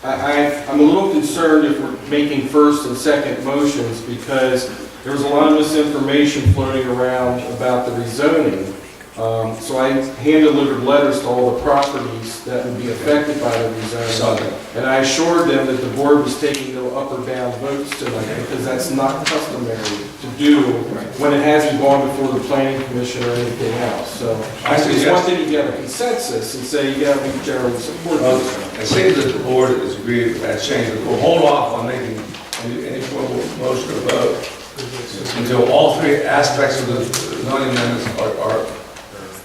I'm a little concerned if we're making first and second motions, because there was a lot of misinformation floating around about the rezoning. So I hand-delivered letters to all the properties that would be affected by the rezoning. And I assured them that the board was taking no up or down votes tonight, because that's not customary to do when it hasn't gone before the planning commission or anything else. So I just wanted to get a consensus and say, yeah, we generally support this. It seems that the board has agreed with that change, but we'll hold off on making any formal motion or vote until all three aspects of the zoning amendments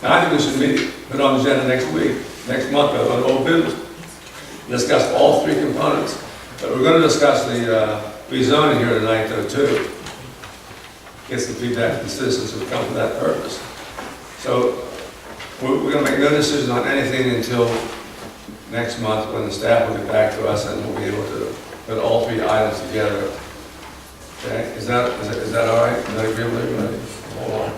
And I think we should put on the agenda next month, on old business. Discuss all three components. But we're gonna discuss the rezoning here tonight though too. Get some feedback from the citizens who come for that purpose. So we're gonna make no decision on anything until next month when the staff will get back to us and we'll be able to put all three items together. Okay, is that all right? Is that agreeable to everybody? Hold on.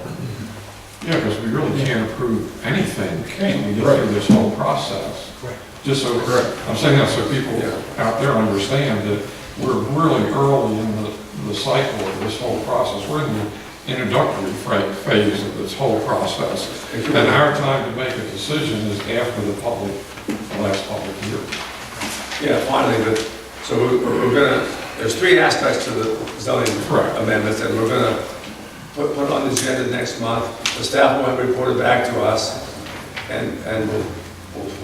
Yeah, because we really can't approve anything until we get through this whole process. Just so, I'm saying that so people out there understand that we're really early in the cycle of this whole process. We're in the introductory phase of this whole process. And our time to make a decision is after the last public hearing. Yeah, finally, but, so we're gonna, there's three aspects to the zoning amendments, and we're gonna put on the agenda next month. The staff will have reported back to us, and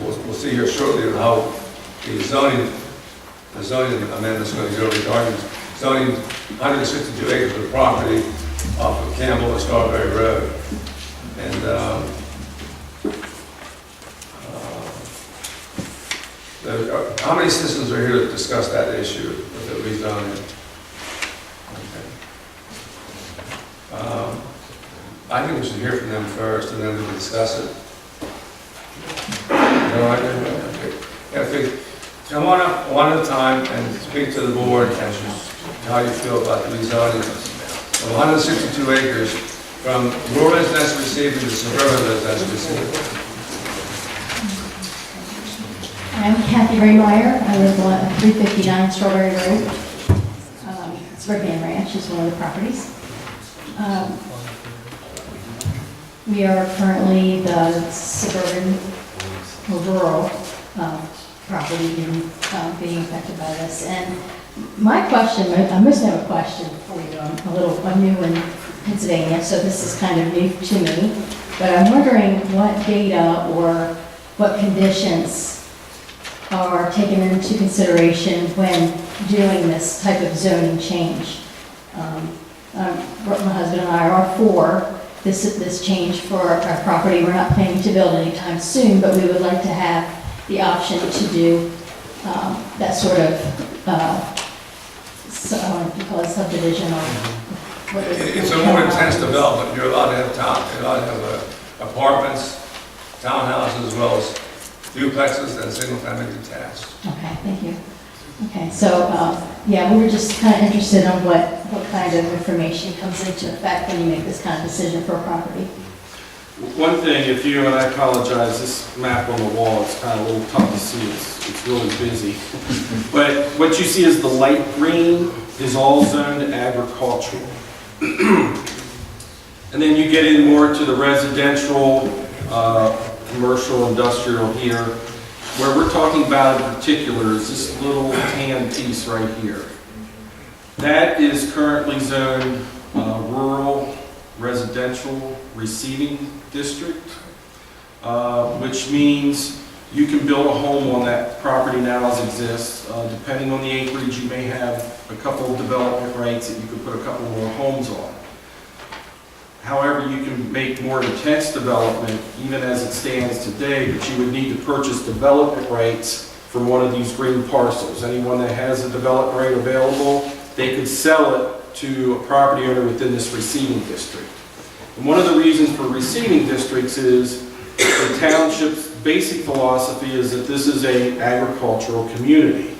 we'll see here shortly how the zoning amendment's gonna go regarding zoning 162 acres of property off of Campbell and Strawberry Road. And, how many citizens are here to discuss that issue with the rezoning? Okay. I think we should hear from them first, and then we can discuss it. No, I didn't. Okay. Yeah, come on up one at a time and speak to the board as to how you feel about the rezoning of 162 acres from rural residential receiving to suburban residential receiving. I'm Kathy Raymeyer. I live on 359 Strawberry Road. Suburban Ranch is one of the properties. We are currently the suburban or rural property being affected by this. And my question, I must have a question for you. I'm new in Pennsylvania, so this is kind of new to me. But I'm wondering what data or what conditions are taken into consideration when doing this type of zoning change. My husband and I are for this change for our property. We're not planning to build anytime soon, but we would like to have the option to do that sort of, I don't know if you call it subdivision or what is it? It's a more intense development. You're allowed to have you're allowed to have apartments, townhouses, as well as duplexes and single-family detached. Okay, thank you. Okay, so, yeah, we were just kind of interested in what kind of information comes into effect when you make this kind of decision for a property. One thing, and I apologize, this map on the wall, it's kind of a little tough to see, it's really busy. But what you see is the light green is all zoned agricultural. And then you get in more to the residential, commercial, industrial here. Where we're talking about in particular is this little tan piece right here. That is currently zoned rural residential receiving district, which means you can build a home on that property now as exists. Depending on the acreage, you may have a couple of development rights that you could put a couple more homes on. However, you can make more intense development even as it stands today, but you would need to purchase development rights from one of these green parcels. Anyone that has a development right available, they could sell it to a property owner within this receiving district. And one of the reasons for receiving districts is the township's basic philosophy is that this is an agricultural community.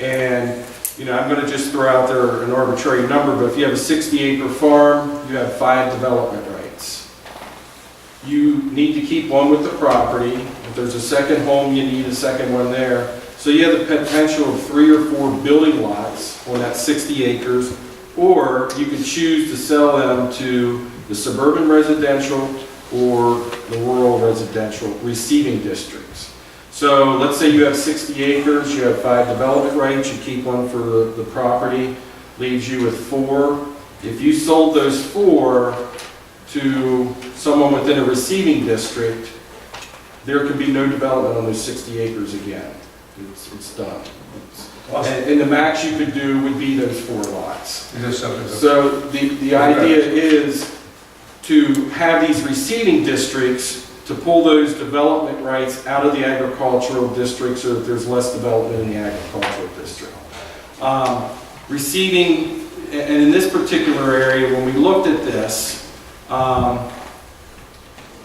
And I'm going to just throw out there an arbitrary number, but if you have a 60-acre farm, you have 5 development rights. You need to keep one with the property. If there's a second home, you need a second one there. So you have the potential of 3 or 4 building lots on that 60 acres, or you can choose to sell them to the suburban residential or the rural residential receiving districts. So let's say you have 60 acres, you have 5 development rights, you keep one for the property, leaves you with 4. If you sold those 4 to someone within a receiving district, there could be no development on those 60 acres again. It's done. And the max you could do would be those 4 lots. So the idea is to have these receiving districts to pull those development rights out of the agricultural district so that there's less development in the agricultural district. Receiving, and in this particular area, when we looked at this,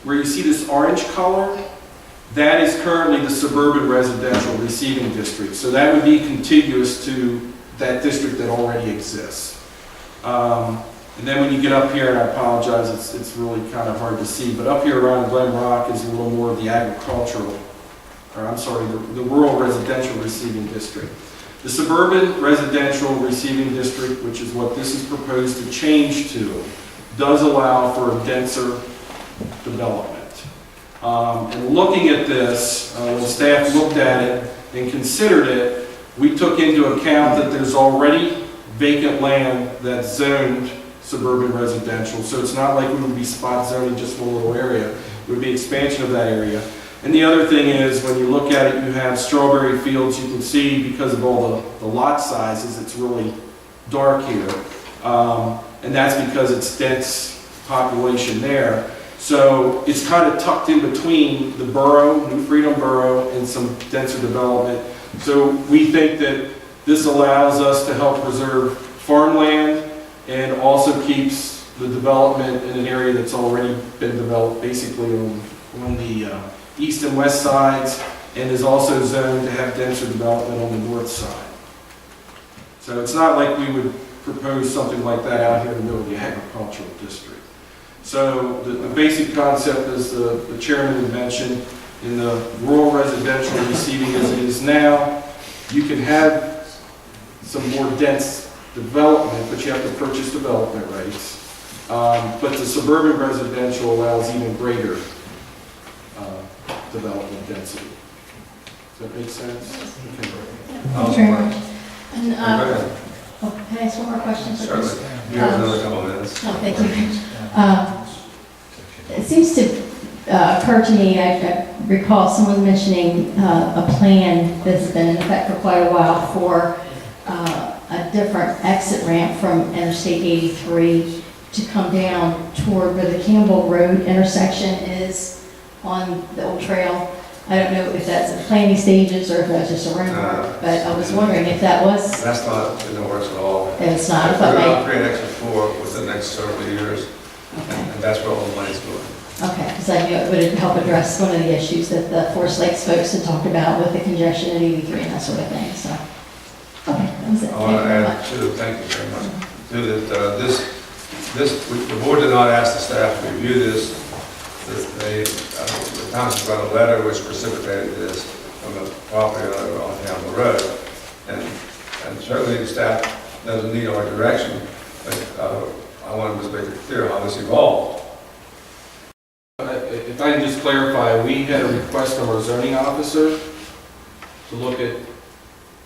where you see this orange color, that is currently the suburban residential receiving district. So that would be contiguous to that district that already exists. And then when you get up here, and I apologize, it's really kind of hard to see, but up here around Glen Rock is a little more of the agricultural, or I'm sorry, the rural residential receiving district. The suburban residential receiving district, which is what this is proposed to change to, does allow for a denser development. And looking at this, when staff looked at it and considered it, we took into account that there's already vacant land that's zoned suburban residential, so it's not like we would be spot zoning just one little area. It would be expansion of that area. And the other thing is, when you look at it, you have strawberry fields. You can see, because of all the lot sizes, it's really dark here. And that's because it's dense population there. So it's kind of tucked in between the borough, New Freedom Borough, and some denser development. So we think that this allows us to help preserve farmland and also keeps the development in an area that's already been developed, basically on the east and west sides, and is also zoned to have denser development on the north side. So it's not like we would propose something like that out here in the middle of the agricultural district. So the basic concept, as the chairman had mentioned, in the rural residential receiving as it is now, you can have some more dense development, but you have to purchase development rights. But the suburban residential allows even greater development density. Does that make sense? Okay. Thank you very much. And, Go ahead. can I ask one more question? please? Certainly. You have another couple of minutes. Oh, thank you. It seems to occur to me, I recall someone mentioning a plan that's been in effect for quite a while for a different exit ramp from Interstate 83 to come down toward where the Campbell Road intersection is on the old trail. I don't know if that's in planning stages or if that's just a rumor, but I was wondering if that was. That's not in the works at all. It's not. I We're thought going to maybe. upgrade exit 4 within the next several years, and that's where all the money's going. Okay, because I knew it would help address one of the issues that the Forest Lakes folks had talked about with the congestion at 83 and that sort of thing, so. Okay, that was it. I want to add too, thank you very much, too, that the board did not ask the staff to review this. The township got a letter which precipitated this from the property owner on down the road. And certainly the staff doesn't need our direction, but I wanted to make it clear how this evolved. If I can just clarify, we had a request from our zoning officer to look at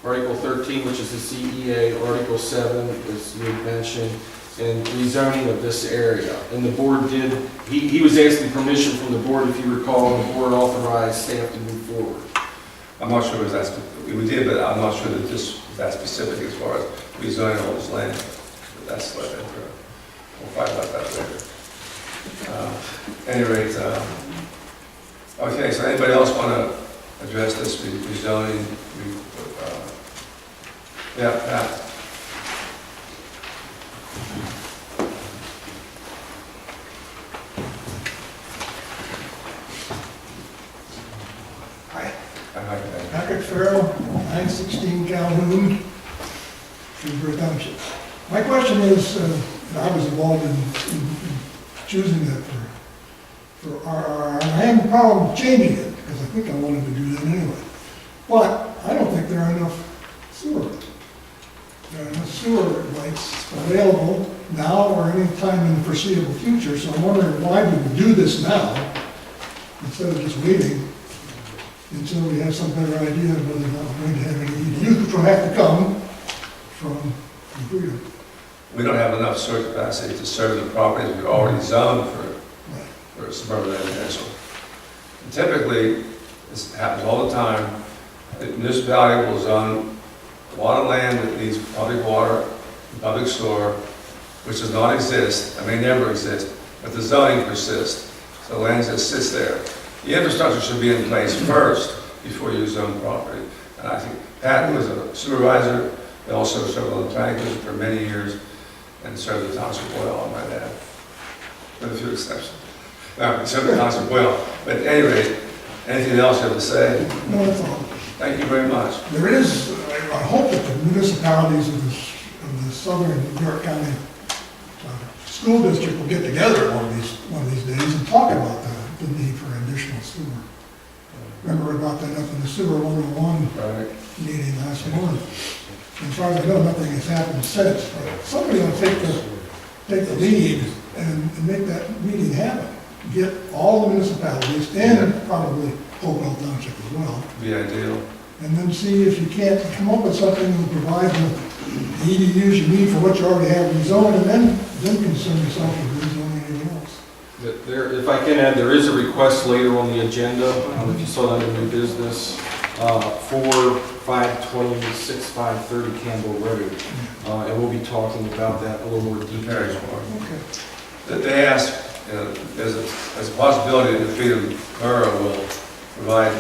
Article 13, which is the CEA, Article 7, as you had mentioned, and rezoning of this area. And the board did, he was asking permission from the board, if you recall, and the board authorized staff to move forward. I'm not sure if that's, we did, but I'm not sure that this was that specific as far as rezoning all this land. But that's what we'll fight about that later. At any rate, okay, so anybody else want to address this rezoning? Yeah, Pat. Patrick Farrell, 916 Calhoun, Shrewsbury Township. My question is, I was involved in choosing that for RR, and I have a problem changing it, because I think I wanted to do that anyway. But I don't think there are enough sewer. There are enough sewer rights available now or any time in the foreseeable future, so I'm wondering why we would do this now, instead of just waiting until we have some better idea of whether or not we're going to have any EDUs, which will have to come from Freedom. We don't have enough sewer capacity to serve the properties we've already zoned for suburban residential. And typically, this happens all the time. The municipality will zone a lot of land that needs public water, public sewer, which does not exist, and may never exist, but the zoning persists. So land just sits there. The infrastructure should be in place first before you zone property. And I think Pat was a supervisor, he also served on the planning commission for many years, and served the township well, I might add, with a few exceptions. No, he served the township well. But at any rate, anything else you have to say? No, that's all. Thank you very much. There is, I hope that the municipalities of the southern New York County school district will get together one of these days and talk about the need for additional sewer. Remember we brought that up in the sewer 101 meeting last month. As far as I know, nothing has happened since, but somebody will take the lead and make that meeting happen. Get all the municipalities and probably Hopewell Township as well. Be ideal. And then see if you can't come up with something that will provide the EDUs you need for what you already have rezoned, and then concern yourself with rezoning anything else. There, if I can add, there is a request later on the agenda, if you saw that in new business, for 526, 530 Campbell Road. And we'll be talking about that in a little more detail. Okay. That they asked, there's a possibility that the Freedom Borough will provide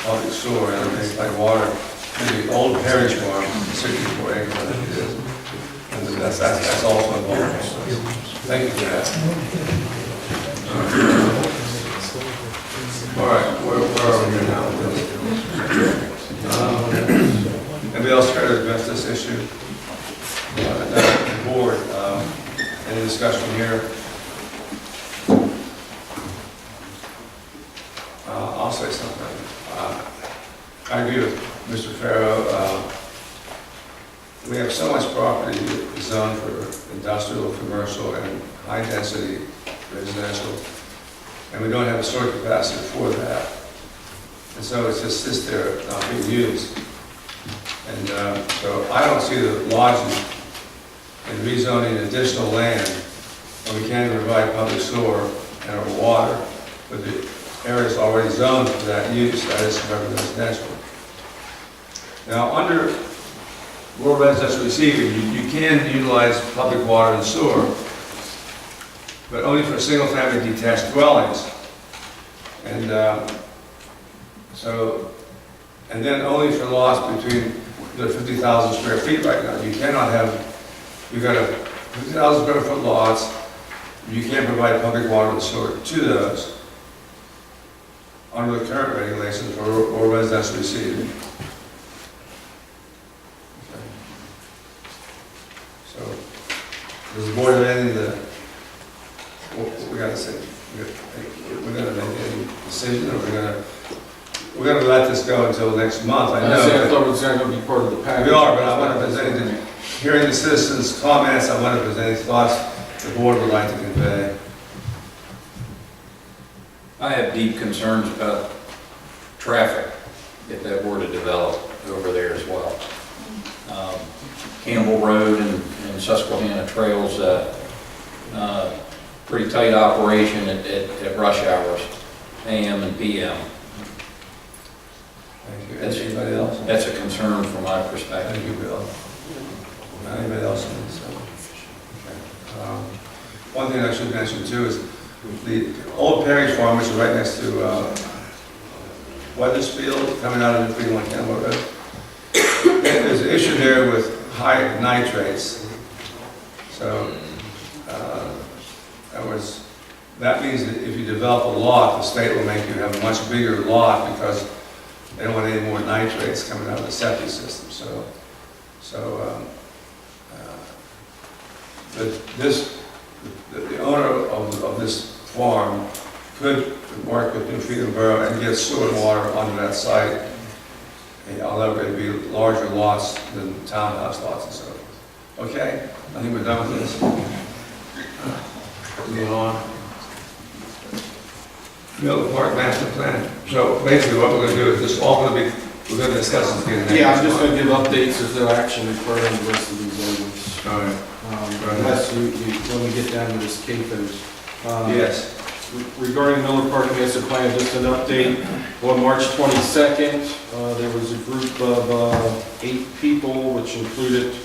public sewer and like water to the old parish farm, 64 acres, I think it is. And that's also involved. Thank you for that. All right, where are we here now? Anybody else care to address this issue? The board, any discussion here? I'll say something. I agree with Mr. Farrow. We have so much property zoned for industrial, commercial, and high-density residential, and we don't have a storage capacity for that. And so it just sits there not being used. And so I don't see the logic in rezoning additional land when we can't even provide public sewer and our water, but the area is already zoned for that use, that is suburban residential. Now, under rural residential receiving, you can utilize public water and sewer, but only for single-family detached dwellings. And and then only for lots between the 50,000 square feet right now. You cannot have, you've got a 50,000 square foot lots, you can't provide public water and sewer to those under the current regulations for rural residential receiving. So, does the board have anything that, what we got to say? We're going to make any decision, or we're going to let this go until next month? I know. I thought it was going to be part of the package. We are, but I wonder if there's anything, hearing the citizens' comments, I wonder if there's any thoughts the board would like to convey. I have deep concerns about traffic, if that were to develop over there as well. Campbell Road and Susquehanna Trails, pretty tight operation at rush hours, AM and PM. Thank you. Anybody else? That's a concern from my perspective. Thank you, Bill. Anybody else? Okay. One thing I should mention too is the old Parish Farm, which is right next to Weathersfield, coming out of the 31 Campbell Road. There's an issue there with high nitrates. So, that means that if you develop a lot, the state will make you have a much bigger lot because they don't want any more nitrates coming out of the septic system. The owner of this farm could work with New Freedom Borough and get sewer and water onto that site. Although it'd be larger lots than townhouse lots and so forth. Okay, I think we're done with this. Moving on. Miller Park Master Plan. So basically what we're going to do is this all going to be, we're going to discuss this again next Yeah, I'm just month. going to give updates. There's no action required on the rest of these items. All right. Unless when we get down to this CAFOs. Yes. Regarding Miller Park Master Plan, just an update. On March 22nd, there was a group of 8 people, which included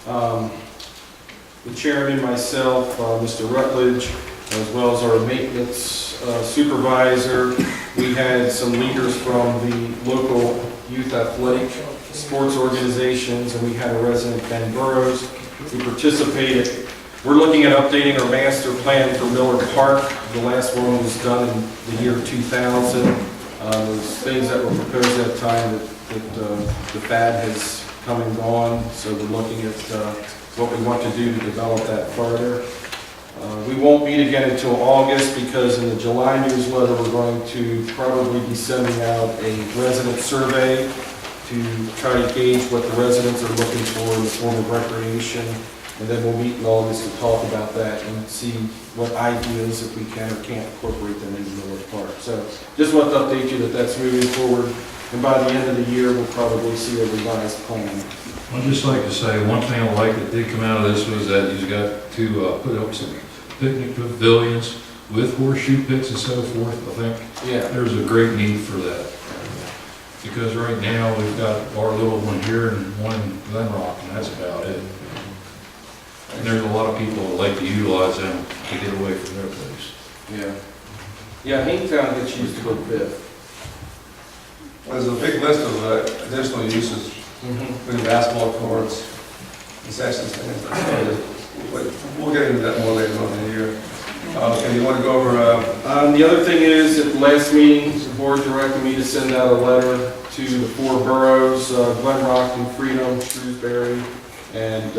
the chairman, myself, Mr. Rutledge, as well as our maintenance supervisor. We had some leaders from the local youth athletic sports organizations, and we had a resident, Ben Burrows, who participated. We're looking at updating our master plan for Miller Park. The last one was done in the year 2000. There's things that were proposed at the time that the fad has come and gone, so we're looking at what we want to do to develop that further. We won't meet again until August because in the July newsletter, we're going to probably be sending out a resident survey to try to gauge what the residents are looking for in the form of recreation. And then we'll meet in August to talk about that and see what ideas, if we can or can't, incorporate them into Miller Park. So just want to update you that that's moving forward. And by the end of the year, we'll probably see a revised plan. I'd just like to say, one thing I like that did come out of this was that he's got to put up some picnic pavilions with horseshoe pits and so forth. I think Yeah. there's a great need for that. Because right now, we've got our little one here and one in Glen Rock, and that's about it. And there's a lot of people that like to utilize them to get away from their place. Yeah. Yeah, Hangtown gets used a good bit. There's a big list of additional uses, including basketball courts, concession stands. But we'll get into that more later on in the year. Okay, you want to go over? The other thing is, at the last meeting, the board directed me to send out a letter to the 4 boroughs, Glen Rock and Freedom, Shrewsbury, and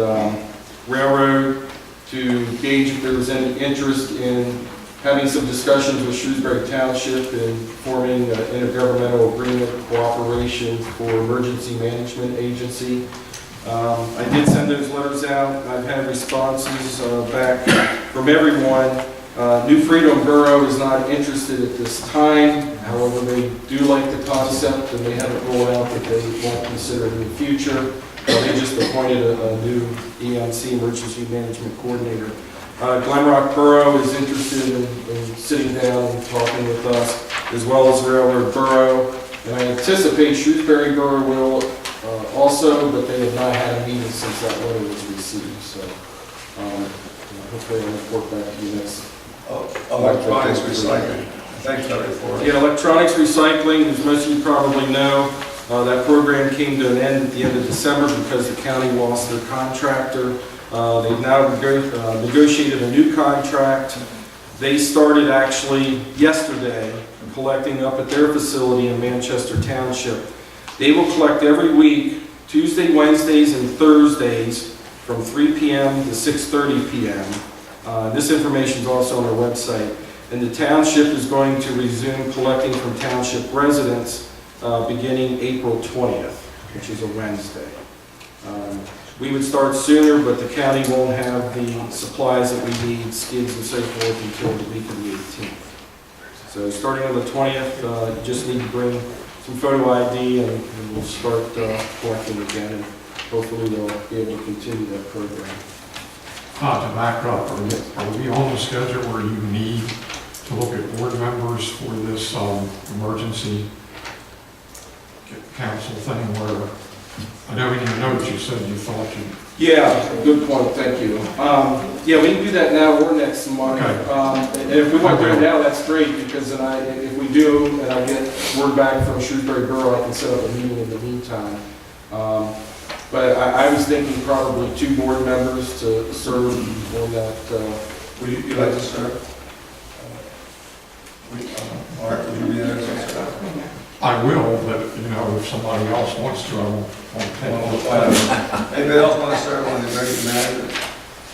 Railroad, to gauge if there was any interest in having some discussions with Shrewsbury Township in forming an intergovernmental agreement cooperation for emergency management agency. I did send those letters out. I've had responses back from everyone. New Freedom Borough is not interested at this time. However, they do like the concept, and they haven't ruled out that they won't consider it in the future. They just appointed a new EMC, Emergency Management Coordinator. Glenrock Borough is interested in sitting down and talking with us, as well as Railroad Borough. And I anticipate Shrewsbury Borough will also, but they have not had a meeting since that letter was received. So hopefully I'll report back to you next. Electronics recycling. Thanks, Larry, for it. Yeah, electronics recycling, as most of you probably know, that program came to an end at the end of December because the county lost their contractor. They've now negotiated a new contract. They started actually yesterday collecting up at their facility in Manchester Township. They will collect every week, Tuesday, Wednesdays, and Thursdays from 3 p.m. to 6:30 p.m. This information is also on our website. And the township is going to resume collecting from township residents beginning April 20th, which is a Wednesday. We would start sooner, but the county won't have the supplies that we need, skids and so forth, until the week of the 18th. So starting on the 20th, you just need to bring some photo ID and we'll start collecting again, and hopefully they'll be able to continue that program. To back up, are we on the schedule where you need to look at board members for this emergency council thing where, I know in your notes you said you thought you... Yeah, good point, thank you. Yeah, we can do that now or next month. Okay. And if we want to do it now, that's great, because then if we do, and I get word back from Shrewsbury Borough, I can set up a meeting in the meantime. But I was thinking probably 2 board members to serve on that. Would you like to serve? Art, would you be there to serve? I will, but, if somebody else wants to, I won't take it. Anybody else want to serve on the emergency management?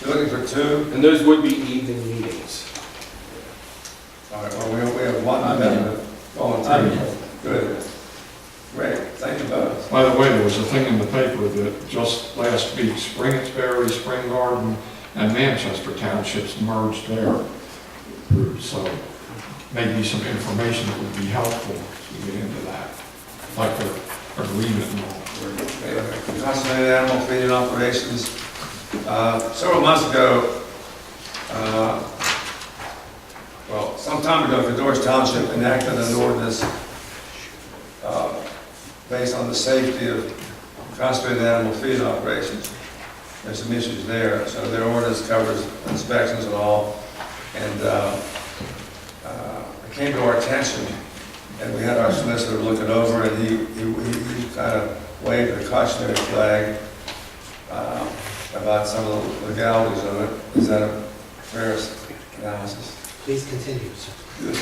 You're looking for 2? And those would be evening meetings. All right, well, we have 1 amendment volunteer. Good. Great, thank you both. By the way, there was a thing in the paper that just last week, Springersbury, Spring Garden, and Manchester Townships merged their groups, so maybe some information that would be helpful to get into that, like their agreement and all. Concentrated animal feeding operations. Several months ago, some time ago, Fedor's Township enacted an ordinance based on the safety of concentrated animal feeding operations. There's some issues there. So their ordinance covers inspections and all. And it came to our attention, and we had our solicitor look it over, and he kind of waved a cautionary flag about some of the legalities of it. Is that a fair analysis? Please continue, sir. At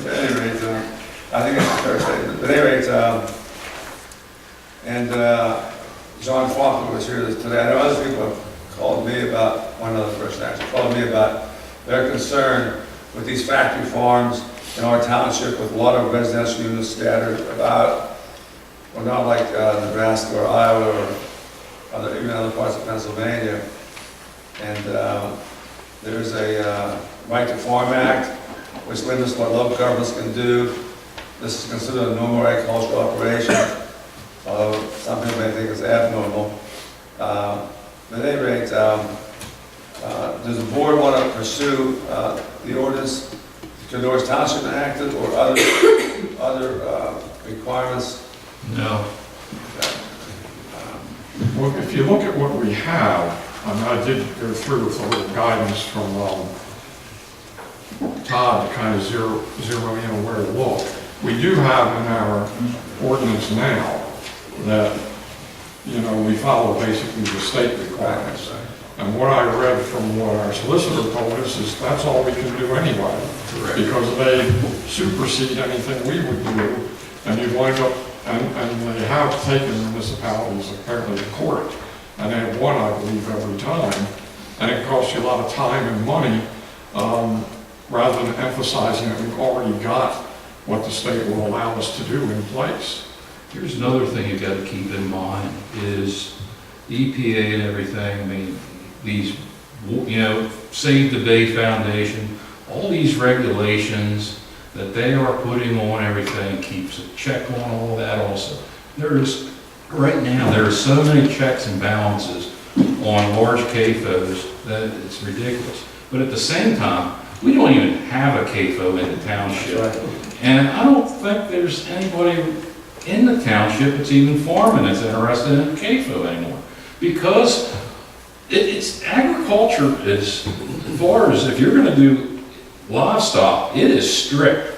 any rate, I think it's a fair statement. But at any rate, and John Faulkner was here today. I know other people have called me about, one other person actually called me about their concern with these factory farms in our township with a lot of residential units scattered about, well, not like Nebraska or Iowa or even other parts of Pennsylvania. And there's a Right to Farm Act, which limits what local governments can do. This is considered a normal agricultural operation, although some people may think it's abnormal. At any rate, does the board want to pursue the ordinance, Cador's Township enacted, or other requirements? No. Well, if you look at what we have, I did go through with a little guidance from Todd to kind of zero in on where to look. We do have in our ordinance now that, we follow basically the state requirements. And what I read from what our solicitor told us is that's all we can do anyway. Correct. Because they supersede anything we would do, and you wind up, and they have taken municipalities apparently to court, and they have won, I believe, every time, and it costs you a lot of time and money, rather than emphasizing that we've already got what the state will allow us to do in place. Here's another thing you've got to keep in mind is the EPA and everything. I mean, these, Save the Bay Foundation, all these regulations that they are putting on everything keeps a check on all that also. Right now, there are so many checks and balances on large CAFOs that it's ridiculous. But at the same time, we don't even have a CAFO in the township. And I don't think there's anybody in the township that's even farming that's interested in a CAFO anymore. Because it's agriculture is, as far as if you're going to do livestock, it is strict.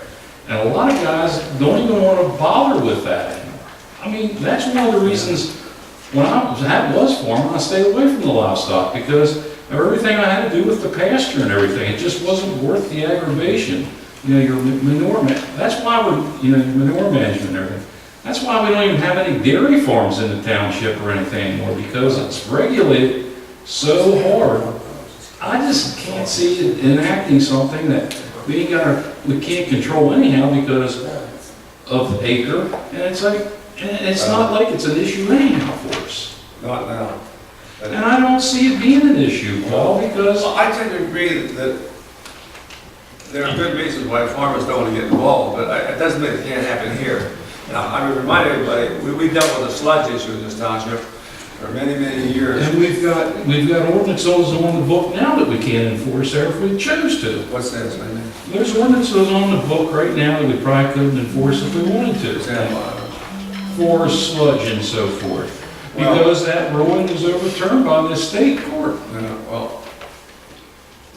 And a lot of guys don't even want to bother with that anymore. I mean, that's one of the reasons when I was farming, I stayed away from the livestock because of everything I had to do with the pasture and everything. It just wasn't worth the aggravation. Your manure, that's why your manure management and everything. That's why we don't even have any dairy farms in the township or anything anymore, because it's regulated so hard. I just can't see it enacting something that we can't control anyhow because of acre, and it's like, it's not like it's an issue anyhow for us. Not now. And I don't see it being an issue, Paul, because Well, I tend to agree that there are good reasons why farmers don't want to get involved, but it doesn't mean it can't happen here. Now, I would remind everybody, we dealt with a sludge issue in this township for many, many years. and we've got ordinances on the book now that we can't enforce there if we chose to. What's that, Slim? There's ordinances on the book right now that we probably couldn't enforce if we wanted to. For sludge and so forth. Well- Because that ruling is overturned by the state court. Well,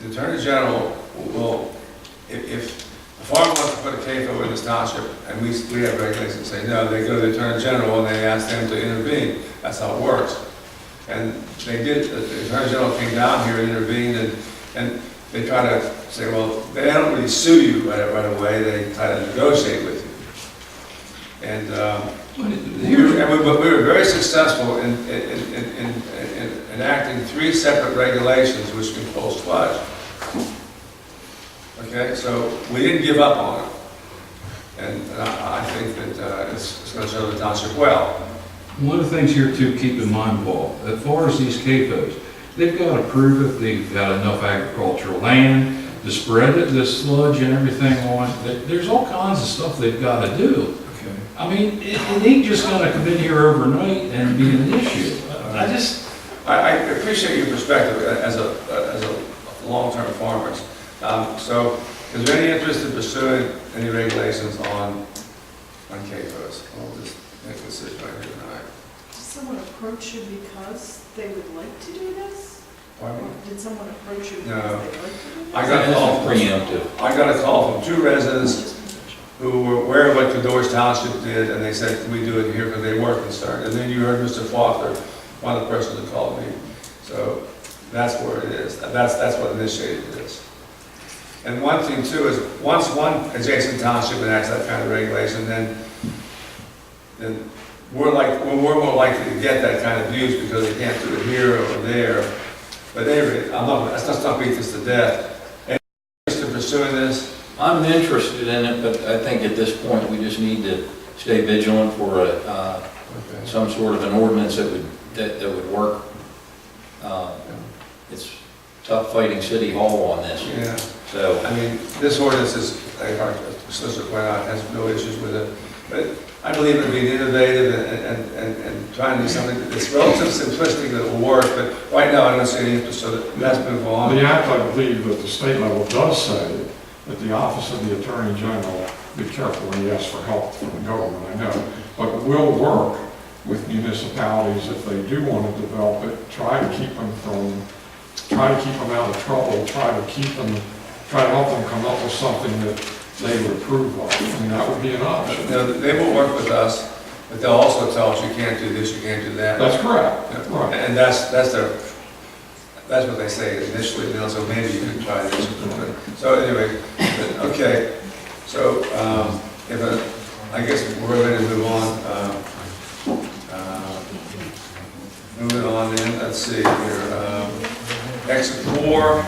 the Attorney General will, if a farmer wants to put a CAFO in this township, and we have regulations that say no, they go to the Attorney General and they ask them to intervene. That's how it works. And they did, the Attorney General came down here and intervened, and they try to say, well, they don't really sue you right away, they try to negotiate with you. And we were very successful in enacting 3 separate regulations which control sludge. Okay, so we didn't give up on it. And I think that it's going to serve the township well. One of the things here to keep in mind, Paul, as far as these CAFOs, they've got to prove that they've got enough agricultural land to spread it, the sludge and everything on. There's all kinds of stuff they've got to do. Okay. I mean, it ain't just going to come in here overnight and be an issue. I appreciate your perspective as a long-term farmer. So, is there any interest in pursuing any regulations on CAFOs? I'll just make a decision right here tonight. Does someone approach you because they would like to do this? Pardon me? Or Did someone approach you? No. because they liked it? I got a call, Preemptive. I got a call from 2 residents who were aware of what Cador's Township did, and they said, can we do it here, because they were concerned. And then you heard Mr. Faulkner, one of the persons who called me. So that's where it is. That's what initiated this. And one thing too is, once one adjacent township enacts that kind of regulation, then we're more likely to get that kind of use because they can't do it here or there. But anyway, let's not beat this to death. Any interest in pursuing this? I'm interested in it, but I think at this point, we just need to stay vigilant for some sort of an ordinance that would work. It's tough fighting City Hall on this. Yeah. So, I mean, this ordinance is, like our solicitor pointed out, has no issues with it. But I believe in being innovative and trying to do something that's relatively simplistic that will work. But right now, I don't see any interest, so let's move on. The act, I believe, at the state level does say that the Office of the Attorney General, be careful when you ask for help from the government, I know, but will work with municipalities if they do want to develop it, try to keep them out of trouble, try to help them come up with something that they would approve of. I mean, that would be an option. Now, they will work with us, but they'll also tell us you can't do this, you can't do that. That's correct. Yeah. Right. And that's what they say initially, and so maybe you can try this. So anyway, okay. So I guess we're ready to move on. Moving on then, let's see here. Exit 4.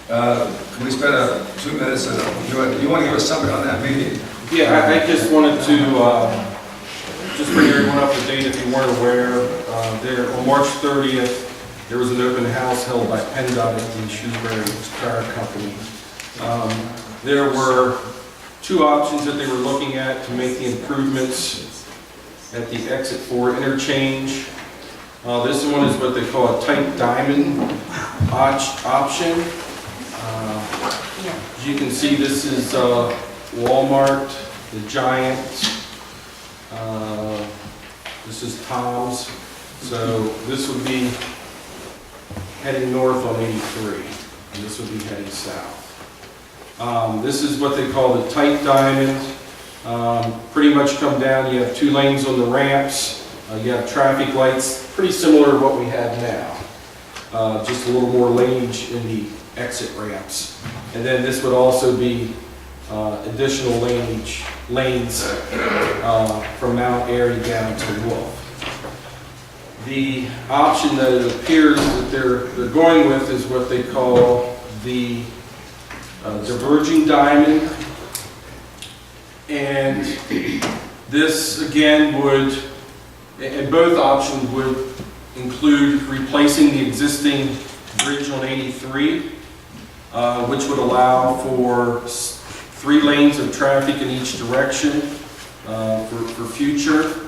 Can we spend 2 minutes? You want to give us something on that meeting? Yeah, I just wanted to just bring everyone up to date if you weren't aware. There, on March 30th, there was an open house held by PennDOT in Shrewsbury Tire Company. There were 2 options that they were looking at to make the improvements at the Exit 4 interchange. This one is what they call a tight diamond option. As you can see, this is Walmart, the Giant. This is Tom's. So this would be heading north on 83, and this would be heading south. This is what they call the tight diamond. Pretty much come down, you have 2 lanes on the ramps. You have traffic lights, pretty similar to what we have now. Just a little more laneage in the exit ramps. And then this would also be additional lanes from Mount Airy down to Wolf. The option that it appears that they're going with is what they call the diverging diamond. And this again would, and both options would include replacing the existing bridge on 83, which would allow for 3 lanes of traffic in each direction for future.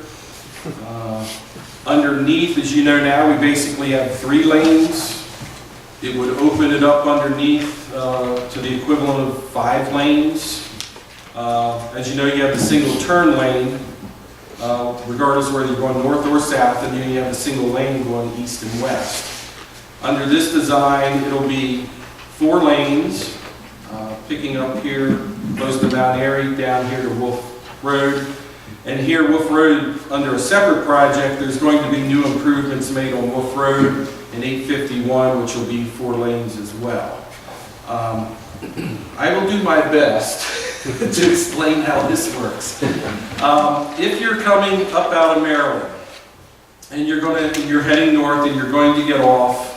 Underneath, as you know now, we basically have 3 lanes. It would open it up underneath to the equivalent of 5 lanes. As you know, you have the single turn lane, regardless of whether you're going north or south, and then you have a single lane going east and west. Under this design, it'll be 4 lanes, picking up here close to Mount Airy, down here to Wolf Road. And here, Wolf Road, under a separate project, there's going to be new improvements made on Wolf Road in 851, which will be 4 lanes as well. I will do my best to explain how this works. If you're coming up out of Maryland, and you're heading north and you're going to get off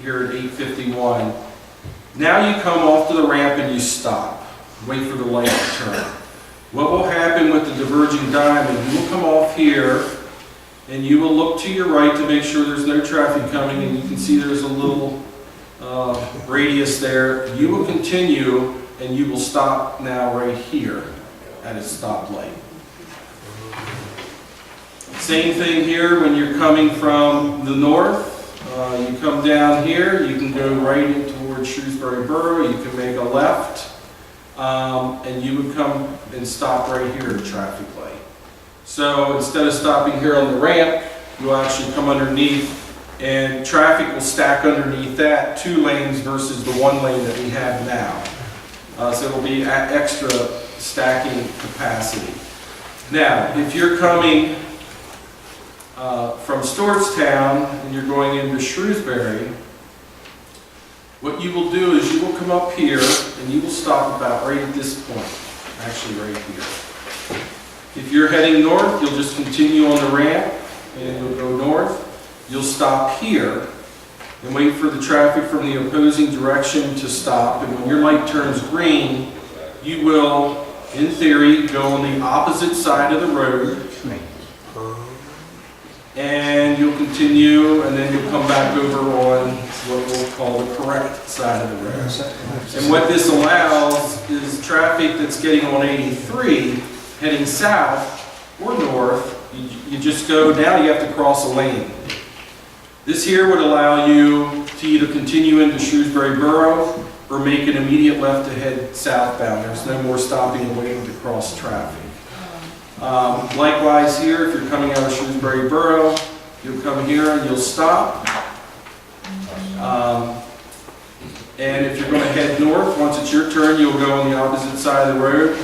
here at 851, now you come off to the ramp and you stop. Wait for the light to turn. What will happen with the diverging diamond, you will come off here and you will look to your right to make sure there's no traffic coming, and you can see there's a little radius there. You will continue and you will stop now right here at a stoplight. Same thing here when you're coming from the north. You come down here, you can go right in towards Shrewsbury Borough, you can make a left, and you would come and stop right here at a traffic light. So instead of stopping here on the ramp, you'll actually come underneath and traffic will stack underneath that, 2 lanes versus the 1 lane that we have now. So it'll be extra stacking capacity. Now, if you're coming from Stewartstown and you're going into Shrewsbury, what you will do is you will come up here and you will stop about right at this point, actually right here. If you're heading north, you'll just continue on the ramp and you'll go north. You'll stop here and wait for the traffic from the opposing direction to stop. And when your light turns green, you will, in theory, go on the opposite side of the road. And you'll continue, and then you'll come back over on what we'll call the correct side of the road. And what this allows is traffic that's getting on 83, heading south or north, you just go, now you have to cross a lane. This here would allow you to either continue into Shrewsbury Borough or make an immediate left to head southbound. There's no more stopping and waiting to cross traffic. Likewise here, if you're coming out of Shrewsbury Borough, you'll come here and you'll stop. And if you're going to head north, once it's your turn, you'll go on the opposite side of the road.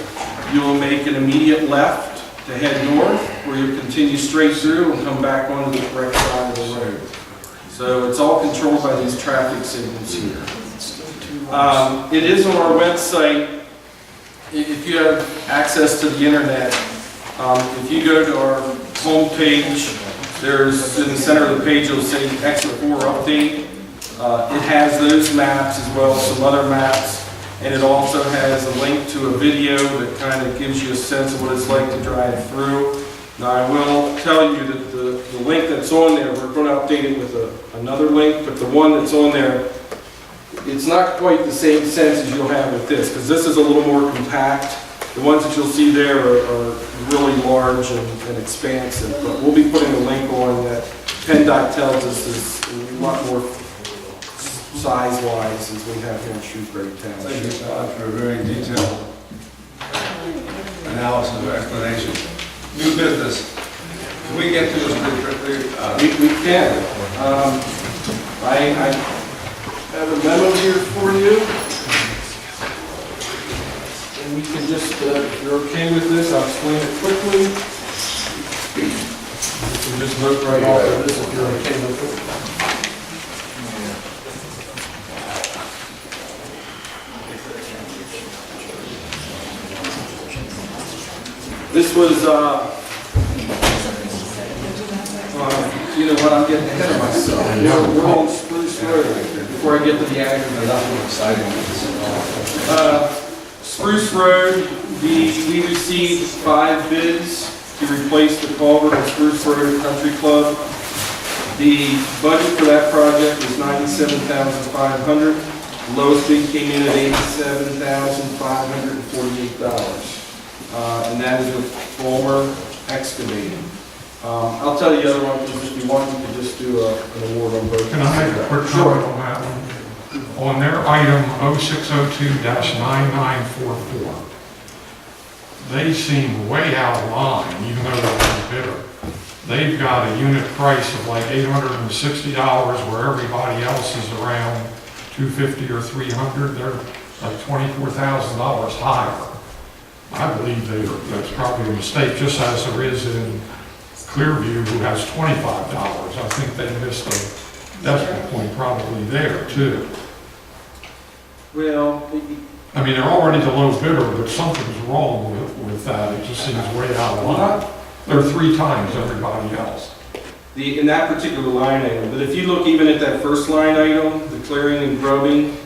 You'll make an immediate left to head north, or you'll continue straight through and come back onto the correct side of the road. So it's all controlled by these traffic signals here. It is on our website. If you have access to the internet, if you go to our home page, there's in the center of the page, you'll say Exit 4 Update. It has those maps as well as some other maps, and it also has a link to a video that kind of gives you a sense of what it's like to drive through. Now, I will tell you that the link that's on there, we're going to update it with another link, but the one that's on there, it's not quite the same sense as you'll have with this, because this is a little more compact. The ones that you'll see there are really large and expansive, but we'll be putting a link on that PennDOT tells us is a lot more size-wise as we have here in Shrewsbury Township. Thank you, Todd, for a very detailed analysis or explanation. New business. Can we get to this pretty quickly? We can. I have a memo here for you. And we can just, if you're okay with this, I'll explain it quickly. You can just vote right off of this if you're okay with it. This was, you know what, I'm getting ahead of myself. We're on Spruce Road before I get to the aggregate. Nothing exciting. Spruce Road, we received 5 bids to replace the culvert on Spruce Road Country Club. The budget for that project was $97,500. The lowest bid came in at $87,548. And that is with Fulmer Excavating. I'll tell you the other one, if you want, you can just do an award on both. Can I make a quick comment on that one? On their item 0602-9944, they seem way out of line, even though they're the bidder. They've got a unit price of like $860, where everybody else is around $250 or $300. They're like $24,000 higher. I believe that's probably a mistake, just as there is in Clearview, who has $25. I think they missed a decimal point probably there, too. Well, I mean, they're already the low bidder, but something's wrong with that. It just seems way out of line. They're 3 times everybody else. in that particular line item, but if you look even at that first line item, the clearing and grubbing,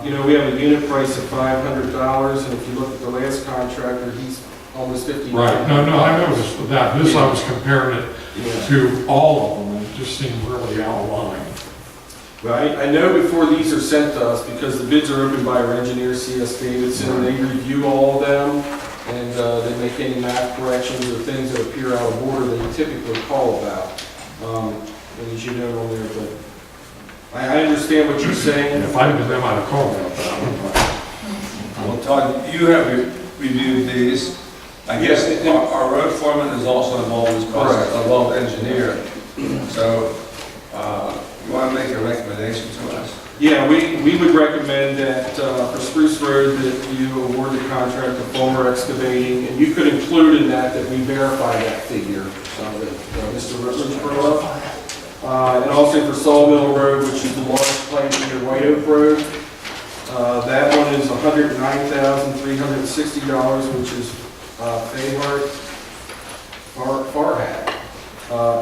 you know, we have a unit price of $500, and if you look at the last contractor, he's almost $50. Right, no, I noticed that. This, I was comparing it to all of them, and it just seemed really out of line. Well, I know before these are sent to us, because the bids are opened by our engineer, C.S. Davidson, and they review all of them, and they make any map corrections or things that appear out of order that you typically call about. And as you know on there, but I understand what you're saying. If I'd been them, I'd have called about that one. Well, Todd, you have reviewed these. I guess our road foreman is also involved as engineer. So recommendation to us? Yeah, we would recommend that for Spruce Road, that you award the contract to Fulmer Excavating, and you could include in that we verify that figure that Mr. Rutledge brought up. And also for Sawmill Road, which is the largest plant near White Oak Road, that one is $109,360, which is Farhat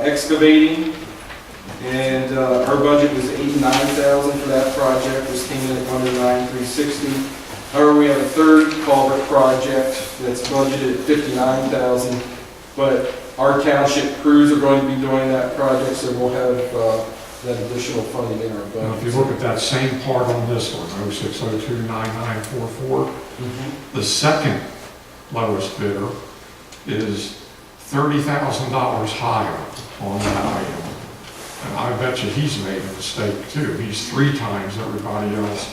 Excavating. And our budget was $89,000 for that project, which came in at $109,360. However, we have a third culvert project that's budgeted at $59,000, but our township crews are going to be doing that project, so we'll have that additional funding in our Now, if you budget. look at that same part on this one, 06029944, the second lowest bidder is $30,000 higher on that item. And I bet you he's made a mistake too. He's 3 times everybody else.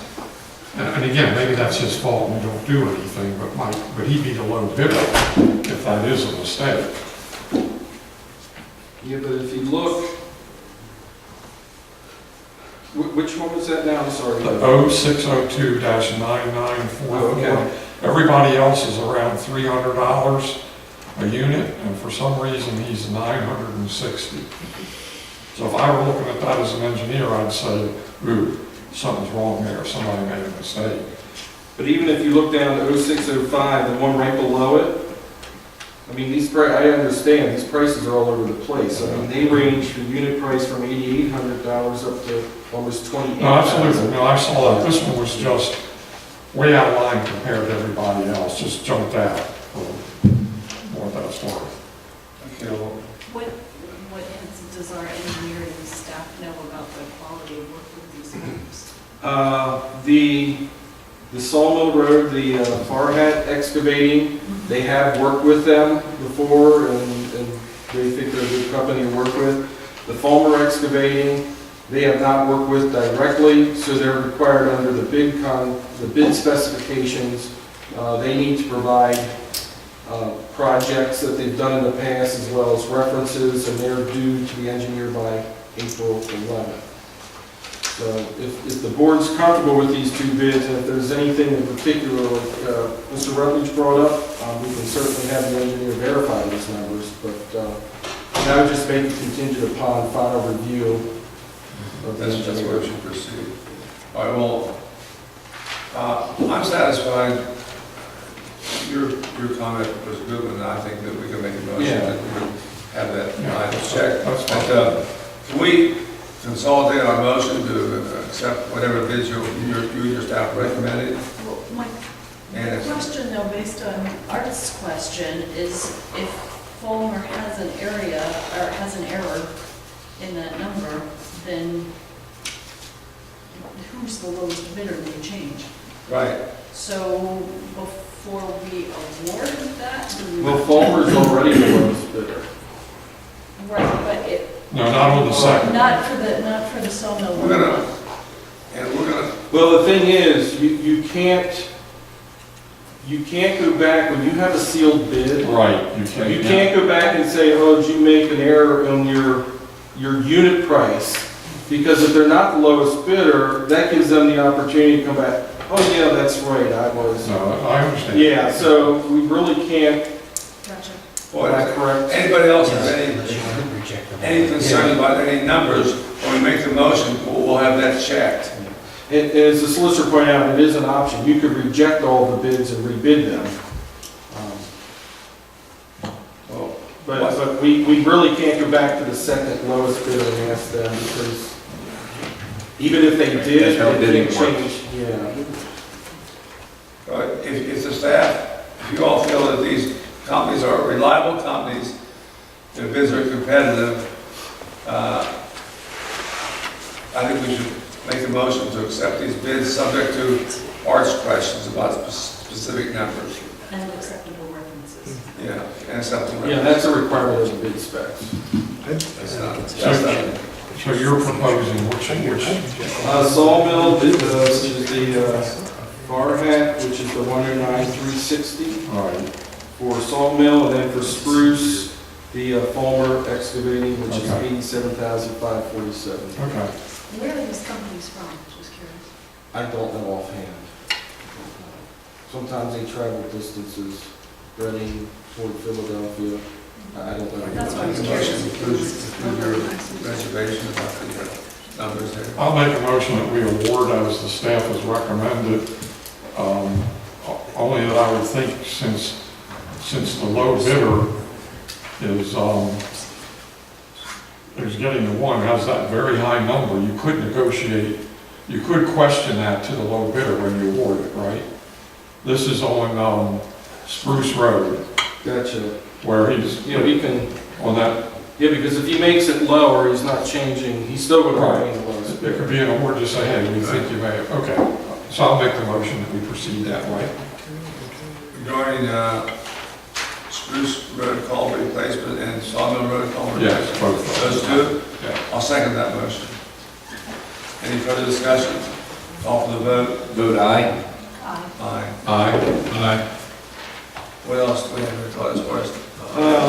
And again, maybe that's his fault and we don't do anything, but he'd be the low bidder if that is a mistake. Yeah, but if you look, which one was that now? I'm sorry. The 0602-9944. Okay. Everybody else is around $300 a unit, and for some reason he's $960. So if I were looking at that as an engineer, I'd say, ooh, something's wrong there, somebody made a mistake. But even if you look down to 0605, the one right below it, I mean, I understand, these prices are all over the place. I mean, they range from unit price from $8,800 up to almost $28,000. No, absolutely, no, I saw that. This one was just way out of line compared to everybody else, just jumped out for what that's worth. Okay, well, What does our engineering staff know about the quality of work with these homes? The Sawmill Road, the Farhat Excavating, they have worked with them before, and they think they're a good company to work with. The Fulmer Excavating, they have not worked with directly, so they're required under the bid specifications. They need to provide projects that they've done in the past as well as references, and they're due to the engineer by April 11th. So if the board's comfortable with these 2 bids, and if there's anything in particular like Mr. Rutledge brought up, we can certainly have the engineer verify these numbers, but that would just make it contingent upon final review of the that's where we engineer. should proceed. All right, well, I'm satisfied. Your comment was good, and I think that we can make a motion that we can have that item checked. But can we consolidate our motion to accept whatever bids you and your staff recommended? Well, my And question though, based on Art's question, is if Fulmer has an area, or has an error in that number, then who's the lowest bidder they change? right. So before we award that, do we? Well, Fulmer's already the lowest bidder. Right, but it, No, not on the second. not for the sawmill. We're gonna Well, the thing is, you can't go back, when you have a sealed bid, Right, you can't go back and say, oh, did you make an error on your unit price? Because if they're not the lowest bidder, that gives them the opportunity to come back, oh yeah, that's right, I was. No, I understand. Yeah, so we really can't, Gotcha. Boy, correct. anybody else have Unless you could reject them. any concern about any numbers, when we make the motion, we'll have that checked. And as the solicitor pointed out, it is an option. You could reject all the bids and rebid them. But we really can't go back to the second lowest bidder and ask them, because even if they did, That's how they bidding can't works. change. Yeah. If the staff, if you all feel that these companies are reliable companies, their bids are competitive, I think we should make a motion to accept these bids, subject to Art's questions about specific numbers. And acceptable references. Yeah, and acceptable. Yeah, that's a requirement of the bid specs. That's not. So you're proposing which? Sawmill, which is the Farhat, which is the 109,360 All right. for Sawmill, and then for Spruce, The Fulmer Excavating, which is Okay. $87,547. Okay. Where are these companies from? Just curious. I don't know offhand. Sometimes they travel distances, Reading toward Philadelphia. I don't know. That's what I was Make a curious. motion to include your reservation about the numbers there. I'll make a motion that we award as the staff has recommended. Only that I would think since the low bidder is getting the one, has that very high number, you could negotiate, you could question that to the low bidder when you award it, right? This is on Spruce Road, Gotcha. where he's, Yeah, we can, on that, yeah, because if he makes it lower, he's not changing, he's still going to remain the lowest there bidder. could be an award to say, hey, we think you may have, okay. So I'll make the motion that we proceed that way. Regarding Spruce Road culvert replacement and Sawmill Road culvert Yes, replacement. both of Those them. two? Yeah. I'll second that motion. Any further discussion? Call for the vote. Vote aye. Aye. Aye. What else do we have to talk as far as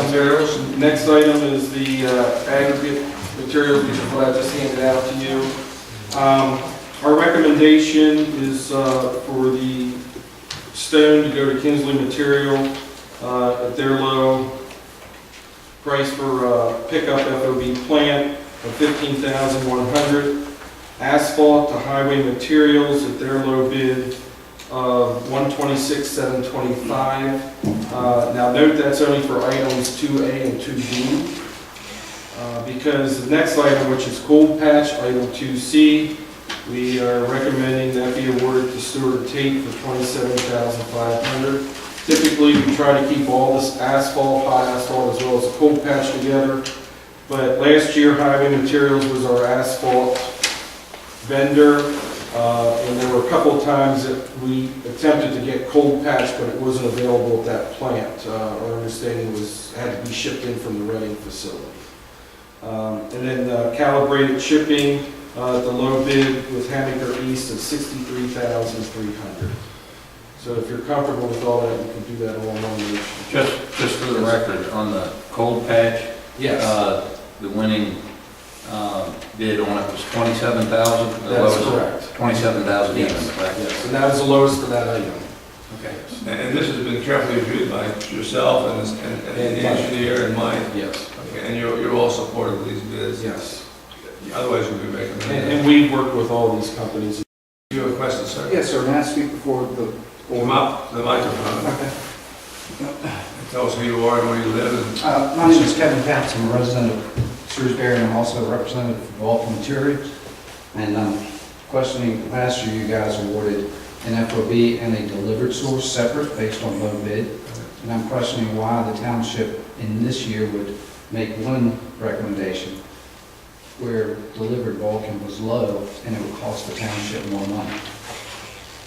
Materials. Next item is the aggregate materials, which is what I just handed out to you. Our recommendation is for the stone to go to Kinsley Material at their low price for pickup FOB plant of $15,100. Asphalt to Highway Materials at their low bid of $126,725. Now note that's only for items 2A and 2B. Because the next item, which is cold patch, item 2C, we are recommending that be awarded to Stewart Tate for $27,500. Typically, we try to keep all this asphalt, hot asphalt, as well as the cold patch together. But last year, Highway Materials was our asphalt vendor. And there were a couple of times that we attempted to get cold patch, but it wasn't available at that plant. Our understanding was it had to be shipped in from the Reading facility. And then calibrated shipping, the low bid with Hamaker East of $63,300. So if you're comfortable with all that, you can do that all in one motion. Just for the record, on the cold patch, Yes. the winning bid on it was $27,000. That's correct. $27,000 even, Yes. correct? Yes, and that was the lowest for that item. Okay. And this has been carefully reviewed by yourself and the engineer and Mike. Yes. Okay, and you're all supportive of these bids? Yes. Otherwise, you'd be recommending. And we work with all these companies. You have a question, sir? Yes, sir, may I speak before the Come up to the microphone. Tell us who you are and where you live. My name is Kevin Patz, I'm a resident of Shrewsbury, and I'm also a representative for Vulcan Materials. And I'm questioning, last year you guys awarded an FOB and a delivered source separate based on low bid. And I'm questioning why the township in this year would make one recommendation where delivered Vulcan was low and it would cost the township more money.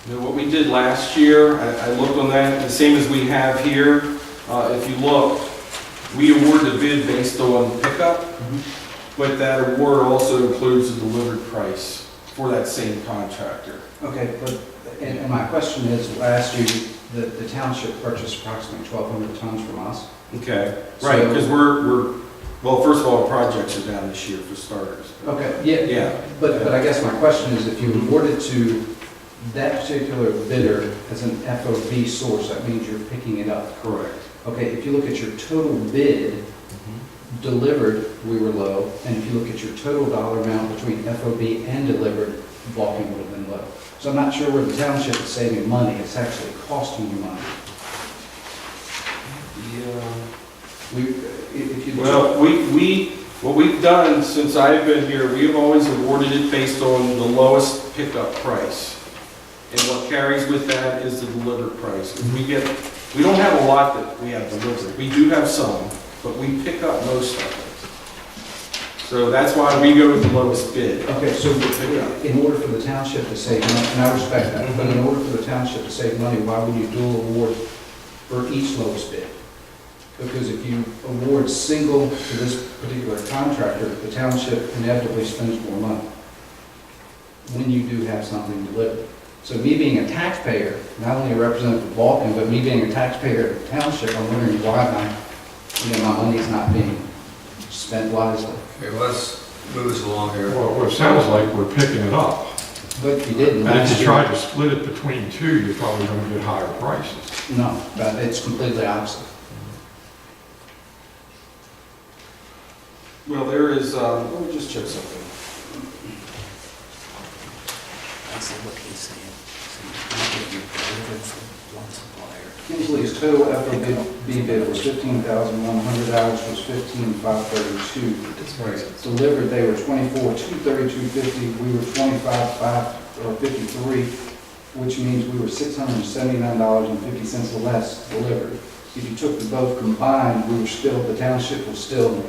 Now, what we did last year, I looked on that, the same as we have here. If you look, we awarded a bid based on pickup, but that award also includes the delivered price for that same contractor. Okay, but, and my question is, last year, the township purchased approximately 1,200 tons from us. Okay. Right, because well, first of all, the projects are down this year for starters. Okay, yeah. But I guess my question is, if you awarded to that particular bidder as an FOB source, that means you're picking it up. Correct. Okay, if you look at your total bid, delivered, we were low, and if you look at your total dollar amount between FOB and delivered, Vulcan would have been low. So I'm not sure where the township is saving money, it's actually costing you money. Well, what we've done since I've been here, we've always awarded it based on the lowest pickup price. And what carries with that is the delivered price. We don't have a lot that we have delivered. We do have some, but we pick up most of it. So that's why we go with the lowest bid. Okay, so in order for the township to save money, and I respect that, but in order for the township to save money, why would you dual award for each lowest bid? Because if you award single to this particular contractor, the township inevitably spends more money when you do have something delivered. So me being a taxpayer, not only a representative of Vulcan, but me being a taxpayer of the township, I'm wondering why my money's not being spent wisely. Okay, well, let's move this along here. Well, it sounds like we're picking it up. But you didn't. And if you try to split it between two, you're probably going to get higher prices. No, but it's completely opposite. Well, there is, let me just check something. I see what he's saying. One supplier. Kinsley's total FOB bid was $15,100, was $15,532. Delivered, they were $24,232.50, we were $25,553, which means we were $679.50 less delivered. If you took the both combined, the township was still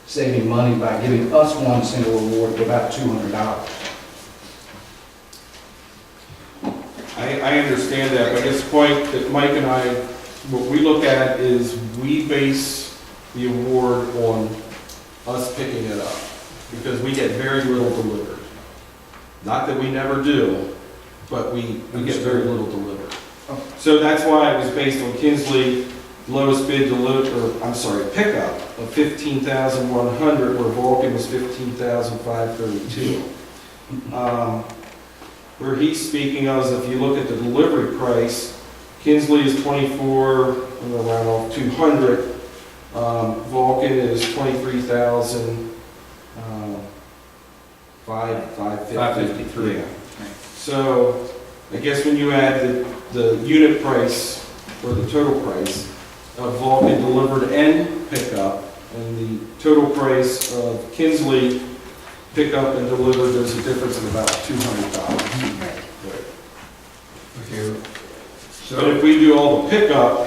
saving money by giving us one single award of about $200. I understand that, but this point that Mike and I, what we look at is we base the award on us picking it up, because we get very little delivered. Not that we never do, but we get very little delivered. So that's why it was based on Kinsley, lowest bid pickup of $15,100, where Vulcan was $15,532. Where he's speaking of is if you look at the delivery price, Kinsley is $24,200. Vulcan is $23,553. So I guess when you add the unit price or the total price of Vulcan delivered and pickup, and the total price of Kinsley pickup and delivered, there's a difference of about $200. Okay, So if we do all the pickup,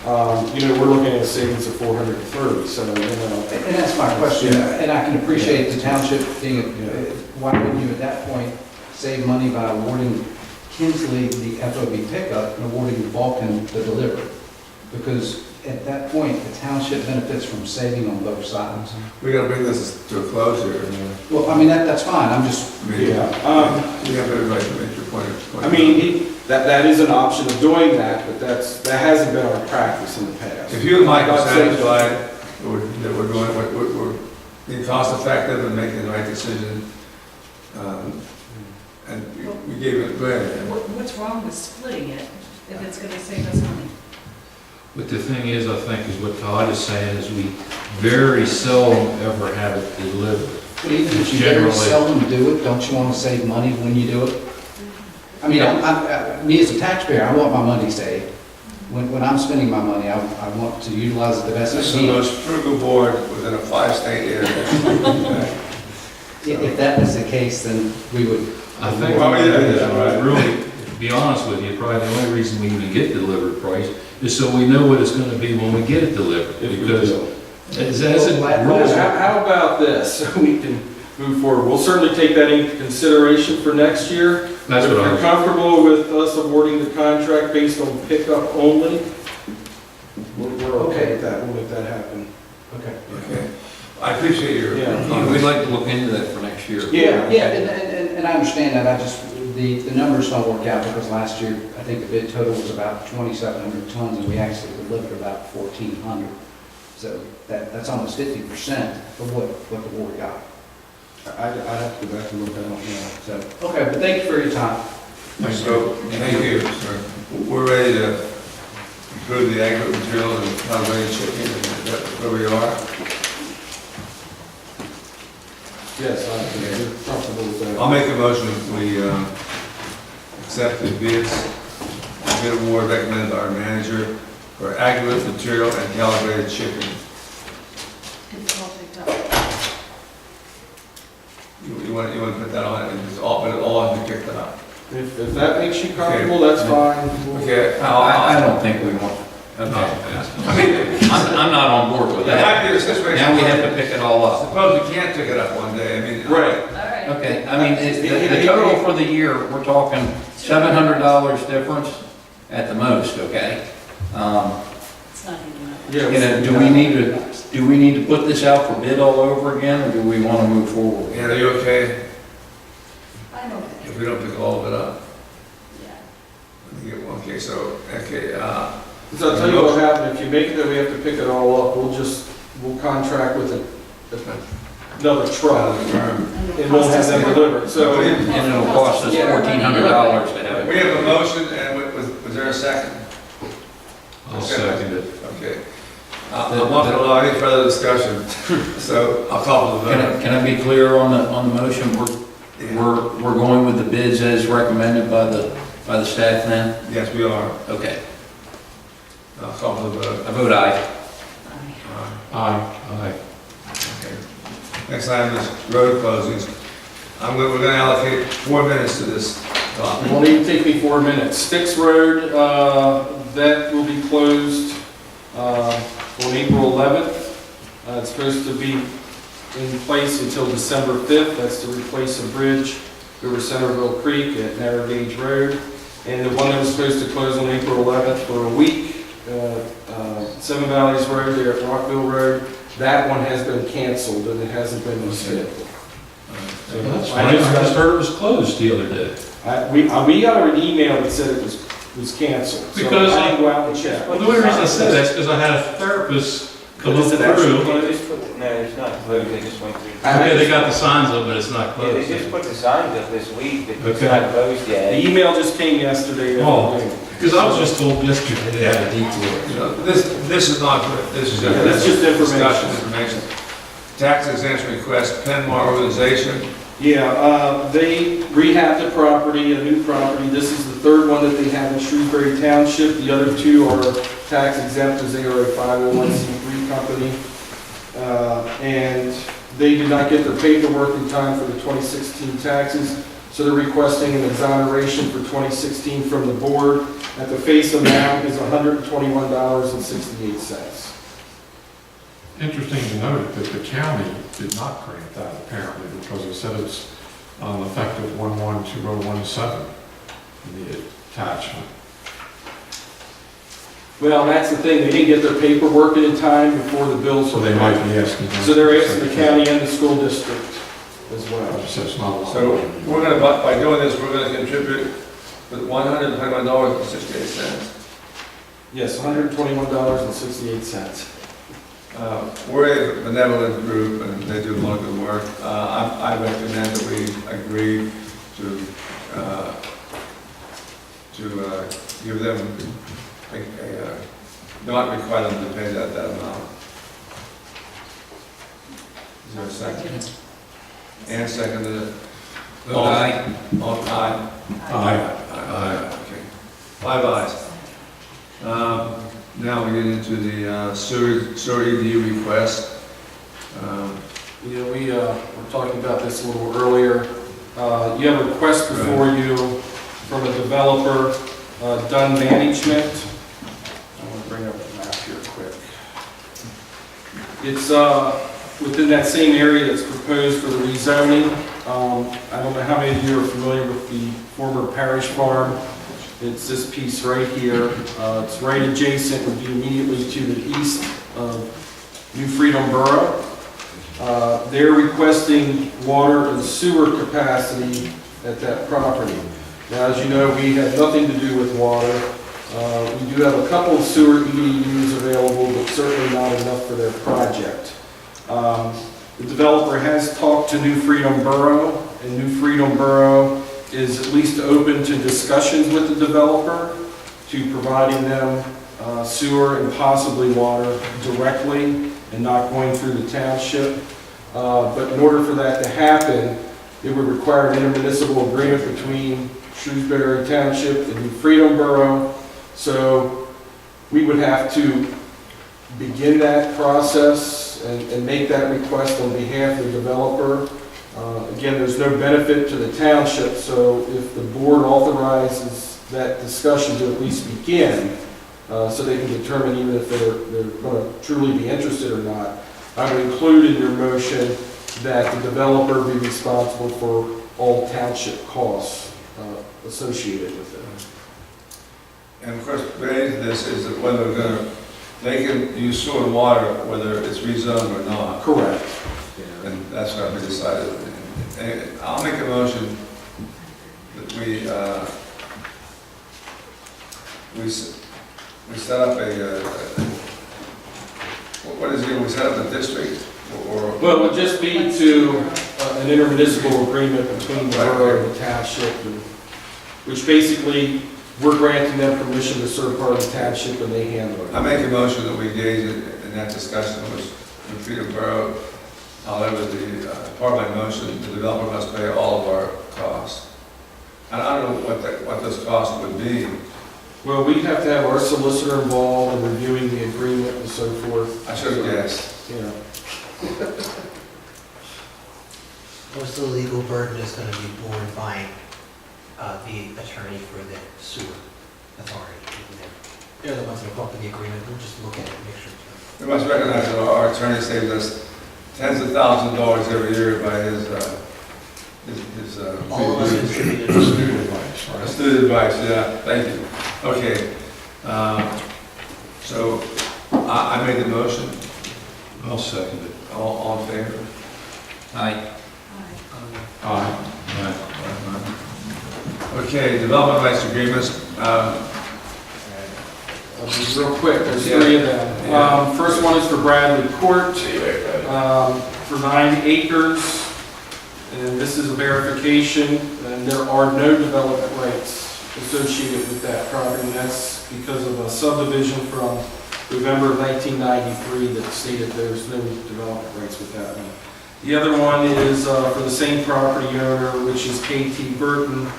we're looking at a savings of $430. So And that's my question, and I can appreciate the township being, why wouldn't you at that point save money by awarding Kinsley the FOB pickup and awarding Vulcan the delivery? Because at that point, the township benefits from saving on both sides. we gotta bring this to a close here. Well, I mean, that's fine, I'm just, You have everybody to make your point. That is an option of doing that, but that hasn't been our practice in the past. If you and Mike are satisfied that we're being cost effective and making the right decision, and we gave it, go ahead. What's wrong with splitting it if it's going to save us money? But the thing is, I think, is what Todd is saying, is we very seldom ever have it delivered. but even if you very seldom do it, don't you want to save money when you do it? I mean, me as a taxpayer, I want my money saved. When I'm spending my money, I want to utilize it the best I This is the can. most frugal board within a 5-state area. If that was the case, then we would. I think, really, to be honest with you, probably the only reason we even get delivered price is so we know what it's gonna be when we get it delivered. Because as it rolls, How about this? So we can move forward. We'll certainly take that into consideration for next year. That's If what I you're was. comfortable with us awarding the contract based on pickup only, we're okay with that. We'll make that happen. Okay. Okay. I appreciate your comments. We'd like to look into that for next year. Yeah, and I understand that, the numbers don't work out because last year, I think the bid total was about 2,700 tons and we actually delivered about 1,400. So that's almost 50% of what the board got. I'd have to go back and look at it now. So, okay, but thank you for your time. Thank you, sir. We're ready to approve the aggregate materials and non-ready shipping, is that where we are? Yes, I'm comfortable with that. I'll make a motion that we accept the bids, bid award recommended by our manager for aggregate material and calibrated shipping. It's all picked up. You want to put that on, and it's all, but it all has to be picked up. If that makes you comfortable, that's fine. Okay. I don't think we want, I'm not on board with It might that. be a situation. Now we have to pick it all up. Suppose we can't pick it up one day, I mean. Right. All right. Okay, I mean, the total for the year, we're talking $700 difference at the most, okay? It's not even that. Yeah. Do we need to put this out for bid all over again, or do we want to move forward? Yeah, are you okay I'm okay. if we don't pick all of it up? Yeah. Okay, So I'll tell you what happened, if you make it that we have to pick it all up, we'll contract with another truck, and we'll have them delivered, so. And it'll cost us $1,400 to have it. We have a motion, and was there a second? I'll second it. Okay. I'm not going to allow any further discussion, so I'll call for the vote. Can I be clear on the motion? We're going with the bids as recommended by the staff now? Yes, we are. Okay. I'll call for the vote. I vote aye. Aye. Okay. Next item is road closings. We're going to allocate 4 minutes to this It topic. won't even take me 4 minutes. Sticks Road, that will be closed on April 11th. It's supposed to be in place until December 5th. That's to replace a bridge over Centerville Creek at Narrow Gauge Road. And the one that was supposed to close on April 11th for a week, Seven Valleys Road there at Rockville Road, that one has been canceled and it hasn't been rescheduled. So That's funny, I just heard it was closed the other day. We got an email that said it was canceled. So Because I didn't go out and check. Well, the only reason I said that's because I had a therapist come up Is it actually through. No, it's not closed, they just went through. Okay, they got the signs up, but it's not Yeah, they closed. just put the signs up this week, but it's Okay. not closed The yet. email just came yesterday. Oh, because I was just told yesterday they had a detour. You know, this is not, this is Yeah, that's just information. discussion, information. Tax exemption request, Penmar Organization. Yeah, they rehabbed the property, a new property. This is the third one that they have in Shrewsbury Township. The other two are tax exempt as they are a 501c3 company. And they did not get their paperwork in time for the 2016 taxes, so they're requesting an exoneration for 2016 from the board. At the face amount is $121.68. Interesting to note that the county did not grant that apparently because it said it's effective 1/1/2017 in the attachment. Well, that's the thing, they didn't get their paperwork in time before the bills. So they might be asking. So they're asking the county and the school district as well. So it's not a lot. So we're going to, by doing this, we're going to contribute with $121.68. Yes, $121.68. We're a benevolent group and they do a lot of good work. I recommend that we agree to give them, not require them to pay that amount. Is there a second? And seconded it. Vote aye. All aye. Aye. Okay. 5 ayes. Now we get into the sewer EDU request. Yeah, we were talking about this a little earlier. You have a request before you from a developer, Dunn Management. I want to bring up the map here quick. It's within that same area that's proposed for the rezoning. I don't know how many of you are familiar with the former parish farm. It's this piece right here. It's right adjacent, would be immediately to the east of New Freedom Borough. They're requesting water and sewer capacity at that property. Now, as you know, we have nothing to do with water. We do have a couple of sewer EDUs available, but certainly not enough for their project. The developer has talked to New Freedom Borough, and New Freedom Borough is at least open to discussions with the developer to providing them sewer and possibly water directly and not going through the township. But in order for that to happen, it would require an intermunicipal agreement between Shrewsbury Township and New Freedom Borough. So we would have to begin that process and make that request on behalf of the developer. Again, there's no benefit to the township, so if the board authorizes that discussion to at least begin, so they can determine even if they're going to truly be interested or not, I would include in your motion that the developer be responsible for all township costs associated with it. And of course, related to this is that whether they can use sewer and water, whether it's rezoned or not. Correct. And that's what we decided. And I'll make a motion that we say set up what is it, we set up a district, or? Well, it would just be to an intermunicipal agreement between the borough and the township, which basically, we're granting them permission to serve part of the township and they handle it. I make a motion that we engage in that discussion with Freedom Borough. However, part of my motion, the developer must pay all of our costs. And I don't know what those costs would be. Well, we'd have to have our solicitor involved in reviewing the agreement and so forth. I should have guessed. You know. Most of the legal burden is going to be borne by the attorney for the sewer authority. They're the ones that come up with the agreement. We'll just look at it and make sure. We must recognize that our attorney saves us tens of thousands of dollars every year by his All of us contributed. Student advice, right? student advice, yeah, thank you. Okay, so I made the motion. I'll second it. All in favor? Aye. Aye. Okay, development rights agreements. I'll be real quick, there's Yeah. 3 of them. Yeah. First one is for Bradley Court, for 9 acres. And this is a verification, and there are no development rights associated with that property. And that's because of a subdivision from November of 1993 that stated there's no development rights with that one. The other one is for the same property owner, which is KT Burton,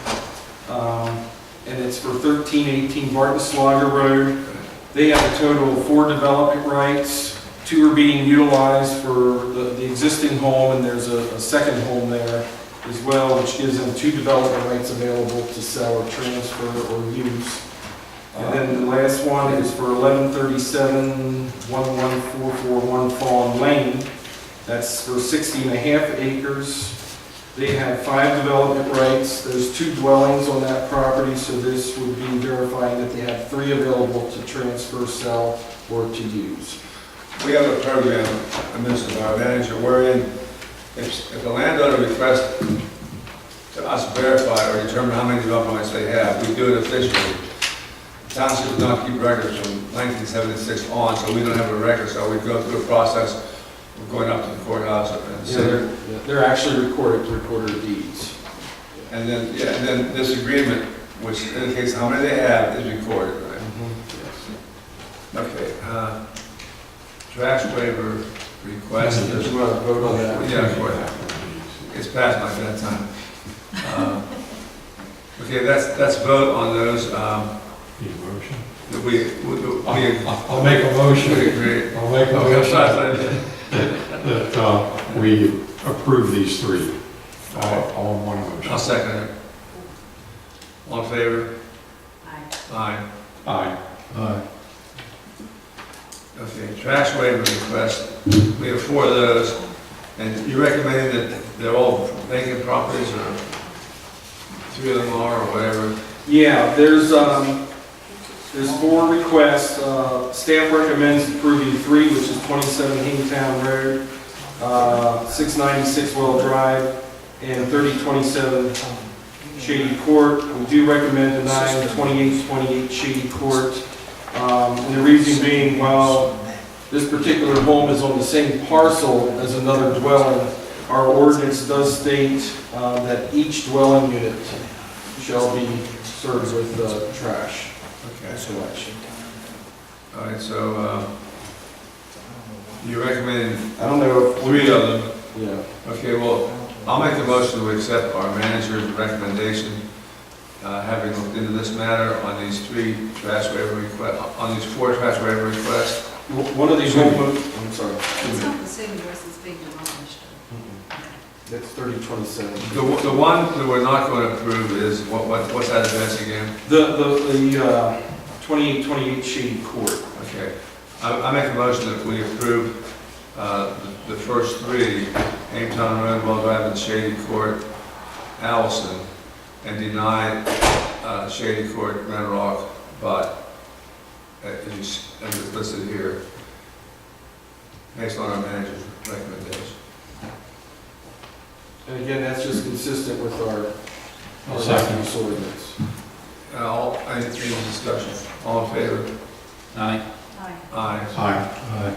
and it's for 1318 Barton Slaughter Road. They have a total of 4 development rights. 2 are being utilized for the existing home, and there's a second home there as well, which gives them 2 development rights available to sell or transfer or use. And then the last one is for 1137-11441 Fawn Lane. That's for 60.5 acres. They have 5 development rights. There's 2 dwellings on that property, so this would be verifying that they have 3 available to transfer, sell, or to use. We have a program, Mr. Our Manager, wherein if the landowner requests to us verify or determine how many development rights they have, we do it officially. The township does not keep records from 1976 on, so we don't have a record, so we go through a process of going up to the courthouse and They're actually recorded to recorder deeds. and then this agreement, which indicates how many they have, is recorded, right? Okay, trash waiver request. Did you want to vote on that? Yeah, of course. It's past my bedtime. Okay, let's vote on those. Need a motion? I'll make a motion. We agree. I'll make a motion that we approve these 3, all in one motion. I'll second it. All in favor? Aye. Aye. Aye. Okay, trash waiver request. We have 4 of those. And you recommending that they're all vacant properties, or 3 of them are, or whatever? Yeah, there's 4 requests. Staff recommends approving 3, which is 27 Hingtown Road, 696 Well Drive, and 3027 Shady Court. We do recommend denying 2828 Shady Court. And the reason being, while this particular home is on the same parcel as another dwelling, our ordinance does state that each dwelling unit shall be served with trash. Okay. Collection. All right, so you recommend I don't know if 3 of them. Yeah. Okay, well, I'll make the motion to accept our manager's recommendation, having looked into this matter on these 4 trash waiver requests. One of these I'm sorry. It's not the same address that's being demolished. That's 3027. The one that we're not going to approve is, what's that address again? The 2828 Shady Court. Okay. I make a motion that we approve the first 3, Aimtown Road, Well Drive, and Shady Court, Allison, and deny Shady Court, Glen Rock, but as it's listed here, based on our manager's recommendation. And again, that's just consistent with our Second. use ordinance. Any discussion? All in favor? Aye. Aye. Aye.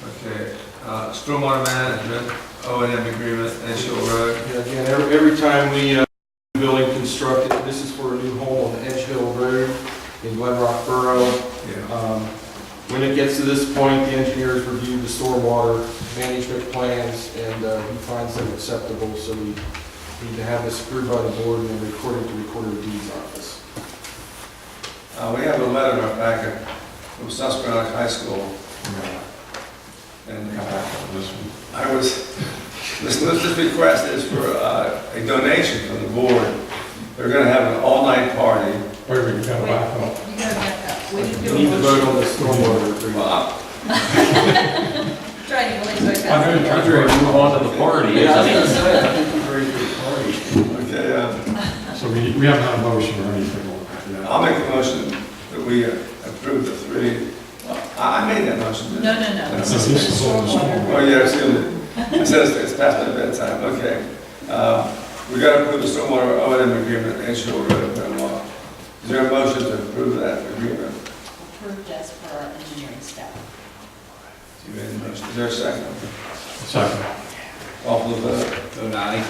Okay, stormwater management, O&M agreement, Edge Hill Road. Yeah, again, every time we, building constructed, this is for a new home on Edge Hill Road in Glen Rock Borough. Yeah. When it gets to this point, the engineers reviewed the stormwater management plans, and he finds them acceptable, so we need to have this approved by the board and then recorded to Recorder of Deeds office. We have a letter in our packet from Susquehanna High School. And I was, this request is for a donation from the board. They're gonna have an all-night party. Wait a minute, you gotta back up. You gotta back up. We didn't We do a need to vote motion. on the stormwater agreement. Trying to believe so I know, fast. I'm ready to move on to the party. Yeah, I was gonna say, I think we're ready for the party. Okay, So we haven't had a motion or anything on that yet. I'll make the motion that we approve the three. I made that motion. didn't I? No. This is all the stormwater. Oh, yeah, it says it's past my bedtime, okay. We gotta approve the stormwater O&M agreement, Edge Hill Road, Glenmore. Is there a motion to approve that agreement? Approved as per our engineering staff. You made the motion. Is there a second? Second. Call for the vote. Vote aye.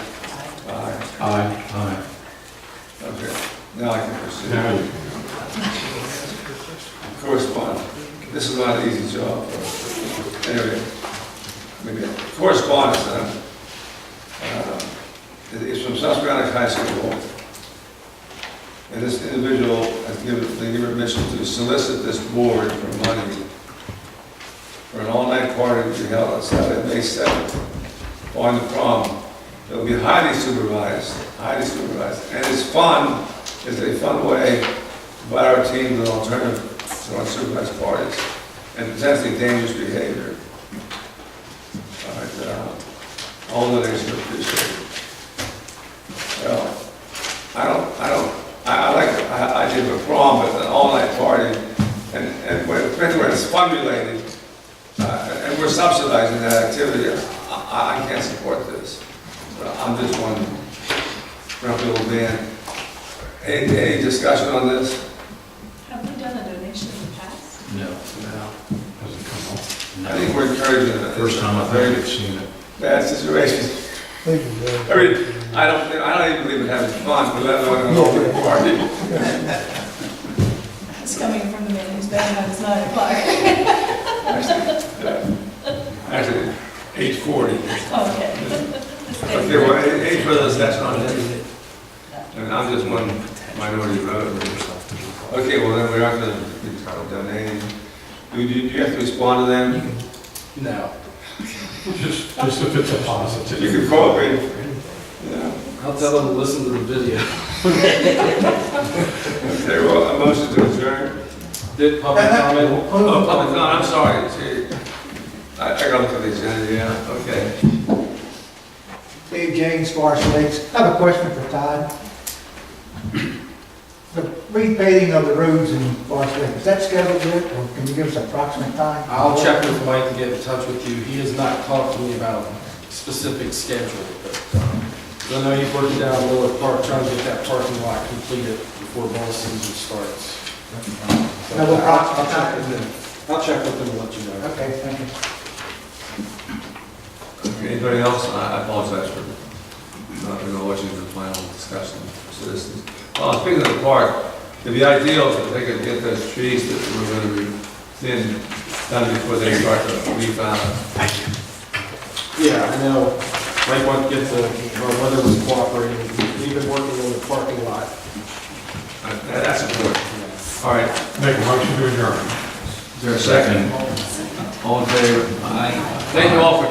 Aye. Aye. Okay, now I can proceed. Now you Correspondence. This is not an easy job. Anyway, maybe correspondence. It's from Susquehanna High School. And this individual has given permission to solicit this board for money for an all-night party to be held on Saturday, May 7th, on the prom. It'll be highly supervised, and it's fun. It's a fun way to provide our team with an alternative to unsupervised parties and potentially dangerous behavior. All right, all the ladies are appreciated. Well, I did a prom, but an all-night party, and when it's fun-related, and we're subsidizing that activity, I can't support this. I'm just one grumpy little man. Any discussion on this? Have we done a donation in the past? No. No. hasn't come up. I think we're encouraging it. First time I've ever seen it. Bad situation. Thank you, Joe. I mean, I don't even believe in having fun, but let alone an all-night party. It's coming from the man who's been at his 9 o'clock. Actually, 8:40. Okay. Okay, well, any further discussion on this? I mean, I'm just one minority voter. Okay, well, then we are going to be donating. Do you have to respond to them? No. Just if it's a positive. You can call me. Yeah. I'll tell them to listen to the video. Okay, well, a motion to adjourn. Did public comment? Oh, public comment, I'm sorry. Gee, I gotta look at the agenda, yeah, okay. Dave James, Forest Lakes. I have a question for Todd. The repaving of the roads in Forest Lake, is that scheduled yet, or can you give us an approximate time? I'll check with Mike to get in touch with you. He has not talked to me about specific schedule, but I know you've worked down Lower Park, trying to get that parking lot completed before ball season starts. So No, I'll check with them. I'll check with them and let you know. Okay, thank you. Okay, anybody else? I apologize for not going to watch you the final discussion for citizens. Well, speaking of the park, it'd be ideal if they could get those trees that we're going to be thin done before they start to refound. Thank you. Yeah, I know. Mike wanted to get the, weather was cooperating. We've been working on the parking lot. That's important. All right. Make a motion to adjourn. Is there a second? All in favor? Aye. Thank you all for